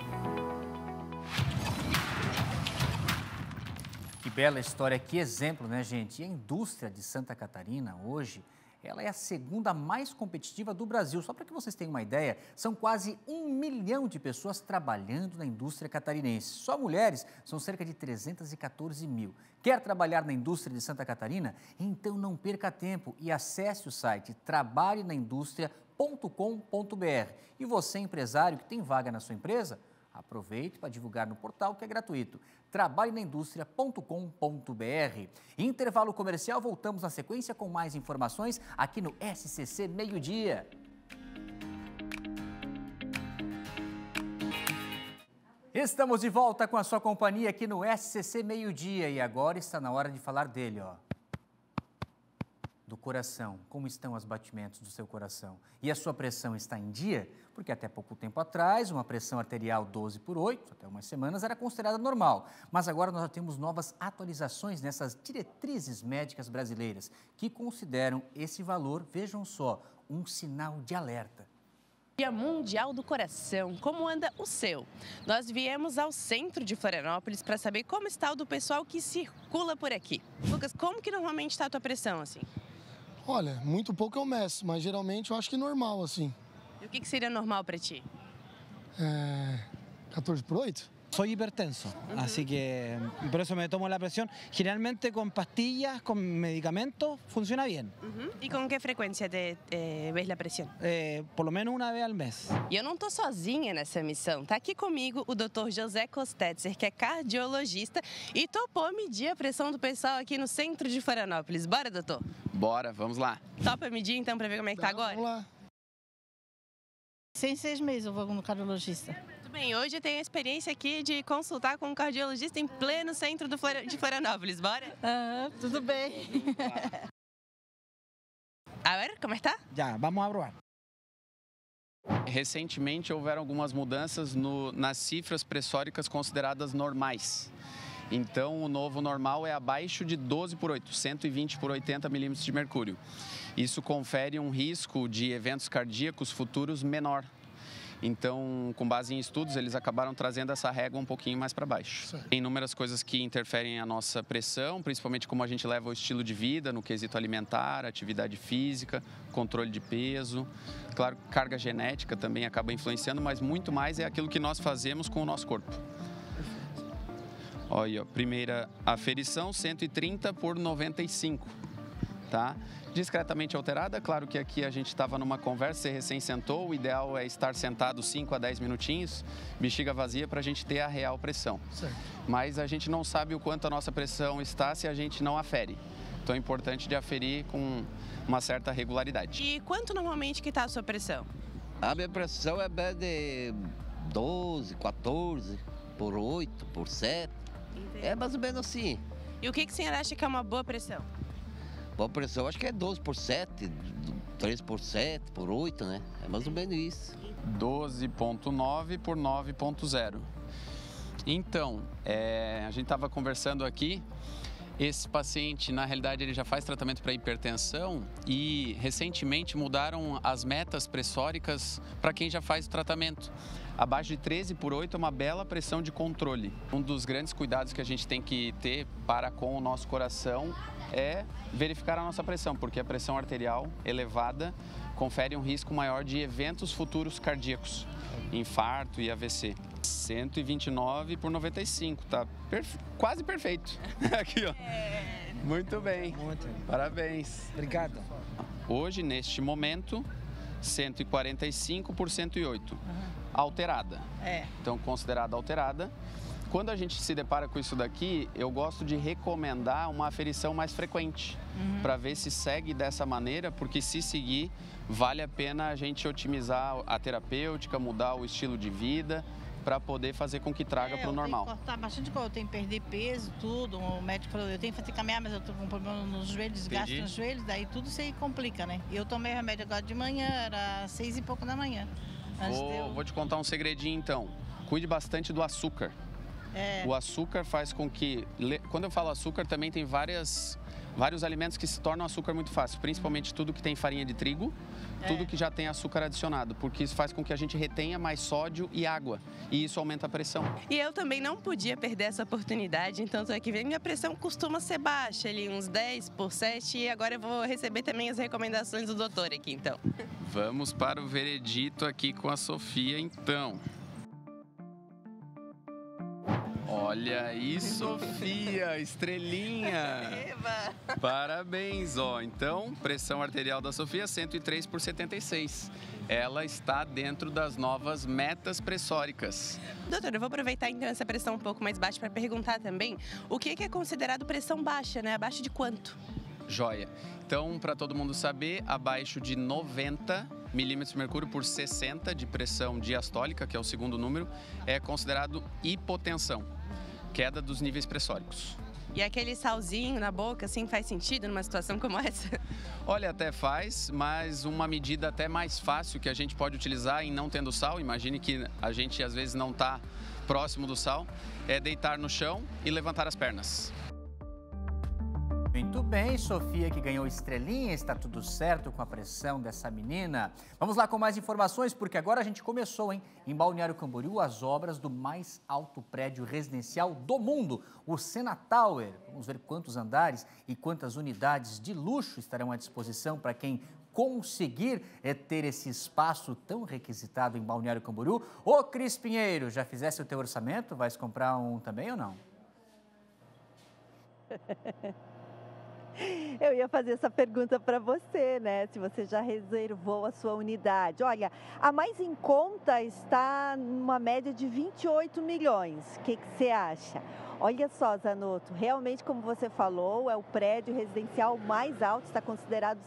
Speaker 1: Que bela história, que exemplo, né, gente? E a indústria de Santa Catarina, hoje, ela é a segunda mais competitiva do Brasil. Só para que vocês tenham uma ideia, são quase 1 milhão de pessoas trabalhando na indústria catarinense. Só mulheres são cerca de 314 mil. Quer trabalhar na indústria de Santa Catarina? Então não perca tempo e acesse o site trabalhenaindustria.com.br. E você, empresário que tem vaga na sua empresa, aproveite para divulgar no portal, que é gratuito, trabalhenaindustria.com.br. Intervalo comercial, voltamos na sequência com mais informações aqui no SCC Meio-Dia. Estamos de volta com a sua companhia aqui no SCC Meio-Dia, e agora está na hora de falar dele, ó. Do coração. Como estão os batimentos do seu coração? E a sua pressão está em dia? Porque até pouco tempo atrás, uma pressão arterial 12/8, até umas semanas, era considerada normal. Mas agora nós já temos novas atualizações nessas diretrizes médicas brasileiras, que consideram esse valor, vejam só, um sinal de alerta.
Speaker 17: Dia Mundial do Coração, como anda o seu? Nós viemos ao centro de Florianópolis para saber como está o do pessoal que circula por aqui. Lucas, como que normalmente está a tua pressão, assim?
Speaker 18: Olha, muito pouco eu meço, mas geralmente eu acho que normal, assim.
Speaker 17: E o que seria normal para ti?
Speaker 18: 14/8?
Speaker 19: Soy hipertenso, así que por eso me tomo la presión. Generalmente con pastillas, con medicamentos, funciona bien.
Speaker 17: E com que frequência ves a pressão?
Speaker 19: Por lo menos uma vez al mês.
Speaker 17: E eu não estou sozinha nessa missão. Tá aqui comigo o Dr. José Kostetzer, que é cardiologista e topou medir a pressão do pessoal aqui no centro de Florianópolis. Bora, doutor?
Speaker 25: Bora, vamos lá.
Speaker 17: Topa medir então para ver como é que tá agora?
Speaker 18: Vamos lá.
Speaker 26: Em 6 meses eu vou no cardiologista.
Speaker 17: Muito bem, hoje eu tenho a experiência aqui de consultar com um cardiologista em pleno centro de Florianópolis. Bora?
Speaker 26: Tudo bem.
Speaker 17: A ver, como está?
Speaker 19: Já, vamos a provar.
Speaker 25: Recentemente houveram algumas mudanças nas cifras pressóricas consideradas normais. Então, o novo normal é abaixo de 12/8, 120/80 milímetros de mercúrio. Isso confere um risco de eventos cardíacos futuros menor. Então, com base em estudos, eles acabaram trazendo essa régua um pouquinho mais para baixo. Tem inúmeras coisas que interferem a nossa pressão, principalmente como a gente leva o estilo de vida no quesito alimentar, atividade física, controle de peso. Claro, carga genética também acaba influenciando, mas muito mais é aquilo que nós fazemos com o nosso corpo. Olha, ó, primeira aferição, 130 por 95, tá? Discretamente alterada, claro que aqui a gente estava numa conversa, você recém sentou, o ideal é estar sentado 5 a 10 minutinhos, bexiga vazia para a gente ter a real pressão.
Speaker 6: Certo.
Speaker 25: Mas a gente não sabe o quanto a nossa pressão está se a gente não afere. Então é importante de aferir com uma certa regularidade.
Speaker 17: E quanto normalmente que está a sua pressão?
Speaker 2: A minha pressão é de 12, 14, por 8, por 7.
Speaker 17: Entendi.
Speaker 2: É mais ou menos assim.
Speaker 17: E o que a senhora acha que é uma boa pressão?
Speaker 2: Boa pressão, acho que é 12 por 7, 3 por 7, por 8, né? É mais ou menos isso.
Speaker 25: 12,9 por 9,0. Então, a gente estava conversando aqui, esse paciente, na realidade, ele já faz tratamento para hipertensão e recentemente mudaram as metas pressóricas para quem já faz o tratamento. Abaixo de 13 por 8 é uma bela pressão de controle. Um dos grandes cuidados que a gente tem que ter para com o nosso coração é verificar a nossa pressão, porque a pressão arterial elevada confere um risco maior de eventos futuros cardíacos, infarto e AVC. 129 por 95, tá quase perfeito. Aqui, ó. Muito bem. Parabéns.
Speaker 19: Obrigado.
Speaker 25: Hoje, neste momento, 145 por 108. Alterada. Então, considerada alterada. Quando a gente se depara com isso daqui, eu gosto de recomendar uma aferição mais frequente, para ver se segue dessa maneira, porque se seguir, vale a pena a gente otimizar a terapêutica, mudar o estilo de vida, para poder fazer com que traga para o normal.
Speaker 26: Eu tenho que cortar bastante coisa, eu tenho que perder peso, tudo. O médico falou, eu tenho que fazer caminhar, mas eu tô com um problema nos joelhos, desgaste nos joelhos, daí tudo se complica, né? E eu tomei remédio agora de manhã, era 6 e pouco da manhã.
Speaker 25: Vou te contar um segredinho então. Cuide bastante do açúcar. O açúcar faz com que... Quando eu falo açúcar, também tem vários alimentos que se tornam açúcar muito fácil, principalmente tudo que tem farinha de trigo, tudo que já tem açúcar adicionado, porque isso faz com que a gente retenha mais sódio e água, e isso aumenta a pressão.
Speaker 17: E eu também não podia perder essa oportunidade, então tô aqui vendo, minha pressão costuma ser baixa, ali uns 10 por 7, e agora eu vou receber também as recomendações do doutor aqui, então.
Speaker 25: Vamos para o veredito aqui com a Sofia, então. Olha aí, Sofia, estrelinha. Parabéns, ó. Então, pressão arterial da Sofia, 103 por 76. Ela está dentro das novas metas pressóricas.
Speaker 17: Doutor, eu vou aproveitar então essa pressão um pouco mais baixa para perguntar também o que é considerado pressão baixa, né? Abaixo de quanto?
Speaker 25: Joia. Então, para todo mundo saber, abaixo de 90 milímetros de mercúrio por 60 de pressão diastólica, que é o segundo número, é considerado hipotensão. Queda dos níveis pressóricos.
Speaker 17: E aquele salzinho na boca, assim, faz sentido numa situação como essa?
Speaker 25: Olha, até faz, mas uma medida até mais fácil que a gente pode utilizar em não tendo sal, imagine que a gente às vezes não está próximo do sal, é deitar no chão e levantar as pernas.
Speaker 1: Muito bem, Sofia, que ganhou estrelinha, está tudo certo com a pressão dessa menina. Vamos lá com mais informações, porque agora a gente começou, hein? Em Balneário Camboriú, as obras do mais alto prédio residencial do mundo, o Sena Tower. Vamos ver quantos andares e quantas unidades de luxo estarão à disposição para quem conseguir ter esse espaço tão requisitado em Balneário Camboriú. Ô, Cris Pinheiro, já fizesse o teu orçamento? Vais comprar um também ou não?
Speaker 4: Eu ia fazer essa pergunta para você, né? Se você já reservou a sua unidade. Olha, a mais em conta está numa média de 28 milhões. O que você acha? Olha só, Zanotto, realmente, como você falou, é o prédio residencial mais alto, está considerado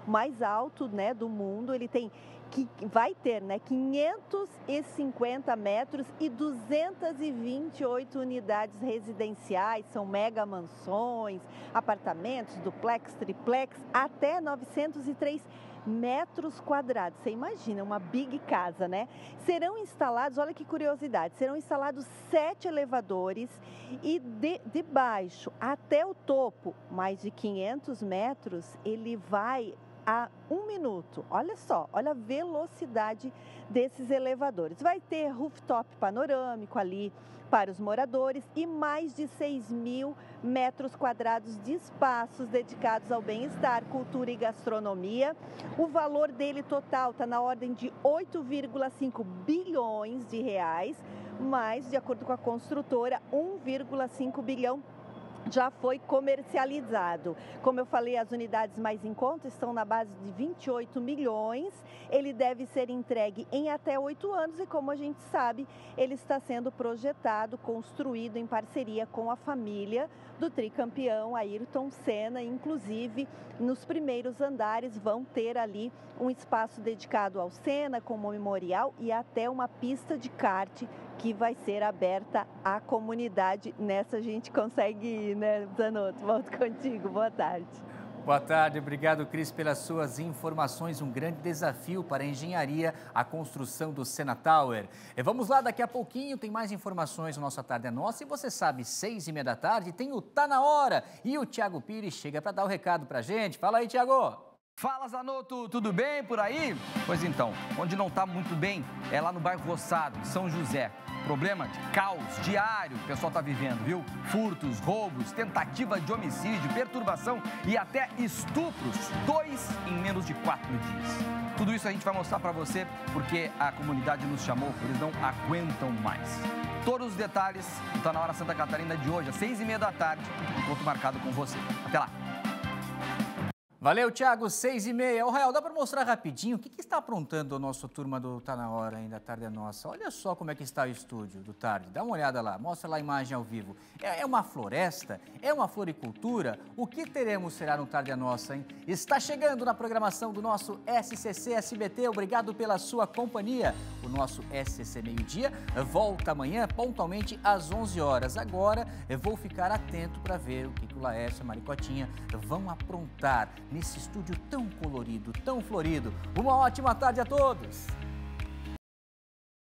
Speaker 4: o mais alto, né, do mundo. Ele tem... que vai ter, né, 550 metros e 228 unidades residenciais, são mega mansões, apartamentos, duplex, triplex, até 903 metros quadrados. Você imagina, uma big casa, né? Serão instalados, olha que curiosidade, serão instalados 7 elevadores e de baixo até o topo, mais de 500 metros, ele vai a 1 minuto. Olha só, olha a velocidade desses elevadores. Vai ter rooftop panorâmico ali para os moradores e mais de 6.000 metros quadrados de espaços dedicados ao bem-estar, cultura e gastronomia. O valor dele total está na ordem de 8,5 bilhões de reais, mas, de acordo com a construtora, 1,5 bilhão já foi comercializado. Como eu falei, as unidades mais em conta estão na base de 28 milhões. Ele deve ser entregue em até 8 anos e, como a gente sabe, ele está sendo projetado, construído em parceria com a família do tricampeão Ayrton Senna. Inclusive, nos primeiros andares vão ter ali um espaço dedicado ao Senna como memorial e até uma pista de kart que vai ser aberta à comunidade. Nessa a gente consegue ir, né, Zanotto? Volto contigo, boa tarde.
Speaker 1: Boa tarde, obrigado, Cris, pelas suas informações. Um grande desafio para a engenharia, a construção do Senna Tower. E vamos lá, daqui a pouquinho tem mais informações no Nossa Tarde é Nossa. E você sabe, 6h30 da tarde tem o Tá Na Hora. E o Thiago Pires chega para dar o recado para a gente. Fala aí, Thiago.
Speaker 3: Fala, Zanotto, tudo bem por aí? Pois então, onde não está muito bem é lá no bairro Roçado, em São José. Problema de caos diário que o pessoal está vivendo, viu? Furtos, roubos, tentativa de homicídio, perturbação e até estupros, 2 em menos de 4 dias. Tudo isso a gente vai mostrar para você porque a comunidade nos chamou, eles não aguentam mais. Todos os detalhes Tá Na Hora Santa Catarina de hoje, às 6h30 da tarde, encontro marcado com você. Até lá!
Speaker 1: Valeu, Thiago, 6h30. Ô, Rael, dá para mostrar rapidinho o que está aprontando a nossa turma do Tá Na Hora ainda, a Tarde é Nossa. Olha só como é que está o estúdio do Tarde. Dá uma olhada lá, mostra lá a imagem ao vivo. É uma floresta? É uma floricultura? O que teremos será no Tarde é Nossa, hein? Está chegando na programação do nosso SCC SBT. Obrigado pela sua companhia. O nosso SCC Meio-Dia volta amanhã, pontualmente às 11 horas. Agora, eu vou ficar atento para ver o que o Laércio e a Maricotinha vão aprontar nesse estúdio tão colorido, tão florido. Uma ótima tarde a todos!